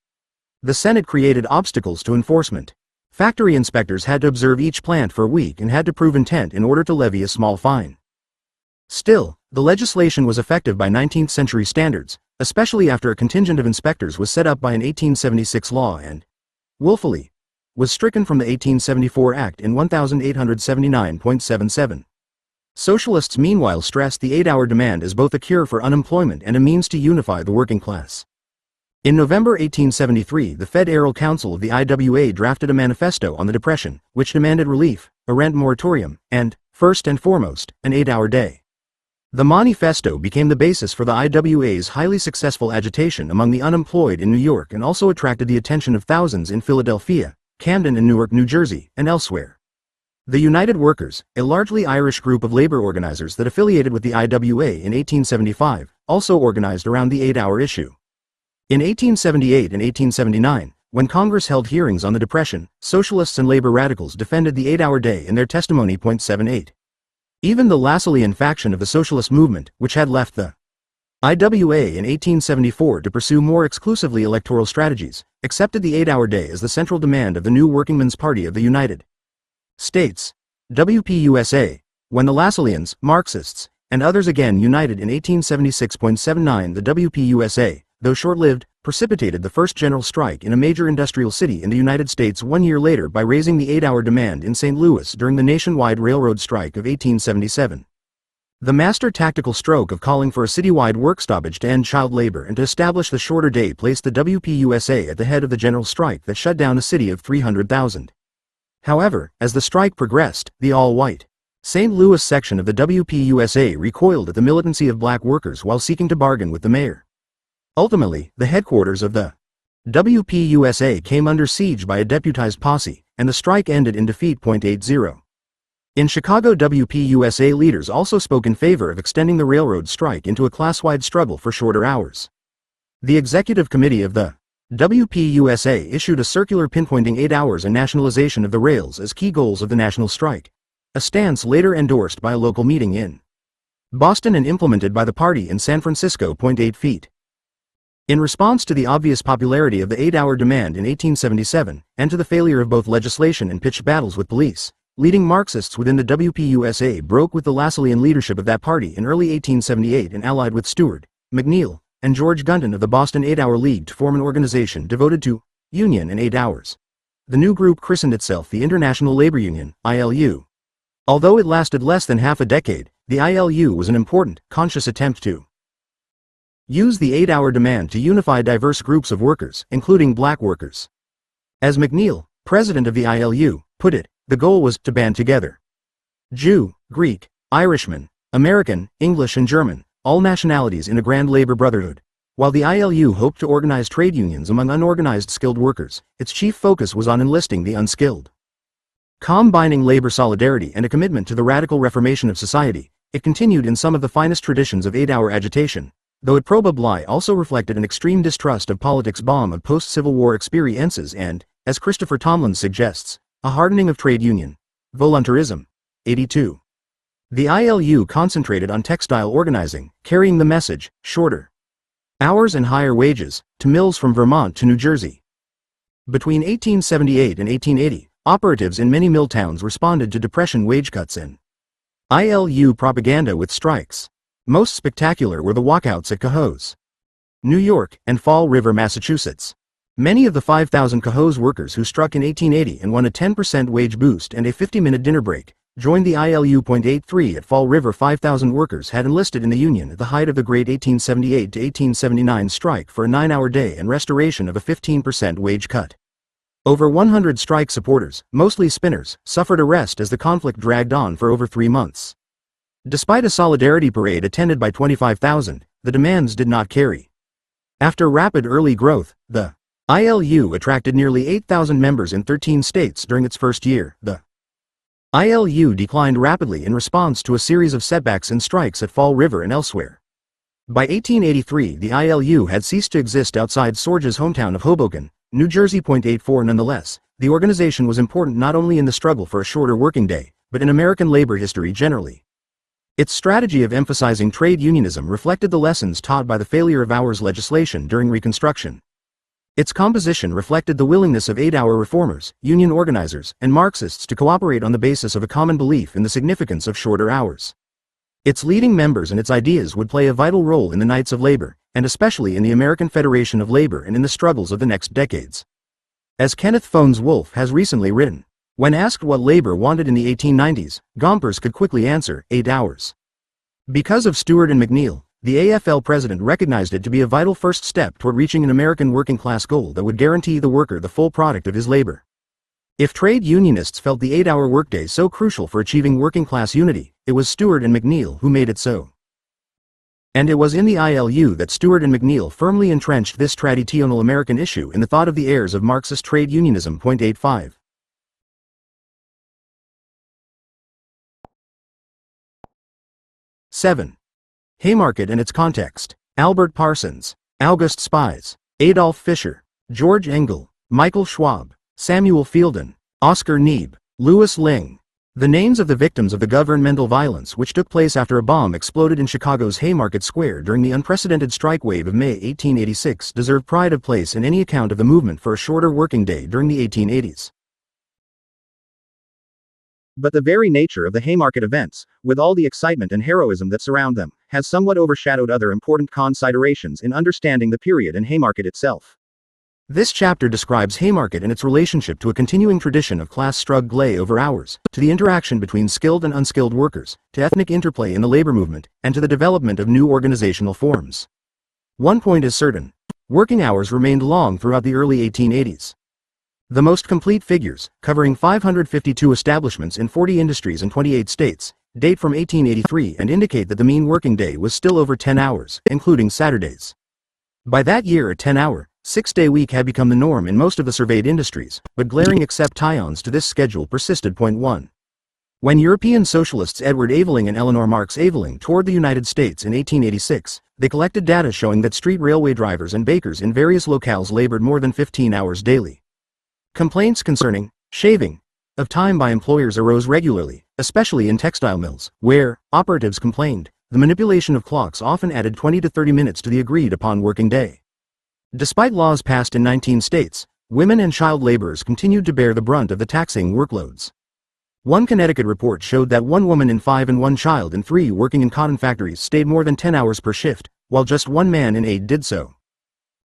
S1: The Senate created obstacles to enforcement. Factory inspectors had to observe each plant for a week and had to prove intent in order to levy a small fine. Still, the legislation was effective by 19th century standards, especially after a contingent of inspectors was set up by an 1876 law and, willfully, was stricken from the 1874 Act in 1879.77. Socialists meanwhile stressed the 8-hour demand as both a cure for unemployment and a means to unify the working class. In November 1873, the Federal Council of the IWA drafted a manifesto on the Depression, which demanded relief, a rent moratorium, and, first and foremost, an 8-hour day. The manifesto became the basis for the IWA's highly successful agitation among the unemployed in New York and also attracted the attention of thousands in Philadelphia, Camden and Newark, New Jersey, and elsewhere. The United Workers, a largely Irish group of labor organizers that affiliated with the IWA in 1875, also organized around the 8-hour issue. In 1878 and 1879, when Congress held hearings on the Depression, socialists and labor radicals defended the 8-hour day in their testimony. 78. Even the Lassallean faction of the socialist movement, which had left the IWA in 1874 to pursue more exclusively electoral strategies, accepted the 8-hour day as the central demand of the new Workingmen's Party of the United States, WPUSA, when the Lassalleans, Marxists, and others again united in 1876.79. The WPUSA, though short-lived, precipitated the first general strike in a major industrial city in the United States 1 year later by raising the 8-hour demand in St. Louis during the nationwide railroad strike of 1877. The master tactical stroke of calling for a citywide work stoppage to end child labor and to establish the shorter day placed the WPUSA at the head of the general strike that shut down a city of 300,000. However, as the strike progressed, the all-white St. Louis section of the WPUSA recoiled at the militancy of black workers while seeking to bargain with the mayor. Ultimately, the headquarters of the WPUSA came under siege by a deputized posse, and the strike ended in defeat. 80. In Chicago, WPUSA leaders also spoke in favor of extending the railroad strike into a class-wide struggle for shorter hours. The executive committee of the WPUSA issued a circular pinpointing 8 hours and nationalization of the rails as key goals of the national strike, a stance later endorsed by a local meeting in Boston and implemented by the party in San Francisco. 8 feet. In response to the obvious popularity of the 8-hour demand in 1877, and to the failure of both legislation and pitched battles with police, leading Marxists within the WPUSA broke with the Lassallean leadership of that party in early 1878 and allied with Stewart, McNeil, and George Gunton of the Boston 8-Hour League to form an organization devoted to union and 8 hours. The new group christened itself the International Labor Union, ILU. Although it lasted less than half a decade, the ILU was an important, conscious attempt to use the 8-hour demand to unify diverse groups of workers, including black workers. As McNeil, president of the ILU, put it, the goal was to band together Jew, Greek, Irishman, American, English and German, all nationalities in a grand labor brotherhood. While the ILU hoped to organize trade unions among unorganized skilled workers, its chief focus was on enlisting the unskilled. Combining labor solidarity and a commitment to the radical reformation of society, it continued in some of the finest traditions of 8-hour agitation, though it probably also reflected an extreme distrust of politics bomb of post-Civil War experiences and, as Christopher Tomlin suggests, a hardening of trade union voluntarism. 82. The ILU concentrated on textile organizing, carrying the message, shorter hours and higher wages, to mills from Vermont to New Jersey. Between 1878 and 1880, operatives in many mill towns responded to Depression wage cuts and ILU propaganda with strikes. Most spectacular were the walkouts at Cohoes, New York, and Fall River, Massachusetts. Many of the 5,000 Cohoes workers who struck in 1880 and won a 10% wage boost and a 50-minute dinner break joined the ILU. 83 at Fall River. 5,000 workers had enlisted in the Union at the height of the Great 1878 to 1879 strike for a 9-hour day and restoration of a 15% wage cut. Over 100 strike supporters, mostly spinners, suffered arrest as the conflict dragged on for over 3 months. Despite a solidarity parade attended by 25,000, the demands did not carry. After rapid early growth, the ILU attracted nearly 8,000 members in 13 states during its first year. The ILU declined rapidly in response to a series of setbacks and strikes at Fall River and elsewhere. By 1883, the ILU had ceased to exist outside Sorge's hometown of Hoboken, New Jersey. 84 Nonetheless, the organization was important not only in the struggle for a shorter working day, but in American labor history generally. Its strategy of emphasizing trade unionism reflected the lessons taught by the failure of hours legislation during Reconstruction. Its composition reflected the willingness of 8-hour reformers, union organizers, and Marxists to cooperate on the basis of a common belief in the significance of shorter hours. Its leading members and its ideas would play a vital role in the Knights of Labor, and especially in the American Federation of Labor and in the struggles of the next decades. As Kenneth Fones Wolfe has recently written, when asked what labor wanted in the 1890s, Gompers could quickly answer, 8 hours. Because of Stewart and McNeil, the AFL president recognized it to be a vital first step toward reaching an American working-class goal that would guarantee the worker the full product of his labor. If trade unionists felt the 8-hour workday so crucial for achieving working-class unity, it was Stewart and McNeil who made it so. And it was in the ILU that Stewart and McNeil firmly entrenched this traditional American issue in the thought of the heirs of Marxist trade unionism. 85. '7. Haymarket and its context. Albert Parsons, August Spies, Adolf Fischer, George Engel, Michael Schwab, Samuel Fielden, Oscar Neebe, Louis Ling. The names of the victims of the governmental violence which took place after a bomb exploded in Chicago's Haymarket Square during the unprecedented strike wave of May 1886 deserve pride of place in any account of the movement for a shorter working day during the 1880s. But the very nature of the Haymarket events, with all the excitement and heroism that surround them, has somewhat overshadowed other important considerations in understanding the period and Haymarket itself. This chapter describes Haymarket and its relationship to a continuing tradition of class struggle over hours, to the interaction between skilled and unskilled workers, to ethnic interplay in the labor movement, and to the development of new organizational forms. One point is certain: working hours remained long throughout the early 1880s. The most complete figures, covering 552 establishments in 40 industries and 28 states, date from 1883 and indicate that the mean working day was still over 10 hours, including Saturdays. By that year, a 10-hour, 6-day week had become the norm in most of the surveyed industries, but glaring exceptions to this schedule persisted. 1. When European socialists Edward Aveling and Eleanor Marx Aveling toured the United States in 1886, they collected data showing that street railway drivers and bakers in various locales labored more than 15 hours daily. Complaints concerning shaving of time by employers arose regularly, especially in textile mills, where, operatives complained, the manipulation of clocks often added 20 to 30 minutes to the agreed-upon working day. Despite laws passed in 19 states, women and child laborers continued to bear the brunt of the taxing workloads. One Connecticut report showed that 1 woman in 5 and 1 child in 3 working in cotton factories stayed more than 10 hours per shift, while just 1 man in 8 did so.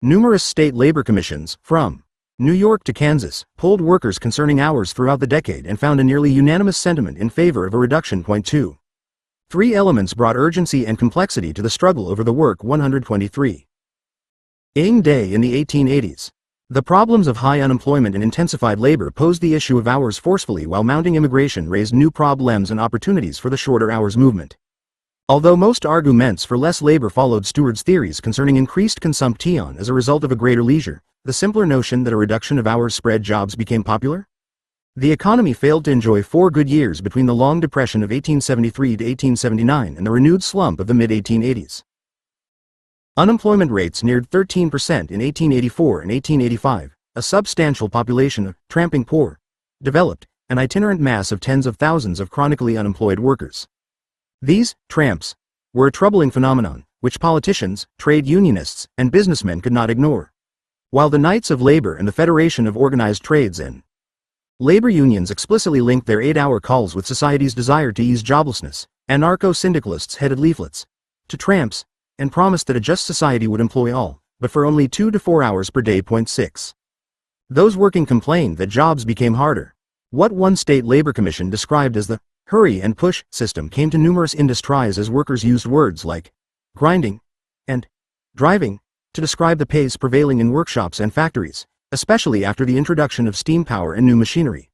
S1: Numerous state labor commissions, from New York to Kansas, polled workers concerning hours throughout the decade and found a nearly unanimous sentiment in favor of a reduction. 2. 3 elements brought urgency and complexity to the struggle over the work 123. ing day in the 1880s. The problems of high unemployment and intensified labor posed the issue of hours forcefully, while mounting immigration raised new problems and opportunities for the shorter hours movement. Although most arguments for less labor followed Stewart's theories concerning increased consumption as a result of a greater leisure, the simpler notion that a reduction of hours spread jobs became popular. The economy failed to enjoy 4 good years between the long depression of 1873 to 1879 and the renewed slump of the mid-1880s. Unemployment rates neared 13% in 1884 and 1885, a substantial population of tramping poor developed, an itinerant mass of tens of thousands of chronically unemployed workers. These tramps were a troubling phenomenon, which politicians, trade unionists, and businessmen could not ignore. While the Knights of Labor and the Federation of Organized Trades and labor unions explicitly linked their 8-hour calls with society's desire to ease joblessness, anarcho-syndicalists headed leaflets to tramps and promised that a just society would employ all, but for only 2 to 4 hours per day. 6. Those working complained that jobs became harder. What one state labor commission described as the hurry and push system came to numerous industries as workers used words like grinding and driving to describe the pace prevailing in workshops and factories, especially after the introduction of steam power and new machinery.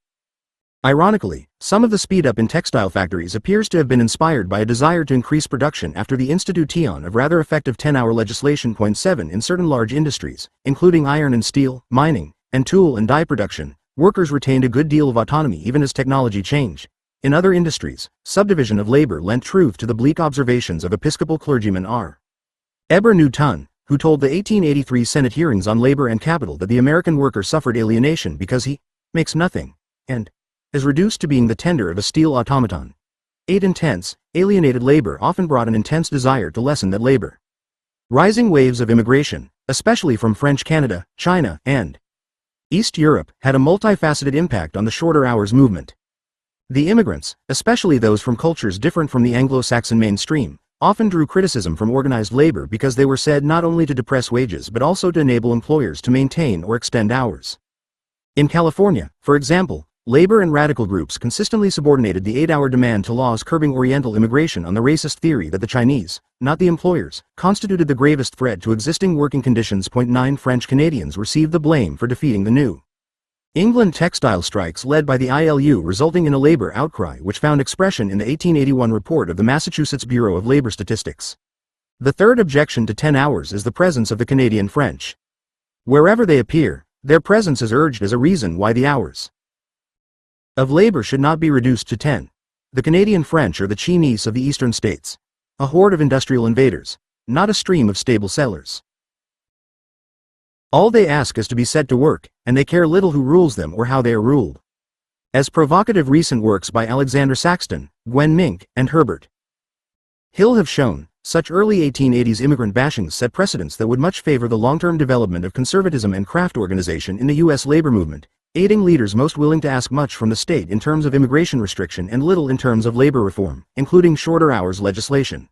S1: Ironically, some of the speed-up in textile factories appears to have been inspired by a desire to increase production after the institution of rather effective 10-hour legislation. 7 In certain large industries, including iron and steel, mining, and tool and die production, workers retained a good deal of autonomy even as technology changed. In other industries, subdivision of labor lent truth to the bleak observations of Episcopal clergyman R. Eber Newton, who told the 1883 Senate hearings on labor and capital that the American worker suffered alienation because he makes nothing, and is reduced to being the tender of a steel automaton. 8 Intense, alienated labor often brought an intense desire to lessen that labor. Rising waves of immigration, especially from French Canada, China, and East Europe, had a multifaceted impact on the shorter hours movement. The immigrants, especially those from cultures different from the Anglo-Saxon mainstream, often drew criticism from organized labor because they were said not only to depress wages but also to enable employers to maintain or extend hours. In California, for example, labor and radical groups consistently subordinated the 8-hour demand to laws curbing Oriental immigration on the racist theory that the Chinese, not the employers, constituted the gravest threat to existing working conditions. 9 French Canadians received the blame for defeating the New England textile strikes led by the ILU, resulting in a labor outcry which found expression in the 1881 report of the Massachusetts Bureau of Labor Statistics. The third objection to 10 hours is the presence of the Canadian French. Wherever they appear, their presence is urged as a reason why the hours of labor should not be reduced to 10. The Canadian French are the Chinese of the eastern states. A horde of industrial invaders, not a stream of stable settlers. All they ask is to be set to work, and they care little who rules them or how they are ruled. As provocative recent works by Alexander Saxton, Gwen Mink, and Herbert Hill have shown, such early 1880s immigrant bashings set precedents that would much favor the long-term development of conservatism and craft organization in the U.S. labor movement, aiding leaders most willing to ask much from the state in terms of immigration restriction and little in terms of labor reform, including shorter hours legislation.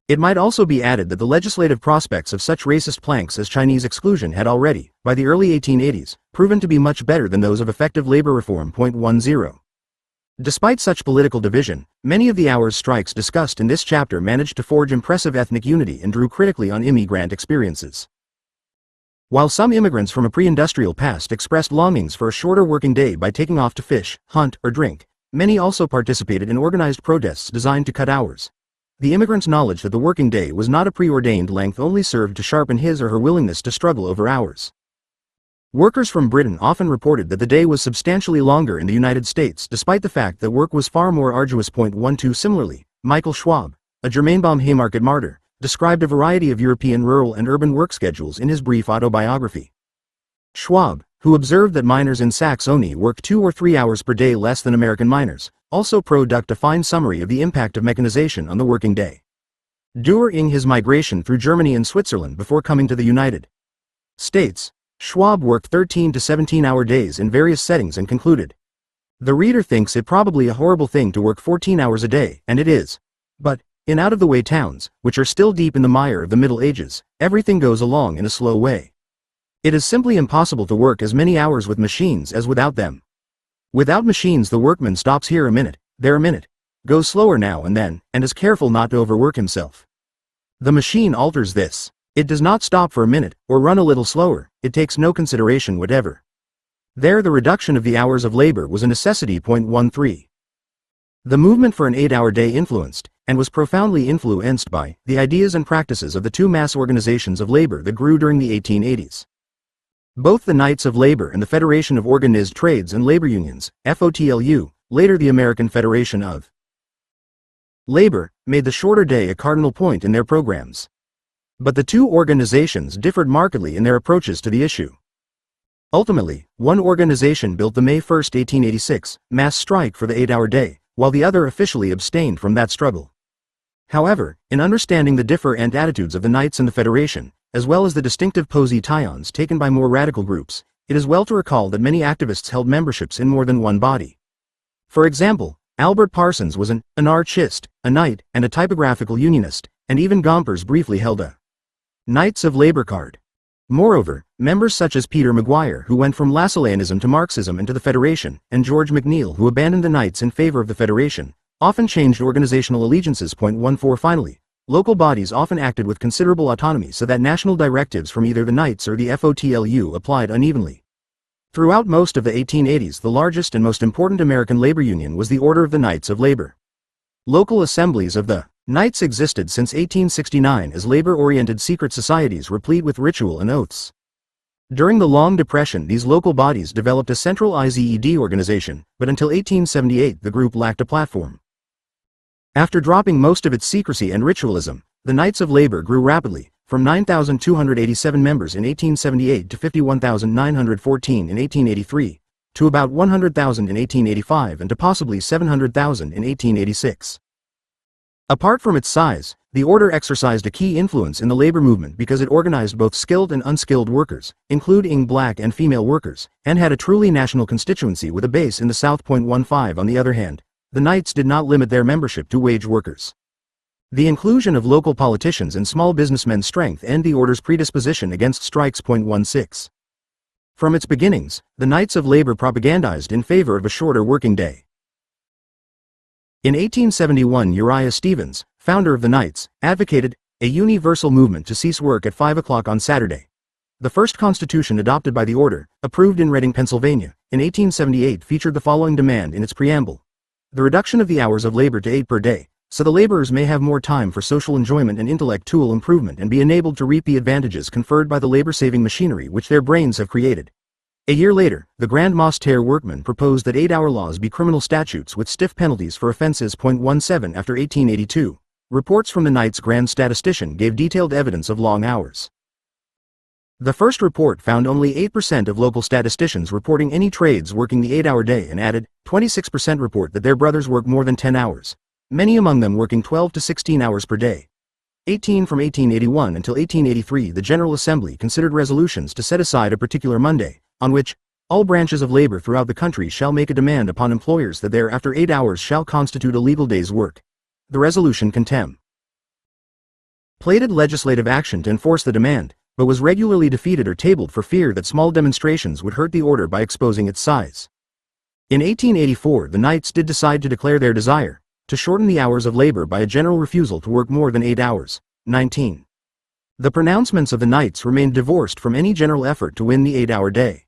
S1: It might also be added that the legislative prospects of such racist planks as Chinese exclusion had already, by the early 1880s, proven to be much better than those of effective labor reform. 10. Despite such political division, many of the hours strikes discussed in this chapter managed to forge impressive ethnic unity and drew critically on immigrant experiences. While some immigrants from a pre-industrial past expressed longings for a shorter working day by taking off to fish, hunt, or drink, many also participated in organized protests designed to cut hours. The immigrant's knowledge that the working day was not a preordained length only served to sharpen his or her willingness to struggle over hours. Workers from Britain often reported that the day was substantially longer in the United States despite the fact that work was far more arduous. 12 Similarly, Michael Schwab, a Germainbaum Haymarket martyr, described a variety of European rural and urban work schedules in his brief autobiography. Schwab, who observed that miners in Saxony worked 2 or 3 hours per day less than American miners, also produced a fine summary of the impact of mechanization on the working day. During his migration through Germany and Switzerland before coming to the United States, Schwab worked 13 to 17-hour days in various settings and concluded, "The reader thinks it probably a horrible thing to work 14 hours a day, and it is. But, in out-of-the-way towns, which are still deep in the mire of the Middle Ages, everything goes along in a slow way. It is simply impossible to work as many hours with machines as without them. Without machines the workman stops here a minute, there a minute, goes slower now and then, and is careful not to overwork himself. The machine alters this. It does not stop for a minute, or run a little slower, it takes no consideration whatever." There the reduction of the hours of labor was a necessity. 13. The movement for an 8-hour day influenced, and was profoundly influenced by, the ideas and practices of the two mass organizations of labor that grew during the 1880s. Both the Knights of Labor and the Federation of Organized Trades and Labor Unions, FOTLU, later the American Federation of Labor, made the shorter day a cardinal point in their programs. But the two organizations differed markedly in their approaches to the issue. Ultimately, one organization built the May 1, 1886, mass strike for the 8-hour day, while the other officially abstained from that struggle. However, in understanding the different attitudes of the Knights and the Federation, as well as the distinctive positions taken by more radical groups, it is well to recall that many activists held memberships in more than one body. For example, Albert Parsons was an anarchist, a Knight, and a typographical unionist, and even Gompers briefly held a Knights of Labor card. Moreover, members such as Peter Maguire, who went from Lassallanism to Marxism and to the Federation, and George McNeill, who abandoned the Knights in favor of the Federation, often changed organizational allegiances. 14 Finally, local bodies often acted with considerable autonomy so that national directives from either the Knights or the FOTLU applied unevenly. Throughout most of the 1880s, the largest and most important American labor union was the Order of the Knights of Labor. Local assemblies of the Knights existed since 1869 as labor-oriented secret societies replete with ritual and oaths. During the Long Depression, these local bodies developed a central IZED organization, but until 1878 the group lacked a platform. After dropping most of its secrecy and ritualism, the Knights of Labor grew rapidly, from 9,287 members in 1878 to 51,914 in 1883, to about 100,000 in 1885 and to possibly 700,000 in 1886. Apart from its size, the order exercised a key influence in the labor movement because it organized both skilled and unskilled workers, including black and female workers, and had a truly national constituency with a base in the South. 15. On the other hand, the Knights did not limit their membership to wage workers. The inclusion of local politicians and small businessmen strengthened the order's predisposition against strikes. 16. From its beginnings, the Knights of Labor propagandized in favor of a shorter working day. In 1871, Uriah Stevens, founder of the Knights, advocated a universal movement to cease work at 5 o'clock on Saturday. The first constitution adopted by the order, approved in Reading, Pennsylvania, in 1878 featured the following demand in its preamble: the reduction of the hours of labor to 8 per day, so the laborers may have more time for social enjoyment and intellectual improvement and be enabled to reap the advantages conferred by the labor-saving machinery which their brains have created. A year later, the Grand Master workmen proposed that 8-hour laws be criminal statutes with stiff penalties for offenses. 17 After 1882, reports from the Knights' Grand Statistician gave detailed evidence of long hours. The first report found only 8% of local statisticians reporting any trades working the 8-hour day and added, 26% report that their brothers work more than 10 hours, many among them working 12 to 16 hours per day. 18 From 1881 until 1883, the General Assembly considered resolutions to set aside a particular Monday, on which all branches of labor throughout the country shall make a demand upon employers that thereafter 8 hours shall constitute a legal day's work. The resolution contemplated legislative action to enforce the demand, but was regularly defeated or tabled for fear that small demonstrations would hurt the order by exposing its size. In 1884, the Knights did decide to declare their desire to shorten the hours of labor by a general refusal to work more than 8 hours. 19. The pronouncements of the Knights remained divorced from any general effort to win the 8-hour day.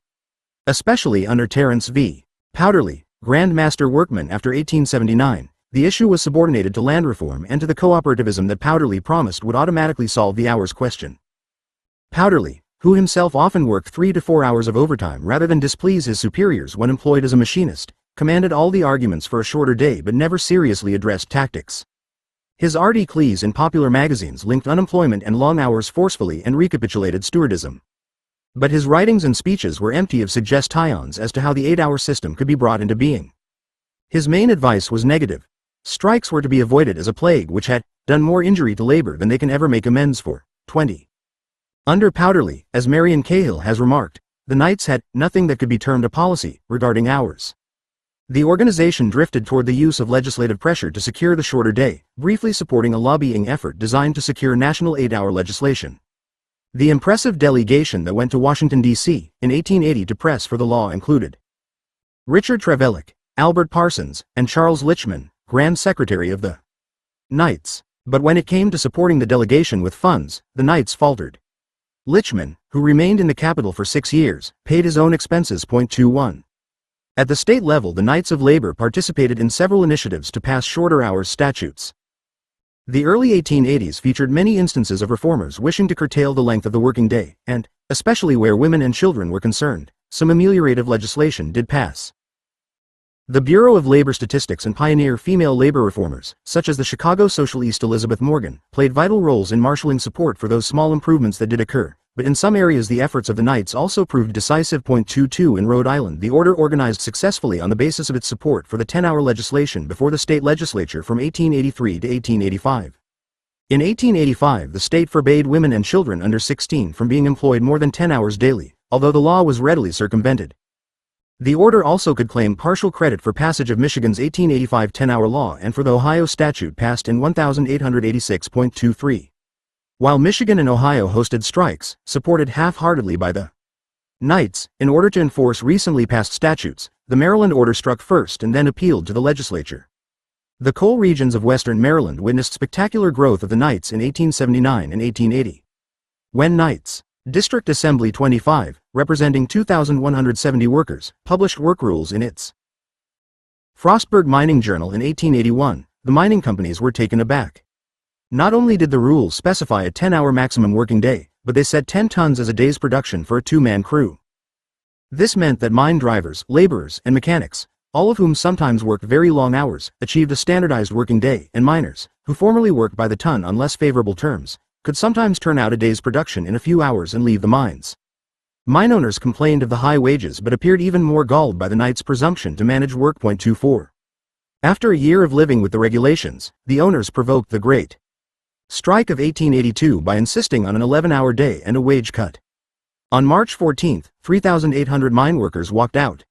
S1: Especially under Terence V. Powderly, Grand Master workman after 1879, the issue was subordinated to land reform and to the cooperativism that Powderly promised would automatically solve the hours question. Powderly, who himself often worked 3 to 4 hours of overtime rather than displease his superiors when employed as a machinist, commanded all the arguments for a shorter day but never seriously addressed tactics. His articles in popular magazines linked unemployment and long hours forcefully and recapitulated stewardism. But his writings and speeches were empty of suggestions as to how the 8-hour system could be brought into being. His main advice was negative. Strikes were to be avoided as a plague which had done more injury to labor than they can ever make amends for. 20. Under Powderly, as Marion Cahill has remarked, the Knights had nothing that could be termed a policy regarding hours. The organization drifted toward the use of legislative pressure to secure the shorter day, briefly supporting a lobbying effort designed to secure national 8-hour legislation. The impressive delegation that went to Washington, D.C., in 1880 to press for the law included Richard Trevelick, Albert Parsons, and Charles Lichman, Grand Secretary of the Knights. But when it came to supporting the delegation with funds, the Knights faltered. Lichman, who remained in the capital for 6 years, paid his own expenses. 21. At the state level, the Knights of Labor participated in several initiatives to pass shorter hours statutes. The early 1880s featured many instances of reformers wishing to curtail the length of the working day, and, especially where women and children were concerned, some ameliorative legislation did pass. The Bureau of Labor Statistics and pioneer female labor reformers, such as the Chicago socialist Elizabeth Morgan, played vital roles in marshaling support for those small improvements that did occur, but in some areas the efforts of the Knights also proved decisive. 22 In Rhode Island, the order organized successfully on the basis of its support for the 10-hour legislation before the state legislature from 1883 to 1885. In 1885, the state forbade women and children under 16 from being employed more than 10 hours daily, although the law was readily circumvented. The order also could claim partial credit for passage of Michigan's 1885 10-hour law and for the Ohio statute passed in 1886.23. While Michigan and Ohio hosted strikes, supported half-heartedly by the Knights, in order to enforce recently passed statutes, the Maryland order struck first and then appealed to the legislature. The coal regions of western Maryland witnessed spectacular growth of the Knights in 1879 and 1880. When Knights District Assembly 25, representing 2,170 workers, published work rules in its Frostburg Mining Journal in 1881. The mining companies were taken aback. Not only did the rules specify a 10-hour maximum working day, but they set 10 tons as a day's production for a two-man crew. This meant that mine drivers, laborers, and mechanics, all of whom sometimes worked very long hours, achieved a standardized working day, and miners, who formerly worked by the ton on less favorable terms, could sometimes turn out a day's production in a few hours and leave the mines. Mine owners complained of the high wages but appeared even more galled by the Knight's presumption to manage work. 24. After a year of living with the regulations, the owners provoked the Great Strike of 1882 by insisting on an 11-hour day and a wage cut. On March 14, 3,800 mine workers walked out.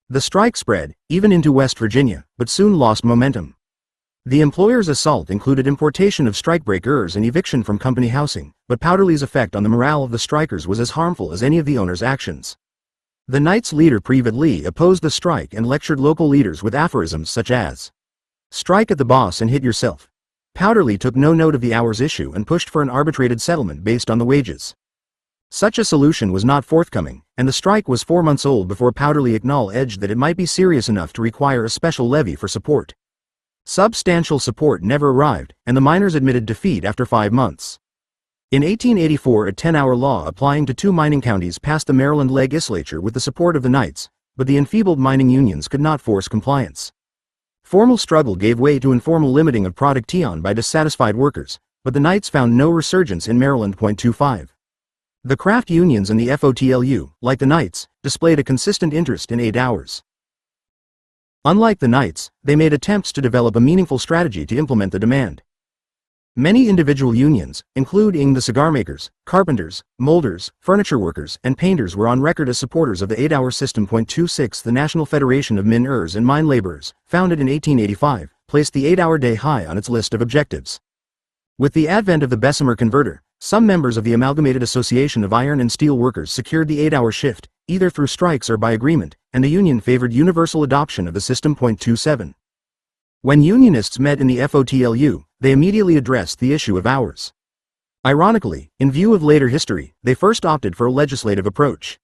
S1: The strike spread, even into West Virginia, but soon lost momentum. The employer's assault included importation of strikebreakers and eviction from company housing, but Powderly's effect on the morale of the strikers was as harmful as any of the owner's actions. The Knight's leader Prevatt Lee opposed the strike and lectured local leaders with aphorisms such as, "Strike at the boss and hit yourself." Powderly took no note of the hours issue and pushed for an arbitrated settlement based on the wages. Such a solution was not forthcoming, and the strike was 4 months old before Powderly acknowledged that it might be serious enough to require a special levy for support. Substantial support never arrived, and the miners admitted defeat after 5 months. In 1884, a 10-hour law applying to 2 mining counties passed the Maryland legislature with the support of the Knights, but the enfeebled mining unions could not force compliance. Formal struggle gave way to informal limiting of production by dissatisfied workers, but the Knights found no resurgence in Maryland. 25. The craft unions and the FOTLU, like the Knights, displayed a consistent interest in 8 hours. Unlike the Knights, they made attempts to develop a meaningful strategy to implement the demand. Many individual unions, including the cigar makers, carpenters, molders, furniture workers, and painters, were on record as supporters of the 8-hour system. 26. The National Federation of Miners and Mine Laborers, founded in 1885, placed the 8-hour day high on its list of objectives. With the advent of the Bessemer converter, some members of the Amalgamated Association of Iron and Steel Workers secured the 8-hour shift, either through strikes or by agreement, and the union favored universal adoption of the system. 27. When unionists met in the FOTLU, they immediately addressed the issue of hours. Ironically, in view of later history, they first opted for a legislative approach.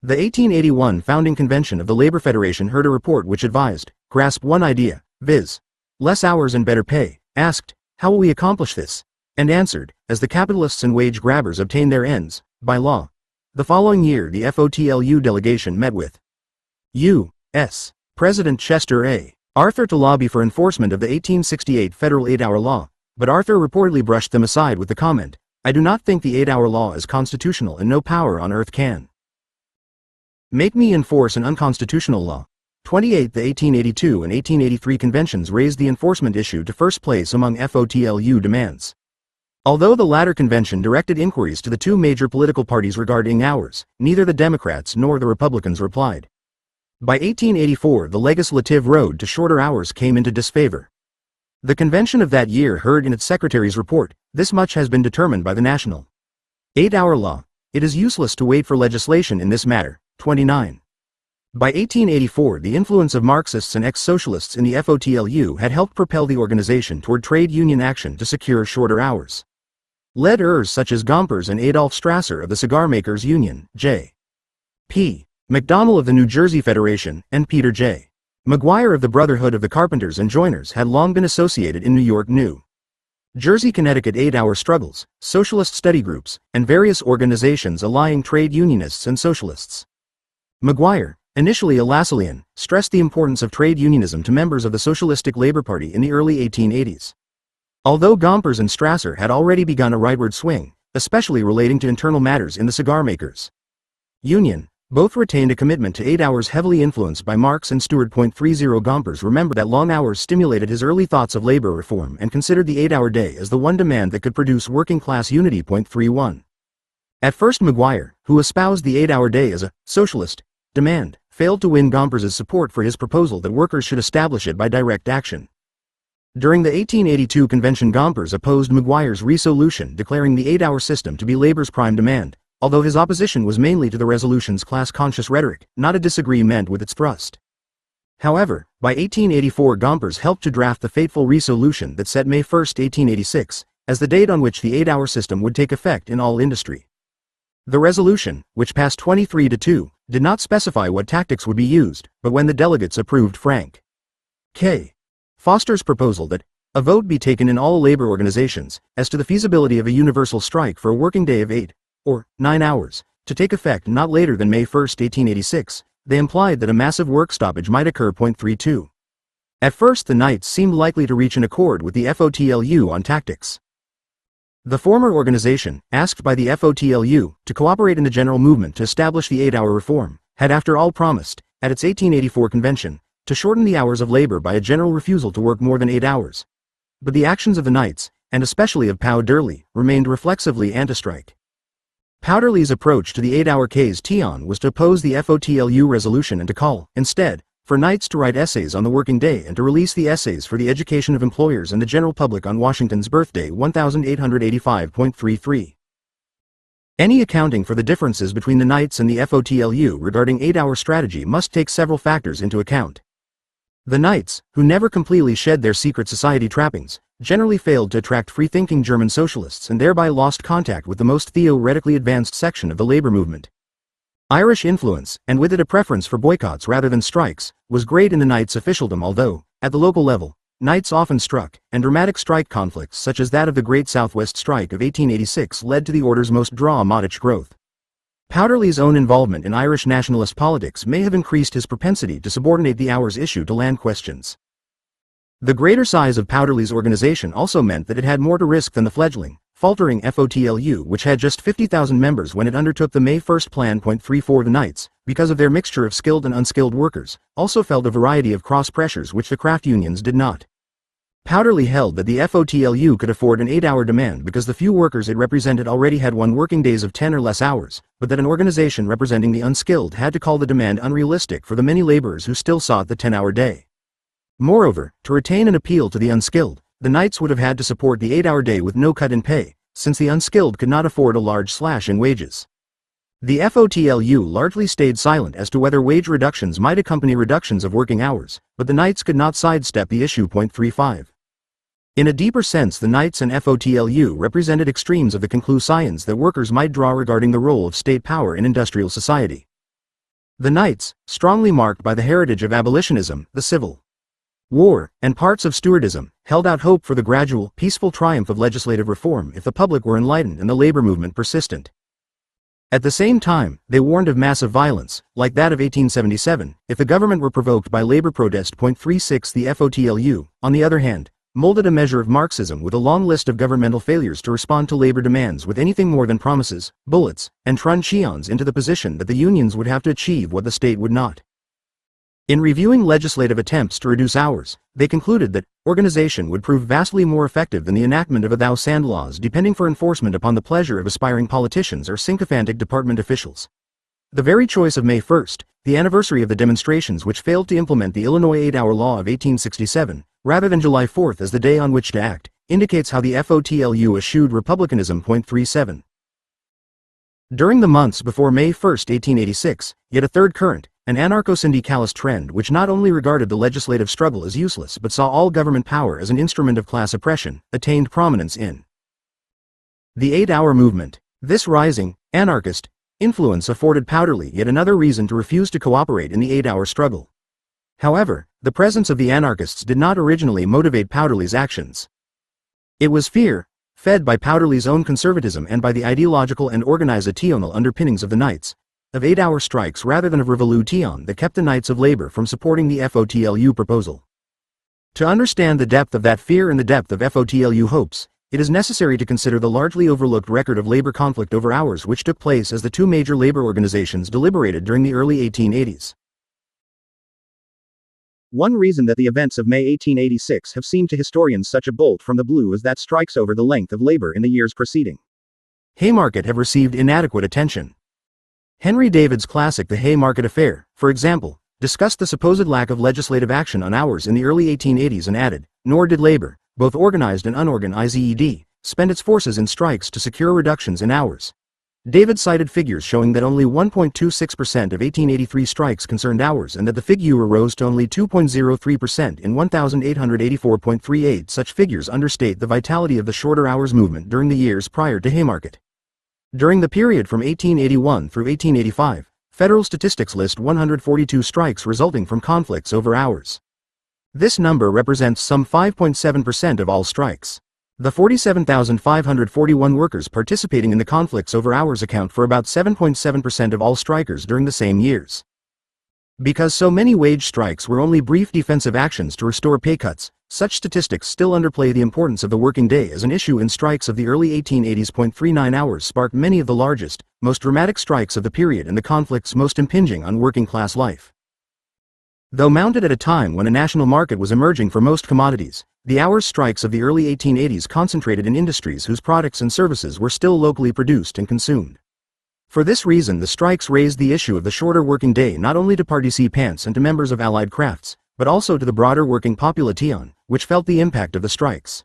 S1: The 1881 founding convention of the Labor Federation heard a report which advised, grasp one idea, viz. Less hours and better pay, asked, how will we accomplish this? And answered, as the capitalists and wage grabbers obtain their ends, by law. The following year the FOTLU delegation met with U.S. President Chester A. Arthur to lobby for enforcement of the 1868 federal 8-hour law, but Arthur reportedly brushed them aside with the comment, I do not think the 8-hour law is constitutional and no power on earth can make me enforce an unconstitutional law. 28. The 1882 and 1883 conventions raised the enforcement issue to first place among FOTLU demands. Although the latter convention directed inquiries to the 2 major political parties regarding hours, neither the Democrats nor the Republicans replied. By 1884, the legislative road to shorter hours came into disfavor. The convention of that year heard in its secretary's report, this much has been determined by the national 8-hour law. It is useless to wait for legislation in this matter. 29. By 1884, the influence of Marxists and ex-socialists in the FOTLU had helped propel the organization toward trade union action to secure shorter hours. Leaders such as Gompers and Adolf Strasser of the Cigar Makers Union, J. P. McDonnell of the New Jersey Federation, and Peter J. McGuire of the Brotherhood of the Carpenters and Joiners had long been associated in New York, New Jersey, Connecticut 8-hour struggles, socialist study groups, and various organizations allying trade unionists and socialists. McGuire, initially a Lassallean, stressed the importance of trade unionism to members of the Socialistic Labor Party in the early 1880s. Although Gompers and Strasser had already begun a rightward swing, especially relating to internal matters in the Cigar Makers Union, both retained a commitment to 8 hours heavily influenced by Marx and Stewart. 30. Gompers remembered that long hours stimulated his early thoughts of labor reform and considered the 8-hour day as the one demand that could produce working-class unity. 31. At first McGuire, who espoused the 8-hour day as a socialist demand, failed to win Gompers' support for his proposal that workers should establish it by direct action. During the 1882 convention, Gompers opposed McGuire's resolution declaring the 8-hour system to be labor's prime demand, although his opposition was mainly to the resolution's class-conscious rhetoric, not a disagreement with its thrust. However, by 1884 Gompers helped to draft the fateful resolution that set May 1, 1886, as the date on which the 8-hour system would take effect in all industry. The resolution, which passed 23-2, did not specify what tactics would be used, but when the delegates approved Frank K. Foster's proposal that a vote be taken in all labor organizations as to the feasibility of a universal strike for a working day of 8 or 9 hours, to take effect not later than May 1, 1886, they implied that a massive work stoppage might occur. 32. At first the Knights seemed likely to reach an accord with the FOTLU on tactics. The former organization, asked by the FOTLU to cooperate in the general movement to establish the 8-hour reform, had after all promised, at its 1884 convention, to shorten the hours of labor by a general refusal to work more than 8 hours. But the actions of the Knights, and especially of Powderly, remained reflexively anti-strike. Powderly's approach to the 8-hour Tion was to oppose the FOTLU resolution and to call, instead, for Knights to write essays on the working day and to release the essays for the education of employers and the general public on Washington's birthday 1885.33. Any accounting for the differences between the Knights and the FOTLU regarding 8-hour strategy must take several factors into account. The Knights, who never completely shed their secret society trappings, generally failed to attract free-thinking German socialists and thereby lost contact with the most theoretically advanced section of the labor movement. Irish influence, and with it a preference for boycotts rather than strikes, was great in the Knights' officialdom, although, at the local level, Knights often struck, and dramatic strike conflicts such as that of the Great Southwest Strike of 1886 led to the order's most dramatic growth. Powderly's own involvement in Irish nationalist politics may have increased his propensity to subordinate the hours issue to land questions. The greater size of Powderly's organization also meant that it had more to risk than the fledgling, faltering FOTLU, which had just 50,000 members when it undertook the May 1 plan. 34. The Knights, because of their mixture of skilled and unskilled workers, also felt a variety of cross-pressures which the craft unions did not. Powderly held that the FOTLU could afford an 8-hour demand because the few workers it represented already had won working days of 10 or less hours, but that an organization representing the unskilled had to call the demand unrealistic for the many laborers who still sought the 10-hour day. Moreover, to retain an appeal to the unskilled, the Knights would have had to support the 8-hour day with no cut in pay, since the unskilled could not afford a large slash in wages. The FOTLU largely stayed silent as to whether wage reductions might accompany reductions of working hours, but the Knights could not sidestep the issue. 35. In a deeper sense, the Knights and FOTLU represented extremes of the conclusions that workers might draw regarding the role of state power in industrial society. The Knights, strongly marked by the heritage of abolitionism, the Civil War, and parts of Stuartism, held out hope for the gradual, peaceful triumph of legislative reform if the public were enlightened and the labor movement persistent. At the same time, they warned of massive violence, like that of 1877, if the government were provoked by labor protest. 36. The FOTLU, on the other hand, molded a measure of Marxism with a long list of governmental failures to respond to labor demands with anything more than promises, bullets, and truncheons into the position that the unions would have to achieve what the state would not. In reviewing legislative attempts to reduce hours, they concluded that organization would prove vastly more effective than the enactment of 1,000 laws depending for enforcement upon the pleasure of aspiring politicians or sycophantic department officials. The very choice of May 1, the anniversary of the demonstrations which failed to implement the Illinois 8-hour law of 1867, rather than July 4 as the day on which to act, indicates how the FOTLU eschewed republicanism. 37. During the months before May 1, 1886, yet a third current, an anarcho-syndicalist trend which not only regarded the legislative struggle as useless but saw all government power as an instrument of class oppression, attained prominence in the 8-hour movement. This rising, anarchist, influence afforded Powderly yet another reason to refuse to cooperate in the 8-hour struggle. However, the presence of the anarchists did not originally motivate Powderly's actions. It was fear, fed by Powderly's own conservatism and by the ideological and organizational underpinnings of the Knights, of 8-hour strikes rather than of revolution that kept the Knights of Labor from supporting the FOTLU proposal. To understand the depth of that fear and the depth of FOTLU hopes, it is necessary to consider the largely overlooked record of labor conflict over hours which took place as the two major labor organizations deliberated during the early 1880s. One reason that the events of May 1886 have seemed to historians such a bolt from the blue is that strikes over the length of labor in the years preceding Haymarket have received inadequate attention. Henry David's classic The Haymarket Affair, for example, discussed the supposed lack of legislative action on hours in the early 1880s and added, nor did labor, both organized and unorganized, spend its forces in strikes to secure reductions in hours. David cited figures showing that only 1.26% of 1883 strikes concerned hours and that the figure rose to only 2.03% in 1884.38. Such figures understate the vitality of the shorter hours movement during the years prior to Haymarket. During the period from 1881 through 1885, federal statistics list 142 strikes resulting from conflicts over hours. This number represents some 5.7% of all strikes. The 47,541 workers participating in the conflicts over hours account for about 7.7% of all strikers during the same years. Because so many wage strikes were only brief defensive actions to restore pay cuts, such statistics still underplay the importance of the working day as an issue in strikes of the early 1880s. 39 hours sparked many of the largest, most dramatic strikes of the period and the conflicts most impinging on working class life. Though mounted at a time when a national market was emerging for most commodities, the hours strikes of the early 1880s concentrated in industries whose products and services were still locally produced and consumed. For this reason, the strikes raised the issue of the shorter working day not only to participants and to members of allied crafts, but also to the broader working population, which felt the impact of the strikes.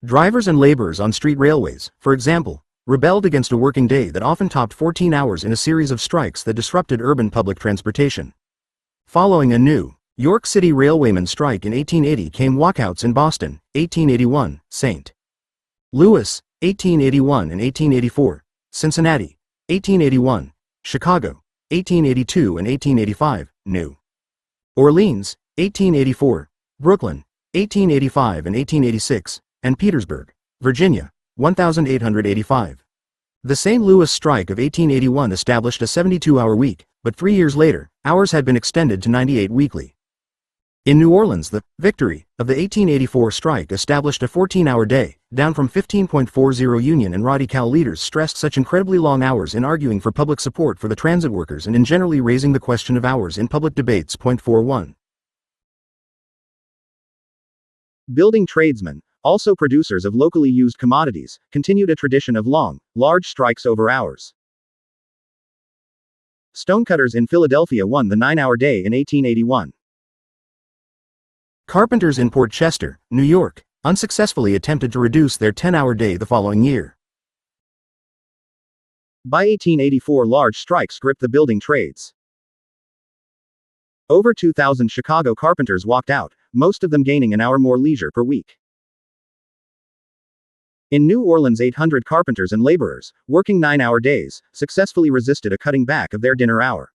S1: Drivers and laborers on street railways, for example, rebelled against a working day that often topped 14 hours in a series of strikes that disrupted urban public transportation. Following a New York City railwayman strike in 1880 came walkouts in Boston, 1881, St. Louis, 1881 and 1884, Cincinnati, 1881, Chicago, 1882 and 1885, New Orleans, 1884, Brooklyn, 1885 and 1886, and Petersburg, Virginia, 1885. The St. Louis strike of 1881 established a 72-hour week, but 3 years later, hours had been extended to 98 weekly. In New Orleans, the victory of the 1884 strike established a 14-hour day, down from 15.40. Union and Roediger leaders stressed such incredibly long hours in arguing for public support for the transit workers and in generally raising the question of hours in public debates. 41. Building tradesmen, also producers of locally used commodities, continued a tradition of long, large strikes over hours. Stonecutters in Philadelphia won the 9-hour day in 1881. Carpenters in Port Chester, New York, unsuccessfully attempted to reduce their 10-hour day the following year. By 1884, large strikes gripped the building trades. Over 2,000 Chicago carpenters walked out, most of them gaining an hour more leisure per week. In New Orleans, 800 carpenters and laborers, working 9-hour days, successfully resisted a cutting back of their dinner hour.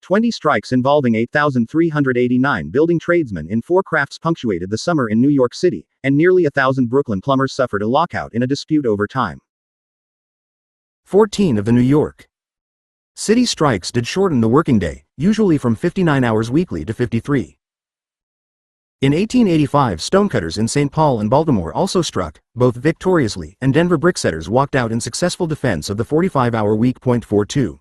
S1: 20 strikes involving 8,389 building tradesmen in 4 crafts punctuated the summer in New York City, and nearly 1,000 Brooklyn plumbers suffered a lockout in a dispute over time. 14 of the New York City strikes did shorten the working day, usually from 59 hours weekly to 53. In 1885, stonecutters in St. Paul and Baltimore also struck, both victoriously, and Denver bricksetters walked out in successful defense of the 45-hour week. 42.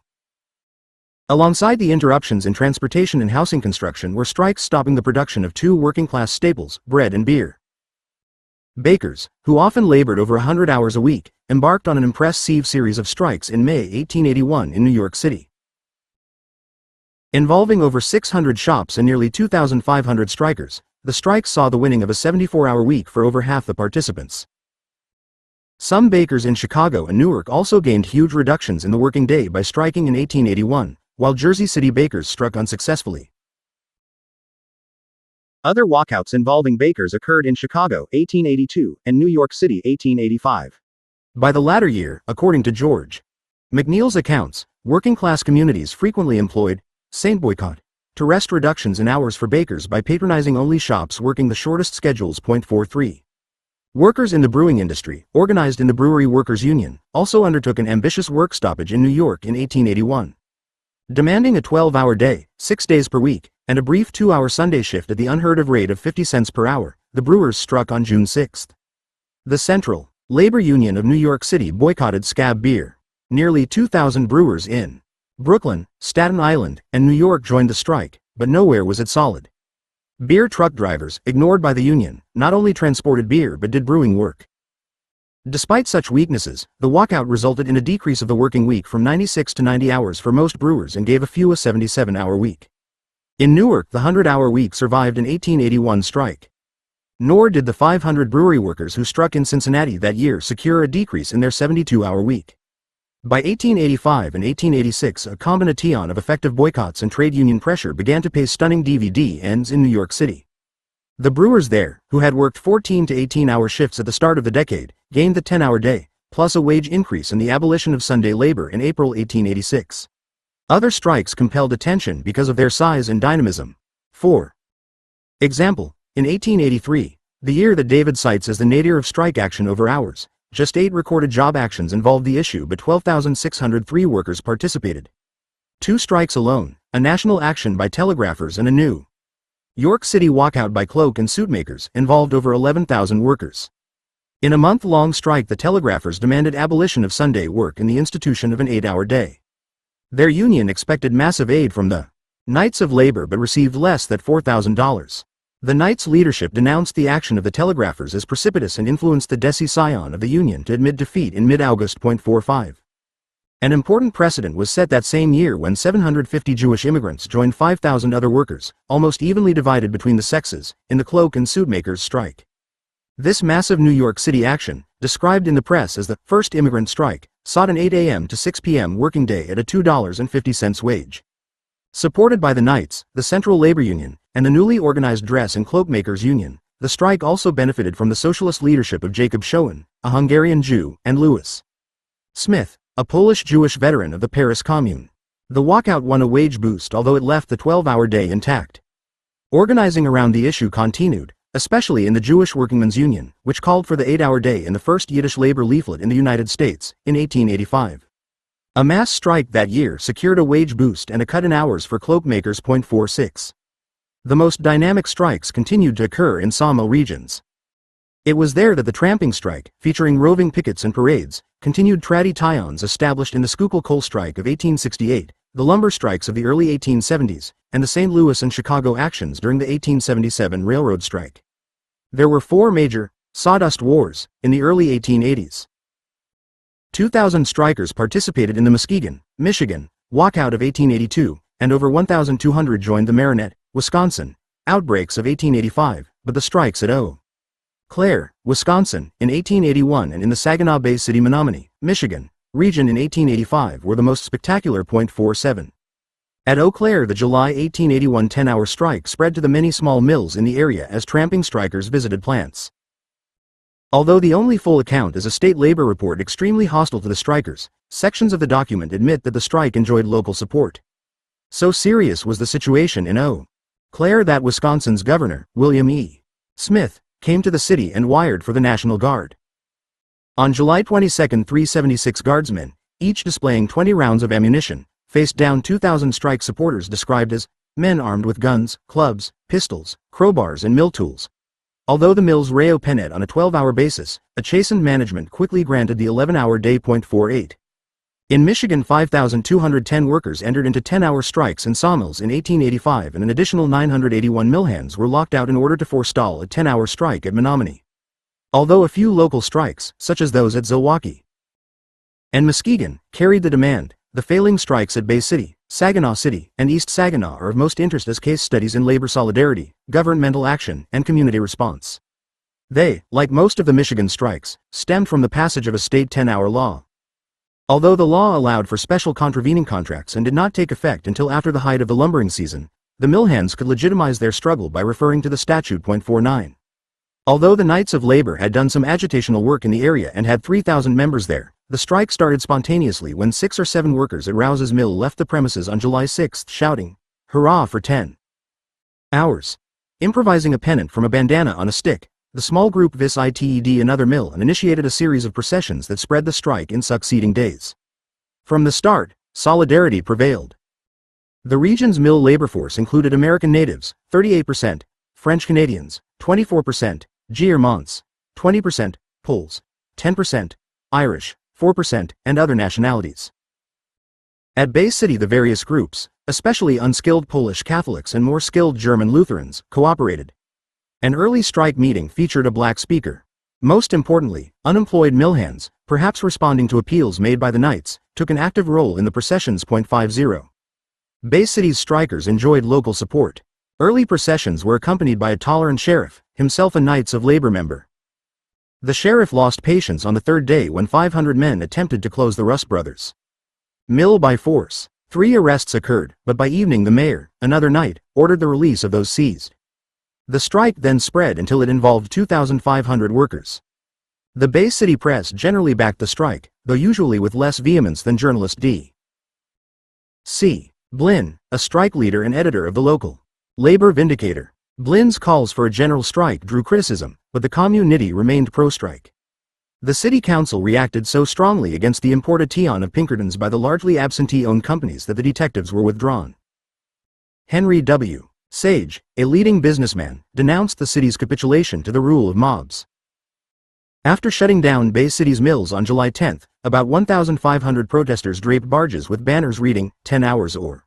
S1: Alongside the interruptions in transportation and housing construction were strikes stopping the production of 2 working-class staples, bread and beer. Bakers, who often labored over 100 hours a week, embarked on an impressive series of strikes in May 1881 in New York City. Involving over 600 shops and nearly 2,500 strikers, the strikes saw the winning of a 74-hour week for over half the participants. Some bakers in Chicago and Newark also gained huge reductions in the working day by striking in 1881, while Jersey City bakers struck unsuccessfully. Other walkouts involving bakers occurred in Chicago, 1882, and New York City, 1885. By the latter year, according to George McNeil's accounts, working-class communities frequently employed St. Boycott to wrest reductions in hours for bakers by patronizing only shops working the shortest schedules. 43. Workers in the brewing industry, organized in the Brewery Workers Union, also undertook an ambitious work stoppage in New York in 1881. Demanding a 12-hour day, 6 days per week, and a brief 2-hour Sunday shift at the unheard-of rate of 50 cents per hour, the brewers struck on June 6. The Central Labor Union of New York City boycotted Scab beer. Nearly 2,000 brewers in Brooklyn, Staten Island, and New York joined the strike, but nowhere was it solid. Beer truck drivers, ignored by the union, not only transported beer but did brewing work. Despite such weaknesses, the walkout resulted in a decrease of the working week from 96 to 90 hours for most brewers and gave a few a 77-hour week. In Newark, the 100-hour week survived an 1881 strike. Nor did the 500 brewery workers who struck in Cincinnati that year secure a decrease in their 72-hour week. By 1885 and 1886, a combination of effective boycotts and trade union pressure began to pay stunning DVD ends in New York City. The brewers there, who had worked 14 to 18-hour shifts at the start of the decade, gained the 10-hour day, plus a wage increase and the abolition of Sunday labor in April 1886. Other strikes compelled attention because of their size and dynamism. 4. Example, in 1883, the year that David cites as the nadir of strike action over hours, just 8 recorded job actions involved the issue, but 12,603 workers participated. 2 strikes alone, a national action by telegraphers and a New York City walkout by cloak and suit makers, involved over 11,000 workers. In a month-long strike, the telegraphers demanded abolition of Sunday work and the institution of an 8-hour day. Their union expected massive aid from the Knights of Labor but received less than $4,000. The Knights' leadership denounced the action of the telegraphers as precipitous and influenced the Deci-Scion of the Union to admit defeat in mid-August. 45. An important precedent was set that same year when 750 Jewish immigrants joined 5,000 other workers, almost evenly divided between the sexes, in the cloak and suit makers' strike. This massive New York City action, described in the press as the first immigrant strike, sought an 8 a.m. to 6 p.m. working day at a $2.50 wage. Supported by the Knights, the Central Labor Union, and the newly organized Dress and Cloak Makers Union, the strike also benefited from the socialist leadership of Jacob Schoen, a Hungarian Jew, and Louis Smith, a Polish-Jewish veteran of the Paris Commune. The walkout won a wage boost, although it left the 12-hour day intact. Organizing around the issue continued, especially in the Jewish Workingmen's Union, which called for the 8-hour day in the first Yiddish labor leaflet in the United States, in 1885. A mass strike that year secured a wage boost and a cut in hours for cloak makers. 46. The most dynamic strikes continued to occur in sawmill regions. It was there that the tramping strike, featuring roving pickets and parades, continued. Traditions established in the Schuylkill coal strike of 1868, the lumber strikes of the early 1870s, and the St. Louis and Chicago actions during the 1877 railroad strike. There were 4 major sawdust wars in the early 1880s. 2,000 strikers participated in the Muskegon, Michigan, walkout of 1882, and over 1,200 joined the Marinette, Wisconsin, outbreaks of 1885, but the strikes at Eau Claire, Wisconsin, in 1881 and in the Saginaw Bay City, Menominee, Michigan, region in 1885 were the most spectacular. 47. At Eau Claire, the July 1881 10-hour strike spread to the many small mills in the area as tramping strikers visited plants. Although the only full account is a state labor report extremely hostile to the strikers, sections of the document admit that the strike enjoyed local support. So serious was the situation in Eau Claire that Wisconsin's governor, William E. Smith, came to the city and wired for the National Guard. On July 22, 376 guardsmen, each displaying 20 rounds of ammunition, faced down 2,000 strike supporters described as men armed with guns, clubs, pistols, crowbars and mill tools. Although the mills reopened on a 12-hour basis, a chastened management quickly granted the 11-hour day. 48. In Michigan, 5,210 workers entered into 10-hour strikes in sawmills in 1885, and an additional 981 mill hands were locked out in order to forestall a 10-hour strike at Menominee. Although a few local strikes, such as those at Zilwaukee and Muskegon, carried the demand, the failing strikes at Bay City, Saginaw City, and East Saginaw are of most interest as case studies in labor solidarity, governmental action, and community response. They, like most of the Michigan strikes, stemmed from the passage of a state 10-hour law. Although the law allowed for special contravening contracts and did not take effect until after the height of the lumbering season, the mill hands could legitimize their struggle by referring to the statute. 49. Although the Knights of Labor had done some agitational work in the area and had 3,000 members there, the strike started spontaneously when 6 or 7 workers at Rouse's mill left the premises on July 6, shouting, "Hurrah for 10 hours!" Improvising a pennant from a bandana on a stick, the small group visited another mill and initiated a series of processions that spread the strike in succeeding days. From the start, solidarity prevailed. The region's mill labor force included American natives, 38%, French Canadians, 24%, Germans, 20%, Poles, 10%, Irish, 4%, and other nationalities. At Bay City, the various groups, especially unskilled Polish Catholics and more skilled German Lutherans, cooperated. An early strike meeting featured a black speaker. Most importantly, unemployed mill hands, perhaps responding to appeals made by the Knights, took an active role in the processions. 50. Bay City's strikers enjoyed local support. Early processions were accompanied by a tolerant sheriff, himself a Knights of Labor member. The sheriff lost patience on the 3rd day when 500 men attempted to close the Russ brothers' mill by force. 3 arrests occurred, but by evening the mayor, another Knight, ordered the release of those seized. The strike then spread until it involved 2,500 workers. The Bay City press generally backed the strike, though usually with less vehemence than journalist D. C. Blinn, a strike leader and editor of the local Labor Vindicator. Blinn's calls for a general strike drew criticism, but the community remained pro-strike. The city council reacted so strongly against the importation of Pinkertons by the largely absentee-owned companies that the detectives were withdrawn. Henry W. Sage, a leading businessman, denounced the city's capitulation to the rule of mobs. After shutting down Bay City's mills on July 10, about 1,500 protesters draped barges with banners reading, 10 hours or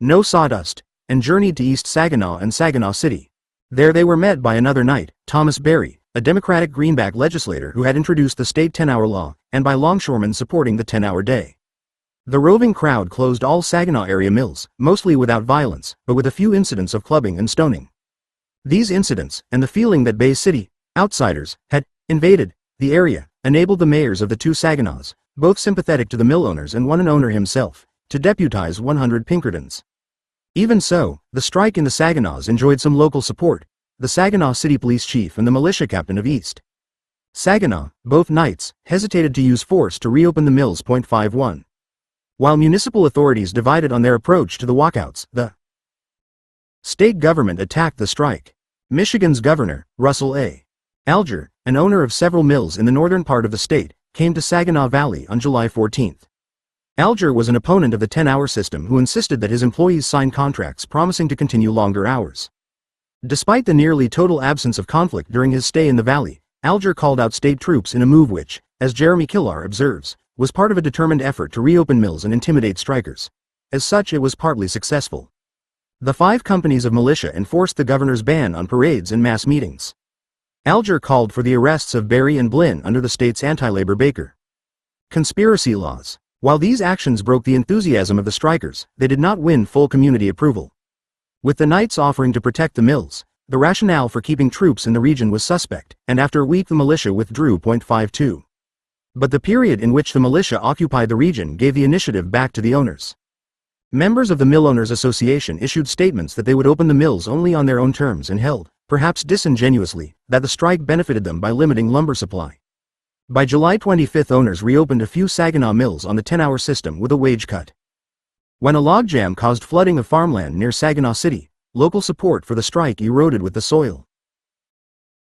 S1: no sawdust, and journeyed to East Saginaw and Saginaw City. There they were met by another knight, Thomas Berry, a Democratic Greenback legislator who had introduced the state 10-hour law, and by longshoremen supporting the 10-hour day. The roving crowd closed all Saginaw area mills, mostly without violence, but with a few incidents of clubbing and stoning. These incidents, and the feeling that Bay City outsiders had invaded the area, enabled the mayors of the two Saginaws, both sympathetic to the mill owners and one an owner himself, to deputize 100 Pinkertons. Even so, the strike in the Saginaws enjoyed some local support. The Saginaw City Police Chief and the militia captain of East Saginaw, both knights, hesitated to use force to reopen the mills. 51. While municipal authorities divided on their approach to the walkouts, the state government attacked the strike. Michigan's governor, Russell A. Alger, an owner of several mills in the northern part of the state, came to Saginaw Valley on July 14. Alger was an opponent of the 10-hour system who insisted that his employees sign contracts promising to continue longer hours. Despite the nearly total absence of conflict during his stay in the valley, Alger called out state troops in a move which, as Jeremy Killar observes, was part of a determined effort to reopen mills and intimidate strikers. As such, it was partly successful. The 5 companies of militia enforced the governor's ban on parades and mass meetings. Alger called for the arrests of Berry and Blinn under the state's anti-labor Baker conspiracy laws. While these actions broke the enthusiasm of the strikers, they did not win full community approval. With the knights offering to protect the mills, the rationale for keeping troops in the region was suspect, and after a week the militia withdrew. 52. But the period in which the militia occupied the region gave the initiative back to the owners. Members of the Mill Owners Association issued statements that they would open the mills only on their own terms and held, perhaps disingenuously, that the strike benefited them by limiting lumber supply. By July 25, owners reopened a few Saginaw mills on the 10-hour system with a wage cut. When a logjam caused flooding of farmland near Saginaw City, local support for the strike eroded with the soil.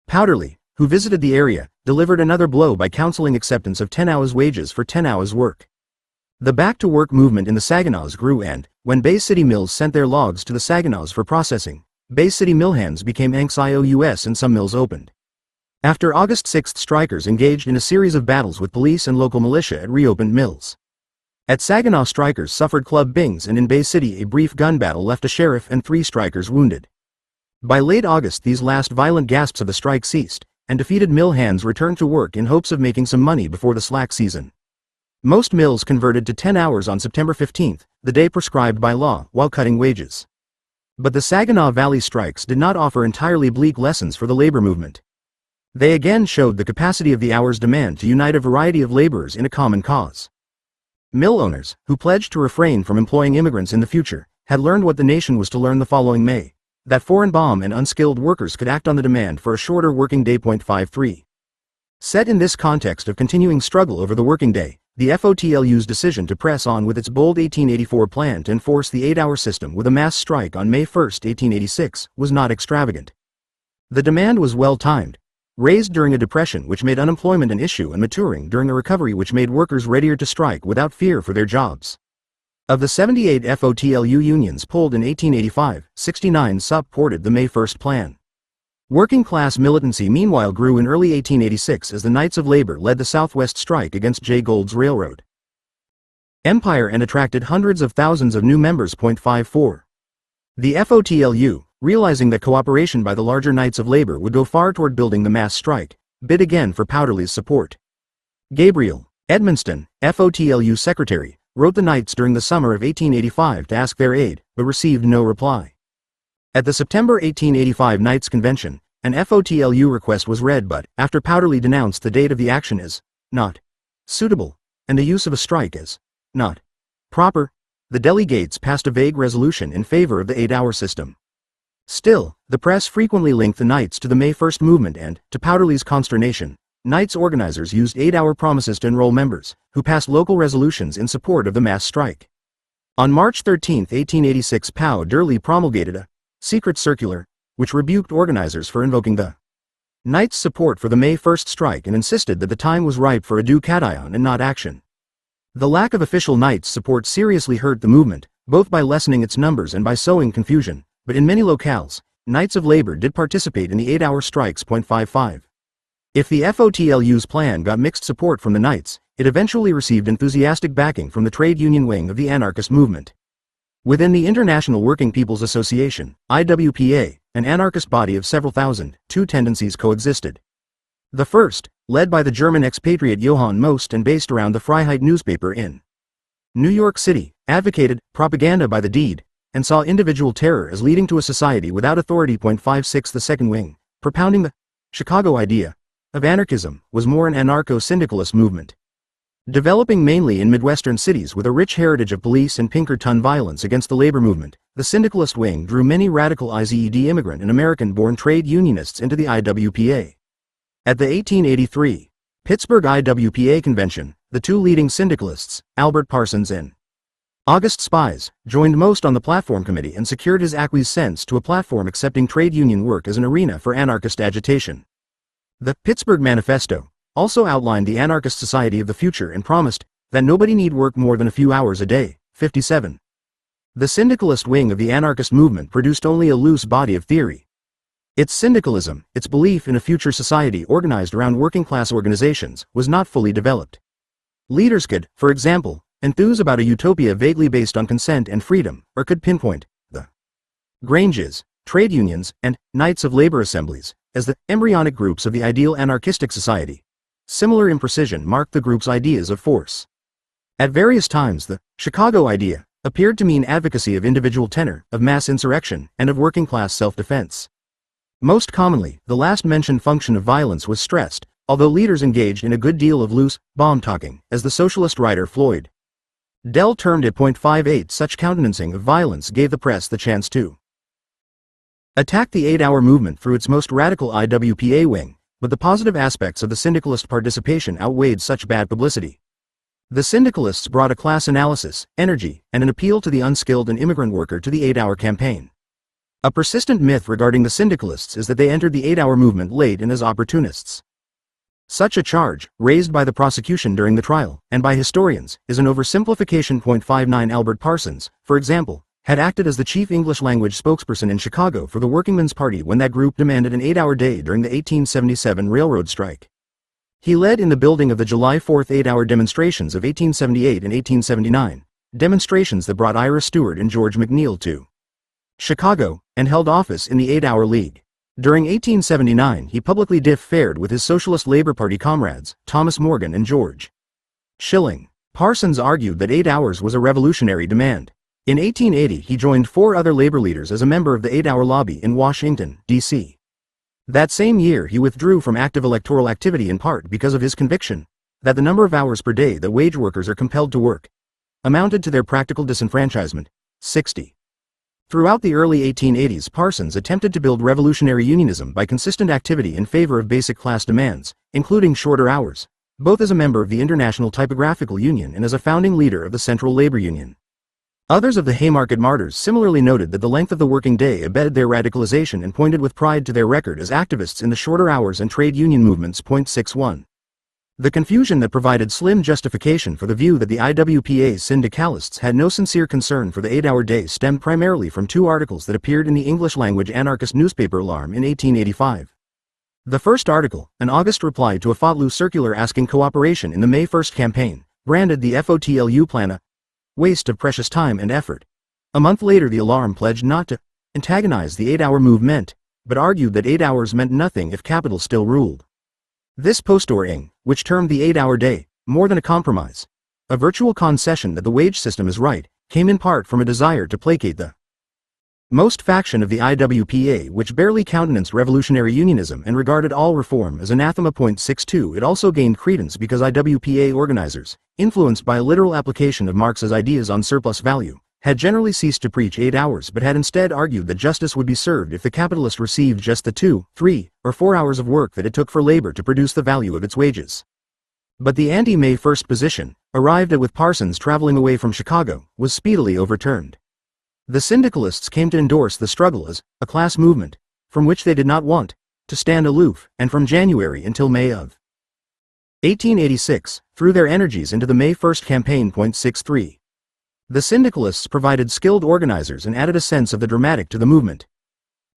S1: Powderly, who visited the area, delivered another blow by counseling acceptance of 10 hours wages for 10 hours work. The back-to-work movement in the Saginaws grew and, when Bay City mills sent their logs to the Saginaws for processing, Bay City mill hands became anxious and some mills opened. After August 6, strikers engaged in a series of battles with police and local militia at reopened mills. At Saginaw, strikers suffered club bings, and in Bay City a brief gun battle left a sheriff and 3 strikers wounded. By late August these last violent gasps of the strike ceased, and defeated mill hands returned to work in hopes of making some money before the slack season. Most mills converted to 10 hours on September 15, the day prescribed by law, while cutting wages. But the Saginaw Valley strikes did not offer entirely bleak lessons for the labor movement. They again showed the capacity of the hour's demand to unite a variety of laborers in a common cause. Mill owners, who pledged to refrain from employing immigrants in the future, had learned what the nation was to learn the following May: that foreign bomb and unskilled workers could act on the demand for a shorter working day. 53. Set in this context of continuing struggle over the working day, the FOTLU's decision to press on with its bold 1884 plan to enforce the 8-hour system with a mass strike on May 1, 1886, was not extravagant. The demand was well-timed, raised during a depression which made unemployment an issue and maturing during a recovery which made workers readier to strike without fear for their jobs. Of the 78 FOTLU unions polled in 1885, 69 supported the May 1 plan. Working-class militancy meanwhile grew in early 1886 as the Knights of Labor led the Southwest strike against Jay Gould's railroad empire and attracted hundreds of thousands of new members. 54. The FOTLU, realizing that cooperation by the larger Knights of Labor would go far toward building the mass strike, bid again for Powderly's support. Gabriel Edmonston, FOTLU secretary, wrote the Knights during the summer of 1885 to ask their aid, but received no reply. At the September 1885 Knights Convention, an FOTLU request was read, but, after Powderly denounced the date of the action as not suitable, and the use of a strike as not proper, the delegates passed a vague resolution in favor of the 8-hour system. Still, the press frequently linked the Knights to the May 1 movement and, to Powderly's consternation, Knights organizers used 8-hour promises to enroll members, who passed local resolutions in support of the mass strike. On March 13, 1886, Pau d'Urly promulgated a secret circular, which rebuked organizers for invoking the Knights' support for the May 1st strike and insisted that the time was ripe for ado catione and not action. The lack of official Knights' support seriously hurt the movement, both by lessening its numbers and by sowing confusion, but in many locales, Knights of Labor did participate in the 8-hour strikes. 55. If the FOTLU's plan got mixed support from the Knights, it eventually received enthusiastic backing from the trade union wing of the anarchist movement. Within the International Working People's Association, IWPA, an anarchist body of several thousand, two tendencies coexisted. The first, led by the German expatriate Johann Most and based around the Freiheit newspaper in New York City, advocated propaganda by the deed, and saw individual terror as leading to a society without authority. 56. The second wing, propounding the Chicago idea of anarchism, was more an anarcho-syndicalist movement. Developing mainly in Midwestern cities with a rich heritage of police and Pinkerton violence against the labor movement, the syndicalist wing drew many radical IZED immigrant and American-born trade unionists into the IWPA. At the 1883 Pittsburgh IWPA convention, the two leading syndicalists, Albert Parsons and August Spies, joined Most on the platform committee and secured his acquiescence to a platform accepting trade union work as an arena for anarchist agitation. The Pittsburgh Manifesto also outlined the anarchist society of the future and promised that nobody need work more than a few hours a day. 57. The syndicalist wing of the anarchist movement produced only a loose body of theory. Its syndicalism, its belief in a future society organized around working-class organizations, was not fully developed. Leaders could, for example, enthuse about a utopia vaguely based on consent and freedom, or could pinpoint the Granges, trade unions, and Knights of Labor assemblies as the embryonic groups of the ideal anarchistic society. Similar imprecision marked the group's ideas of force. At various times the Chicago idea appeared to mean advocacy of individual tenor, of mass insurrection, and of working-class self-defense. Most commonly, the last-mentioned function of violence was stressed, although leaders engaged in a good deal of loose, bomb-talking, as the socialist writer Floyd Dell termed it. 58. Such countenancing of violence gave the press the chance to attack the 8-hour movement through its most radical IWPA wing, but the positive aspects of the syndicalist participation outweighed such bad publicity. The syndicalists brought a class analysis, energy, and an appeal to the unskilled and immigrant worker to the 8-hour campaign. A persistent myth regarding the syndicalists is that they entered the 8-hour movement late and as opportunists. Such a charge, raised by the prosecution during the trial, and by historians, is an oversimplification. 59. Albert Parsons, for example, had acted as the chief English-language spokesperson in Chicago for the Workingmen's Party when that group demanded an 8-hour day during the 1877 railroad strike. He led in the building of the July 4 8-hour demonstrations of 1878 and 1879, demonstrations that brought Ira Stewart and George McNeil to Chicago, and held office in the 8-Hour League. During 1879 he publicly differed with his Socialist Labor Party comrades, Thomas Morgan and George Schilling. Parsons argued that 8 hours was a revolutionary demand. In 1880 he joined 4 other labor leaders as a member of the 8-Hour Lobby in Washington, D.C. That same year he withdrew from active electoral activity in part because of his conviction that the number of hours per day that wage workers are compelled to work amounted to their practical disenfranchisement. 60. Throughout the early 1880s Parsons attempted to build revolutionary unionism by consistent activity in favor of basic class demands, including shorter hours, both as a member of the International Typographical Union and as a founding leader of the Central Labor Union. Others of the Haymarket martyrs similarly noted that the length of the working day abetted their radicalization and pointed with pride to their record as activists in the shorter hours and trade union movements. 61. The confusion that provided slim justification for the view that the IWPA's syndicalists had no sincere concern for the 8-hour day stemmed primarily from 2 articles that appeared in the English-language anarchist newspaper Alarm in 1885. The first article, an August reply to a FOTLU circular asking cooperation in the May 1st campaign, branded the FOTLU plan a waste of precious time and effort. A month later the Alarm pledged not to antagonize the 8-hour movement, but argued that 8 hours meant nothing if capital still ruled. This posting, which termed the 8-hour day more than a compromise, a virtual concession that the wage system is right, came in part from a desire to placate the Most faction of the IWPA, which barely countenanced revolutionary unionism and regarded all reform as anathema. 62. It also gained credence because IWPA organizers, influenced by a literal application of Marx's ideas on surplus value, had generally ceased to preach 8 hours but had instead argued that justice would be served if the capitalist received just the 2, 3, or 4 hours of work that it took for labor to produce the value of its wages. But the anti-May 1st position, arrived at with Parsons traveling away from Chicago, was speedily overturned. The syndicalists came to endorse the struggle as a class movement, from which they did not want to stand aloof, and from January until May of 1886, threw their energies into the May 1st campaign. 63. The syndicalists provided skilled organizers and added a sense of the dramatic to the movement.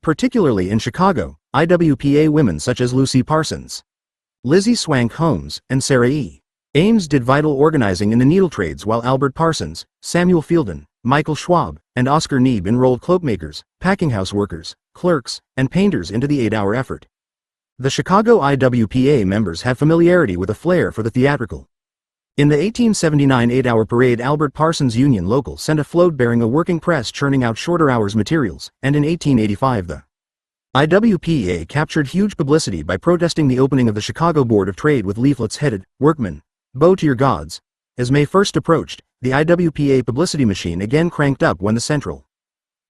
S1: Particularly in Chicago, IWPA women such as Lucy Parsons, Lizzie Swank Holmes, and Sarah E. Ames did vital organizing in the needle trades, while Albert Parsons, Samuel Fielden, Michael Schwab, and Oscar Neebe enrolled cloakmakers, packing house workers, clerks, and painters into the 8-hour effort. The Chicago IWPA members had familiarity with a flair for the theatrical. In the 1879 8-hour parade, Albert Parsons' Union Local sent a float bearing a working press churning out shorter hours materials, and in 1885 the IWPA captured huge publicity by protesting the opening of the Chicago Board of Trade with leaflets headed, "Workmen, bow to your gods." As May 1st approached, the IWPA publicity machine again cranked up when the Central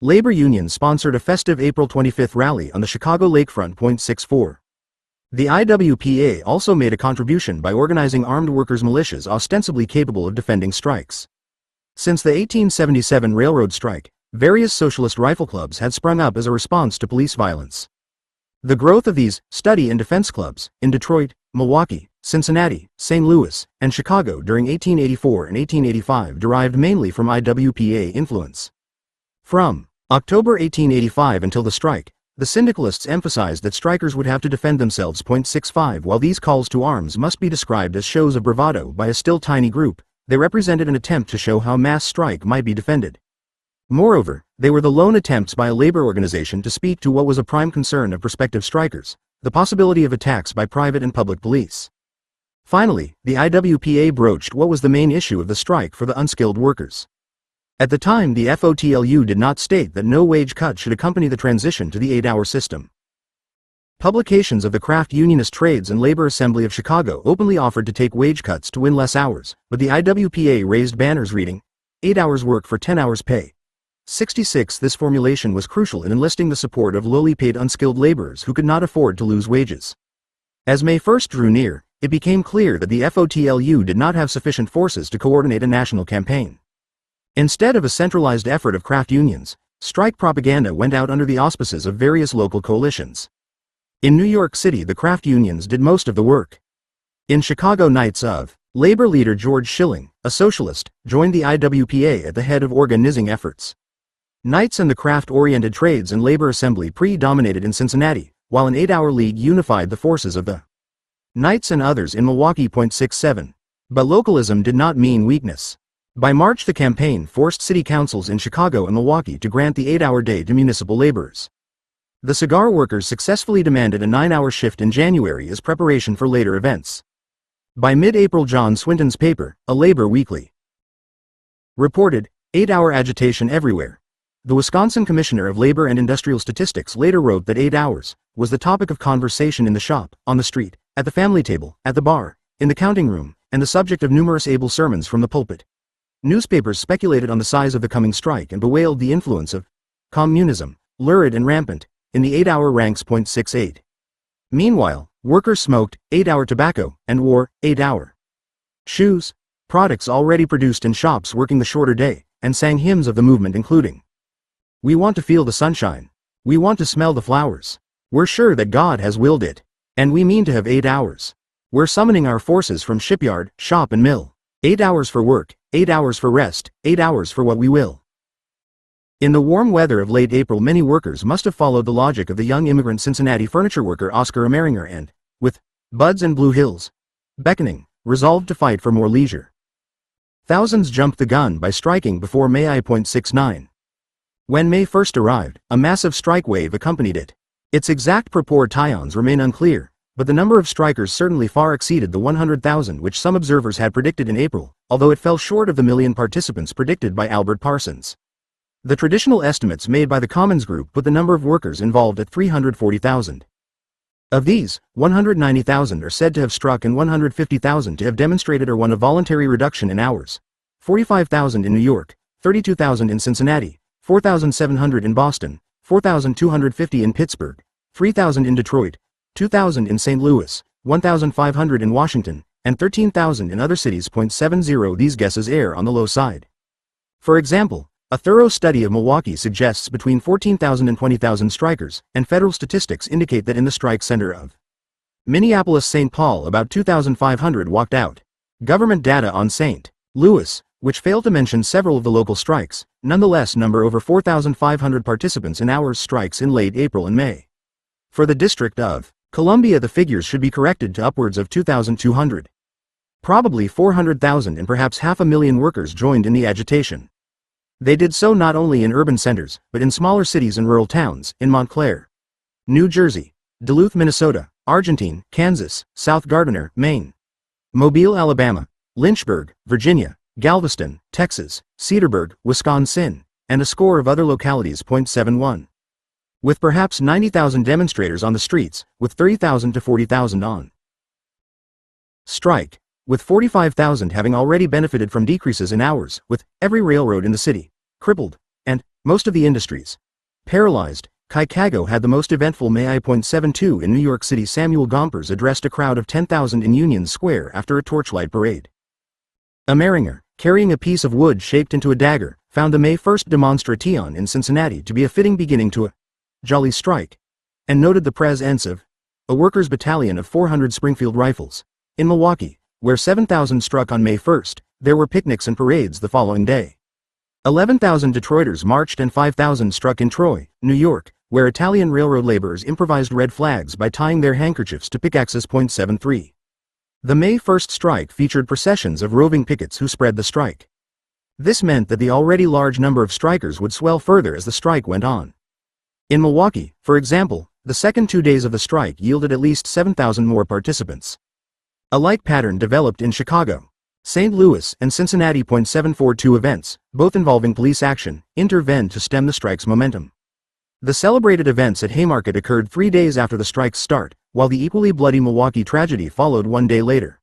S1: Labor Union sponsored a festive April 25 rally on the Chicago lakefront. 64. The IWPA also made a contribution by organizing armed workers' militias ostensibly capable of defending strikes. Since the 1877 railroad strike, various socialist rifle clubs had sprung up as a response to police violence. The growth of these study and defense clubs in Detroit, Milwaukee, Cincinnati, St. Louis, and Chicago during 1884 and 1885 derived mainly from IWPA influence. From October 1885 until the strike, the syndicalists emphasized that strikers would have to defend themselves. 65. While these calls to arms must be described as shows of bravado by a still tiny group, they represented an attempt to show how mass strike might be defended. Moreover, they were the lone attempts by a labor organization to speak to what was a prime concern of prospective strikers, the possibility of attacks by private and public police. Finally, the IWPA broached what was the main issue of the strike for the unskilled workers. At the time, the FOTLU did not state that no wage cut should accompany the transition to the 8-hour system. Publications of the Craft Unionist Trades and Labor Assembly of Chicago openly offered to take wage cuts to win less hours, but the IWPA raised banners reading, 8 hours work for 10 hours pay. 66. This formulation was crucial in enlisting the support of lowly paid unskilled laborers who could not afford to lose wages. As May 1st drew near, it became clear that the FOTLU did not have sufficient forces to coordinate a national campaign. Instead of a centralized effort of craft unions, strike propaganda went out under the auspices of various local coalitions. In New York City, the craft unions did most of the work. In Chicago, Knights of Labor leader George Schilling, a socialist, joined the IWPA at the head of organizing efforts. Knights and the craft-oriented Trades and Labor Assembly predominated in Cincinnati, while an 8-hour league unified the forces of the Knights and others in Milwaukee. 67. But localism did not mean weakness. By March, the campaign forced city councils in Chicago and Milwaukee to grant the 8-hour day to municipal laborers. The cigar workers successfully demanded a 9-hour shift in January as preparation for later events. By mid-April, John Swinton's paper, A Labor Weekly, reported 8-hour agitation everywhere. The Wisconsin Commissioner of Labor and Industrial Statistics later wrote that 8 hours was the topic of conversation in the shop, on the street, at the family table, at the bar, in the counting room, and the subject of numerous able sermons from the pulpit. Newspapers speculated on the size of the coming strike and bewailed the influence of communism, lurid and rampant, in the 8-hour ranks. 68. Meanwhile, workers smoked 8-hour tobacco and wore 8-hour shoes, products already produced in shops working the shorter day, and sang hymns of the movement including, "We want to feel the sunshine. We want to smell the flowers. We're sure that God has willed it. And we mean to have 8 hours. We're summoning our forces from shipyard, shop and mill. 8 hours for work, 8 hours for rest, 8 hours for what we will." In the warm weather of late April, many workers must have followed the logic of the young immigrant Cincinnati furniture worker Oscar Ameringer and, with buds and Blue Hills beckoning, resolved to fight for more leisure. Thousands jumped the gun by striking before May 69. When May 1st arrived, a massive strike wave accompanied it. Its exact proportions remain unclear, but the number of strikers certainly far exceeded the 100,000 which some observers had predicted in April, although it fell short of the million participants predicted by Albert Parsons. The traditional estimates made by the Commons Group put the number of workers involved at 340,000. Of these, 190,000 are said to have struck and 150,000 to have demonstrated or won a voluntary reduction in hours. 45,000 in New York, 32,000 in Cincinnati, 4,700 in Boston, 4,250 in Pittsburgh, 3,000 in Detroit, 2,000 in St. Louis, 1,500 in Washington, and 13,000 in other cities. 70 These guesses err on the low side. For example, a thorough study of Milwaukee suggests between 14,000 and 20,000 strikers, and federal statistics indicate that in the strike center of Minneapolis-St. Paul about 2,500 walked out. Government data on St. Louis, which failed to mention several of the local strikes, nonetheless number over 4,500 participants in hours strikes in late April and May. For the District of Columbia the figures should be corrected to upwards of 2,200. Probably 400,000 and perhaps 500,000 workers joined in the agitation. They did so not only in urban centers, but in smaller cities and rural towns, in Montclair, New Jersey, Duluth, Minnesota, Argentine, Kansas, South Gardiner, Maine, Mobile, Alabama, Lynchburg, Virginia, Galveston, Texas, Cedarburg, Wisconsin, and a score of other localities. 71. With perhaps 90,000 demonstrators on the streets, with 30,000 to 40,000 on strike, with 45,000 having already benefited from decreases in hours, with every railroad in the city crippled, and most of the industries paralyzed. Chicago had the most eventful May. 72 In New York City, Samuel Gompers addressed a crowd of 10,000 in Union Square after a torchlight parade. A Maringer, carrying a piece of wood shaped into a dagger, found the May 1st demonstration in Cincinnati to be a fitting beginning to a jolly strike, and noted the presence of a workers' battalion of 400 Springfield Rifles. In Milwaukee, where 7,000 struck on May 1st, there were picnics and parades the following day. 11,000 Detroiters marched and 5,000 struck in Troy, New York, where Italian railroad laborers improvised red flags by tying their handkerchiefs to pickaxes. 73. The May 1st strike featured processions of roving pickets who spread the strike. This meant that the already large number of strikers would swell further as the strike went on. In Milwaukee, for example, the second 2 days of the strike yielded at least 7,000 more participants. A like pattern developed in Chicago, St. Louis, and Cincinnati. 742 events, both involving police action, intervened to stem the strike's momentum. The celebrated events at Haymarket occurred 3 days after the strike's start, while the equally bloody Milwaukee tragedy followed 1 day later.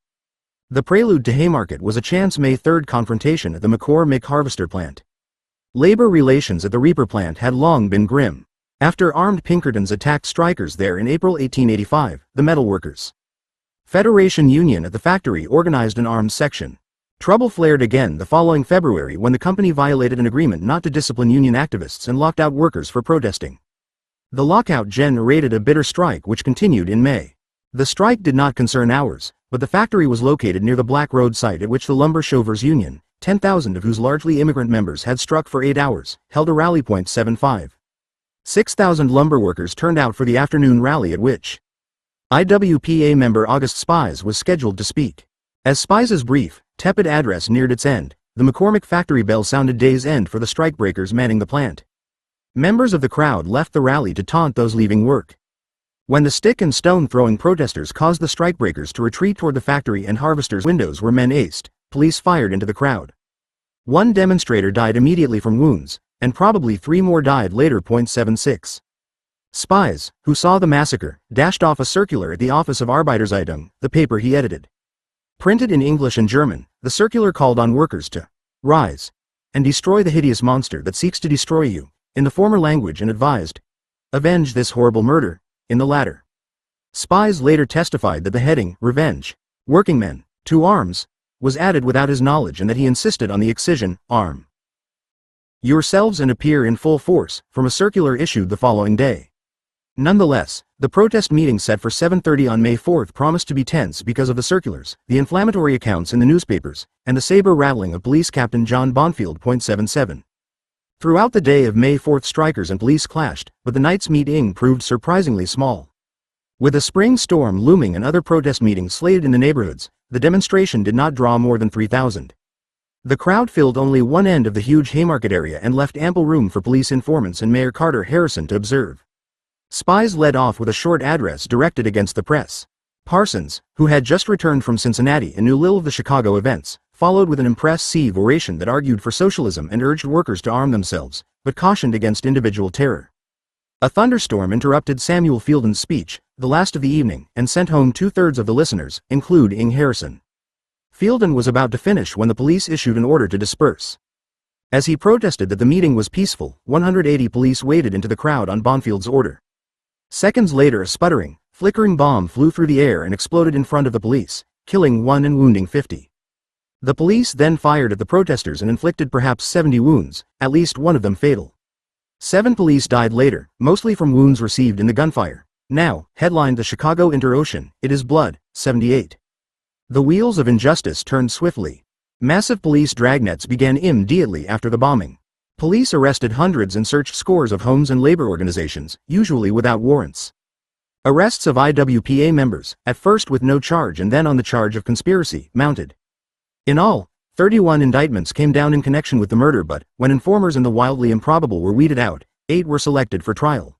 S1: The prelude to Haymarket was a chance May 3rd confrontation at the McCormick Harvester plant. Labor relations at the Reaper plant had long been grim. After armed Pinkertons attacked strikers there in April 1885, the Metalworkers' Federation Union at the factory organized an armed section. Trouble flared again the following February when the company violated an agreement not to discipline union activists and locked out workers for protesting. The lockout generated a bitter strike which continued in May. The strike did not concern hours, but the factory was located near the Black Road site at which the Lumber Shovers Union, 10,000 of whose largely immigrant members had struck for 8 hours, held a rally. 75. 6,000 lumber workers turned out for the afternoon rally at which IWPA member August Spies was scheduled to speak. As Spies' brief, tepid address neared its end, the McCormick factory bell sounded day's end for the strikebreakers manning the plant. Members of the crowd left the rally to taunt those leaving work. When the stick and stone throwing protesters caused the strikebreakers to retreat toward the factory and harvesters' windows where men aced, police fired into the crowd. 1 demonstrator died immediately from wounds, and probably 3 more died later. 76. Spies, who saw the massacre, dashed off a circular at the office of Arbeiterzeitung, the paper he edited. Printed in English and German, the circular called on workers to rise and destroy the hideous monster that seeks to destroy you, in the former language, and advised, avenge this horrible murder, in the latter. Spies later testified that the heading, Revenge, Working Men, to Arms, was added without his knowledge and that he insisted on the excision, arm yourselves and appear in full force, from a circular issued the following day. Nonetheless, the protest meeting set for 7:30 on May 4th promised to be tense because of the circulars, the inflammatory accounts in the newspapers, and the saber-rattling of Police Captain John Bonfield. 77. Throughout the day of May 4th strikers and police clashed, but the night's meeting proved surprisingly small. With a spring storm looming and other protest meetings slated in the neighborhoods, the demonstration did not draw more than 3,000. The crowd filled only one end of the huge Haymarket area and left ample room for police informants and Mayor Carter Harrison to observe. Spies led off with a short address directed against the press. Parsons, who had just returned from Cincinnati and knew little of the Chicago events, followed with an impressive oration that argued for socialism and urged workers to arm themselves, but cautioned against individual terror. A thunderstorm interrupted Samuel Fielden's speech, the last of the evening, and sent home 2/3 of the listeners, including Harrison. Fielden was about to finish when the police issued an order to disperse. As he protested that the meeting was peaceful, 180 police waded into the crowd on Bonfield's order. Seconds later, a sputtering, flickering bomb flew through the air and exploded in front of the police, killing 1 and wounding 50. The police then fired at the protesters and inflicted perhaps 70 wounds, at least one of them fatal. 7 police died later, mostly from wounds received in the gunfire. Now, headlined the Chicago Inter-Ocean, "It is blood," 78. The wheels of injustice turned swiftly. Massive police dragnets began immediately after the bombing. Police arrested hundreds and searched scores of homes and labor organizations, usually without warrants. Arrests of IWPA members, at first with no charge and then on the charge of conspiracy, mounted. In all, 31 indictments came down in connection with the murder, but, when informers and the wildly improbable were weeded out, 8 were selected for trial.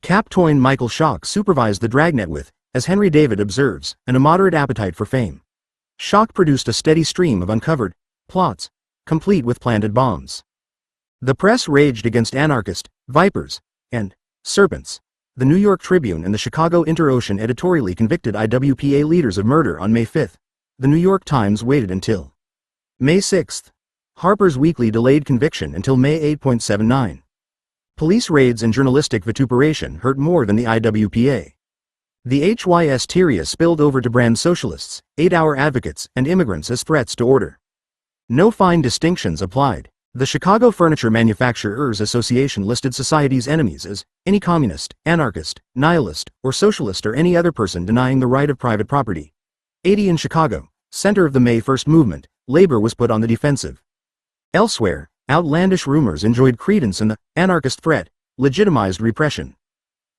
S1: Captain Michael Schock supervised the dragnet with, as Henry David observes, an immoderate appetite for fame. Schock produced a steady stream of uncovered plots, complete with planted bombs. The press raged against anarchists, vipers, and serpents. The New York Tribune and the Chicago Inter-Ocean editorially convicted IWPA leaders of murder on May 5. The New York Times waited until May 6. Harper's Weekly delayed conviction until May 8.79. Police raids and journalistic vituperation hurt more than the IWPA. The hysteria spilled over to brand socialists, 8-hour advocates, and immigrants as threats to order. No fine distinctions applied. The Chicago Furniture Manufacturers Association listed society's enemies as any communist, anarchist, nihilist, or socialist, or any other person denying the right of private property. 80 in Chicago, center of the May 1 movement, labor was put on the defensive. Elsewhere, outlandish rumors enjoyed credence and the anarchist threat legitimized repression.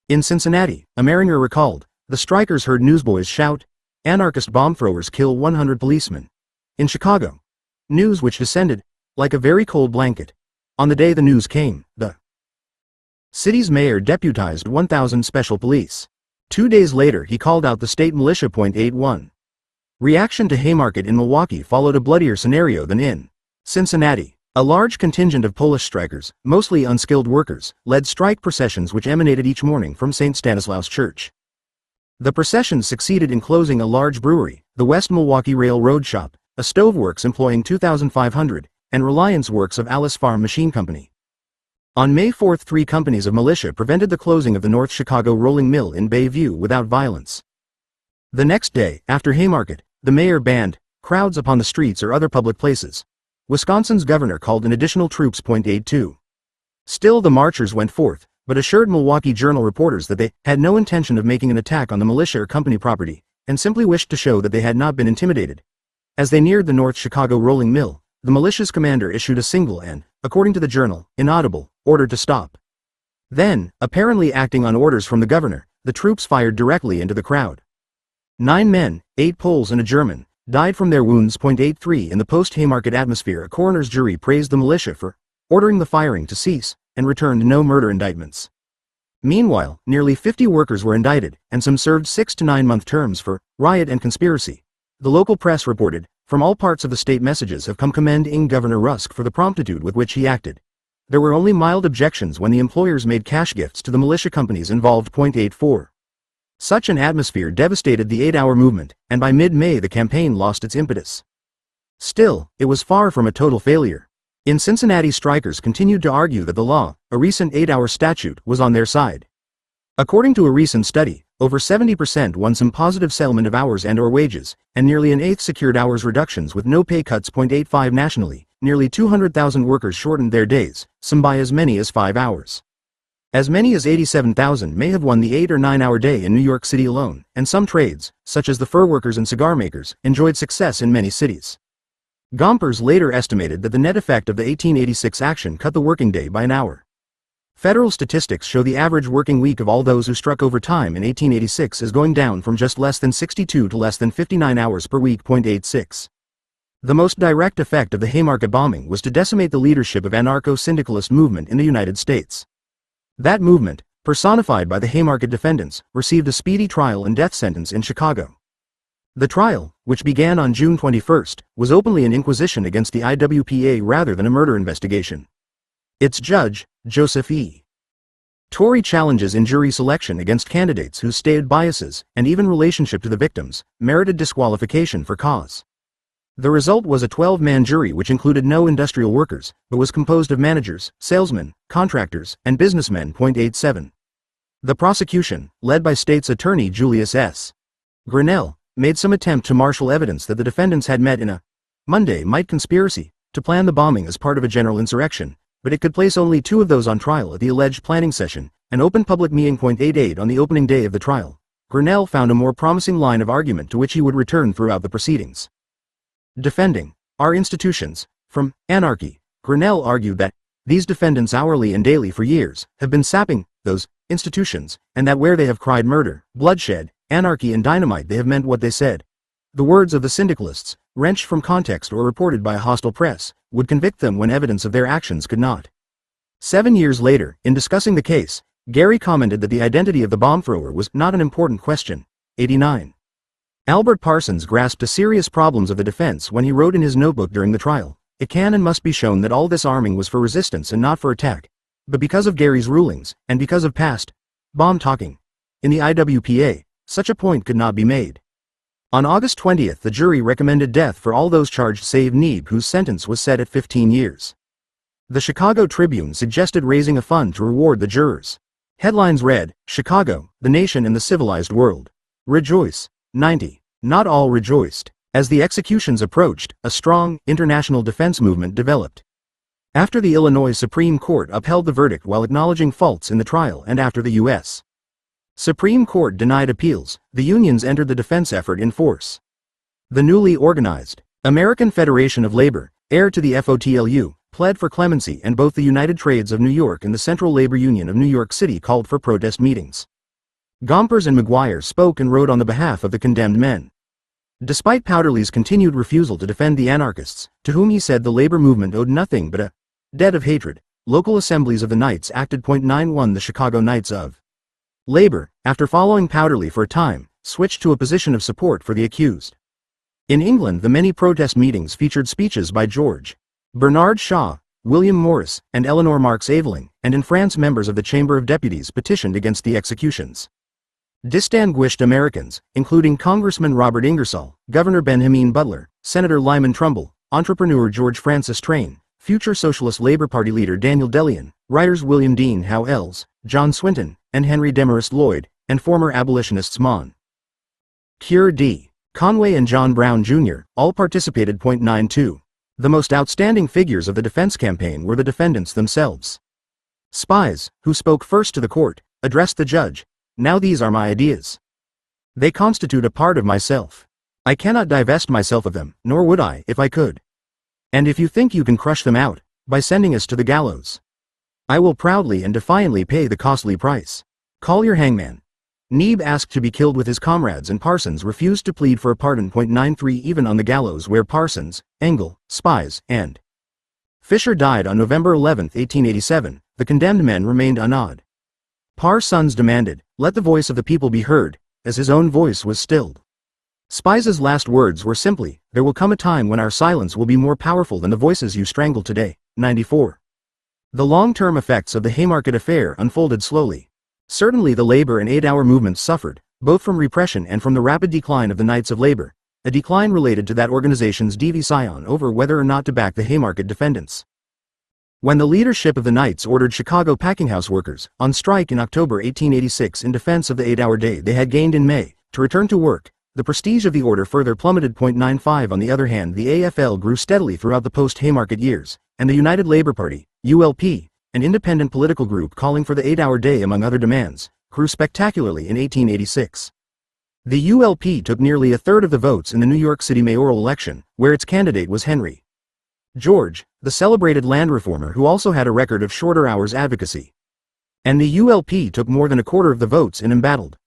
S1: In Cincinnati, a mariner recalled, the strikers heard newsboys shout, "Anarchist bomb throwers kill 100 policemen." In Chicago, news which descended like a very cold blanket. On the day the news came, the city's mayor deputized 1,000 special police. 2 days later, he called out the state militia. 81. Reaction to Haymarket in Milwaukee followed a bloodier scenario than in Cincinnati. A large contingent of Polish strikers, mostly unskilled workers, led strike processions which emanated each morning from St. Stanislaus Church. The processions succeeded in closing a large brewery, the West Milwaukee Railroad Shop, a stoveworks employing 2,500, and Reliance Works of Alice Farm Machine Company. On May 4, 3 companies of militia prevented the closing of the North Chicago rolling mill in Bayview without violence. The next day, after Haymarket, the mayor banned crowds upon the streets or other public places. Wisconsin's governor called in additional troops. 82. Still, the marchers went forth, but assured Milwaukee Journal reporters that they had no intention of making an attack on the militia or company property, and simply wished to show that they had not been intimidated. As they neared the North Chicago rolling mill, the militia's commander issued a single and, according to the Journal, inaudible order to stop. Then, apparently acting on orders from the governor, the troops fired directly into the crowd. 9 men, 8 Poles and a German, died from their wounds. 83 In the post-Haymarket atmosphere, a coroner's jury praised the militia for ordering the firing to cease, and returned no murder indictments. Meanwhile, nearly 50 workers were indicted, and some served 6 to 9 month terms for riot and conspiracy. The local press reported, from all parts of the state messages have come commending Governor Rusk for the promptitude with which he acted. There were only mild objections when the employers made cash gifts to the militia companies involved. 84. Such an atmosphere devastated the 8-hour movement, and by mid-May the campaign lost its impetus. Still, it was far from a total failure. In Cincinnati, strikers continued to argue that the law, a recent 8-hour statute, was on their side. According to a recent study, over 70% won some positive settlement of hours and/or wages, and nearly an eighth secured hours reductions with no pay cuts. 85 Nationally, nearly 200,000 workers shortened their days, some by as many as 5 hours. As many as 87,000 may have won the 8 or 9 hour day in New York City alone, and some trades, such as the fur workers and cigar makers, enjoyed success in many cities. Gompers later estimated that the net effect of the 1886 action cut the working day by an hour. Federal statistics show the average working week of all those who struck overtime in 1886 is going down from just less than 62 to less than 59 hours per week. 86. The most direct effect of the Haymarket bombing was to decimate the leadership of anarcho-syndicalist movement in the United States. That movement, personified by the Haymarket defendants, received a speedy trial and death sentence in Chicago. The trial, which began on June 21, was openly an inquisition against the IWPA rather than a murder investigation. Its judge, Joseph E. Torrey, challenges in jury selection against candidates whose stated biases, and even relationship to the victims, merited disqualification for cause. The result was a 12-man jury which included no industrial workers, but was composed of managers, salesmen, contractors, and businessmen. 87. The prosecution, led by State's Attorney Julius S. Grinnell, made some attempt to marshal evidence that the defendants had met in a Monday night conspiracy to plan the bombing as part of a general insurrection, but it could place only 2 of those on trial at the alleged planning session, an open public meeting. 88 On the opening day of the trial, Grinnell found a more promising line of argument to which he would return throughout the proceedings. Defending our institutions from anarchy, Grinnell argued that these defendants hourly and daily for years have been sapping those institutions, and that where they have cried murder, bloodshed, anarchy and dynamite they have meant what they said. The words of the syndicalists, wrenched from context or reported by a hostile press, would convict them when evidence of their actions could not. 7 years later, in discussing the case, Gary commented that the identity of the bomb thrower was not an important question. 89. Albert Parsons grasped the serious problems of the defense when he wrote in his notebook during the trial, "It can and must be shown that all this arming was for resistance and not for attack. But because of Gary's rulings, and because of past bomb talking in the IWPA, such a point could not be made." On August 20, the jury recommended death for all those charged save Neeb, whose sentence was set at 15 years. The Chicago Tribune suggested raising a fund to reward the jurors. Headlines read, "Chicago, the nation and the civilized world. Rejoice." 90. Not all rejoiced. As the executions approached, a strong, international defense movement developed. After the Illinois Supreme Court upheld the verdict while acknowledging faults in the trial and after the U.S. Supreme Court denied appeals, the unions entered the defense effort in force. The newly organized American Federation of Labor, heir to the FOTLU, pled for clemency, and both the United Trades of New York and the Central Labor Union of New York City called for protest meetings. Gompers and McGuire spoke and wrote on the behalf of the condemned men. Despite Powderly's continued refusal to defend the anarchists, to whom he said the labor movement owed nothing but a debt of hatred, local assemblies of the Knights acted. 91 The Chicago Knights of Labor, after following Powderly for a time, switched to a position of support for the accused. In England, the many protest meetings featured speeches by George Bernard Shaw, William Morris, and Eleanor Marx Aveling, and in France members of the Chamber of Deputies petitioned against the executions. Distinguished Americans, including Congressman Robert Ingersoll, Governor Benjamin Butler, Senator Lyman Trumbull, entrepreneur George Francis Train, future Socialist Labor Party leader Daniel Delian, writers William Dean Howells, John Swinton, and Henry Demarest Lloyd, and former abolitionists Mon Cure D. Conway and John Brown Jr., all participated. 92. The most outstanding figures of the defense campaign were the defendants themselves. Spies, who spoke first to the court, addressed the judge, "Now these are my ideas. They constitute a part of myself. I cannot divest myself of them, nor would I if I could. And if you think you can crush them out, by sending us to the gallows, I will proudly and defiantly pay the costly price. Call your hangman." Neeb asked to be killed with his comrades, and Parsons refused to plead for a pardon. 93 Even on the gallows, where Parsons, Engel, Spies, and Fisher died on November 11, 1887, the condemned men remained unawed. Parsons demanded, "Let the voice of the people be heard," as his own voice was stilled. Spies' last words were simply, "There will come a time when our silence will be more powerful than the voices you strangle today." 94. The long-term effects of the Haymarket affair unfolded slowly. Certainly the labor and 8-hour movements suffered, both from repression and from the rapid decline of the Knights of Labor, a decline related to that organization's division over whether or not to back the Haymarket defendants. When the leadership of the Knights ordered Chicago packing house workers on strike in October 1886 in defense of the 8-hour day they had gained in May, to return to work, the prestige of the order further plummeted. 95 On the other hand, the AFL grew steadily throughout the post-Haymarket years, and the United Labor Party, ULP, an independent political group calling for the 8-hour day among other demands, grew spectacularly in 1886. The ULP took nearly a third of the votes in the New York City mayoral election, where its candidate was Henry George, the celebrated land reformer who also had a record of shorter hours advocacy. And the ULP took more than a quarter of the votes in embattled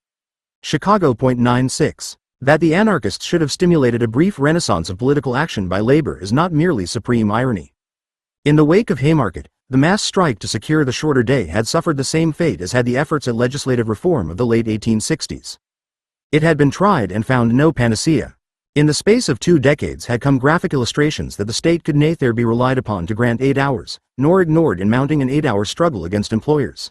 S1: Chicago. 96. That the anarchists should have stimulated a brief renaissance of political action by labor is not merely supreme irony. In the wake of Haymarket, the mass strike to secure the shorter day had suffered the same fate as had the efforts at legislative reform of the late 1860s. It had been tried and found no panacea. In the space of 2 decades had come graphic illustrations that the state could neither be relied upon to grant 8 hours, nor ignored in mounting an 8-hour struggle against employers.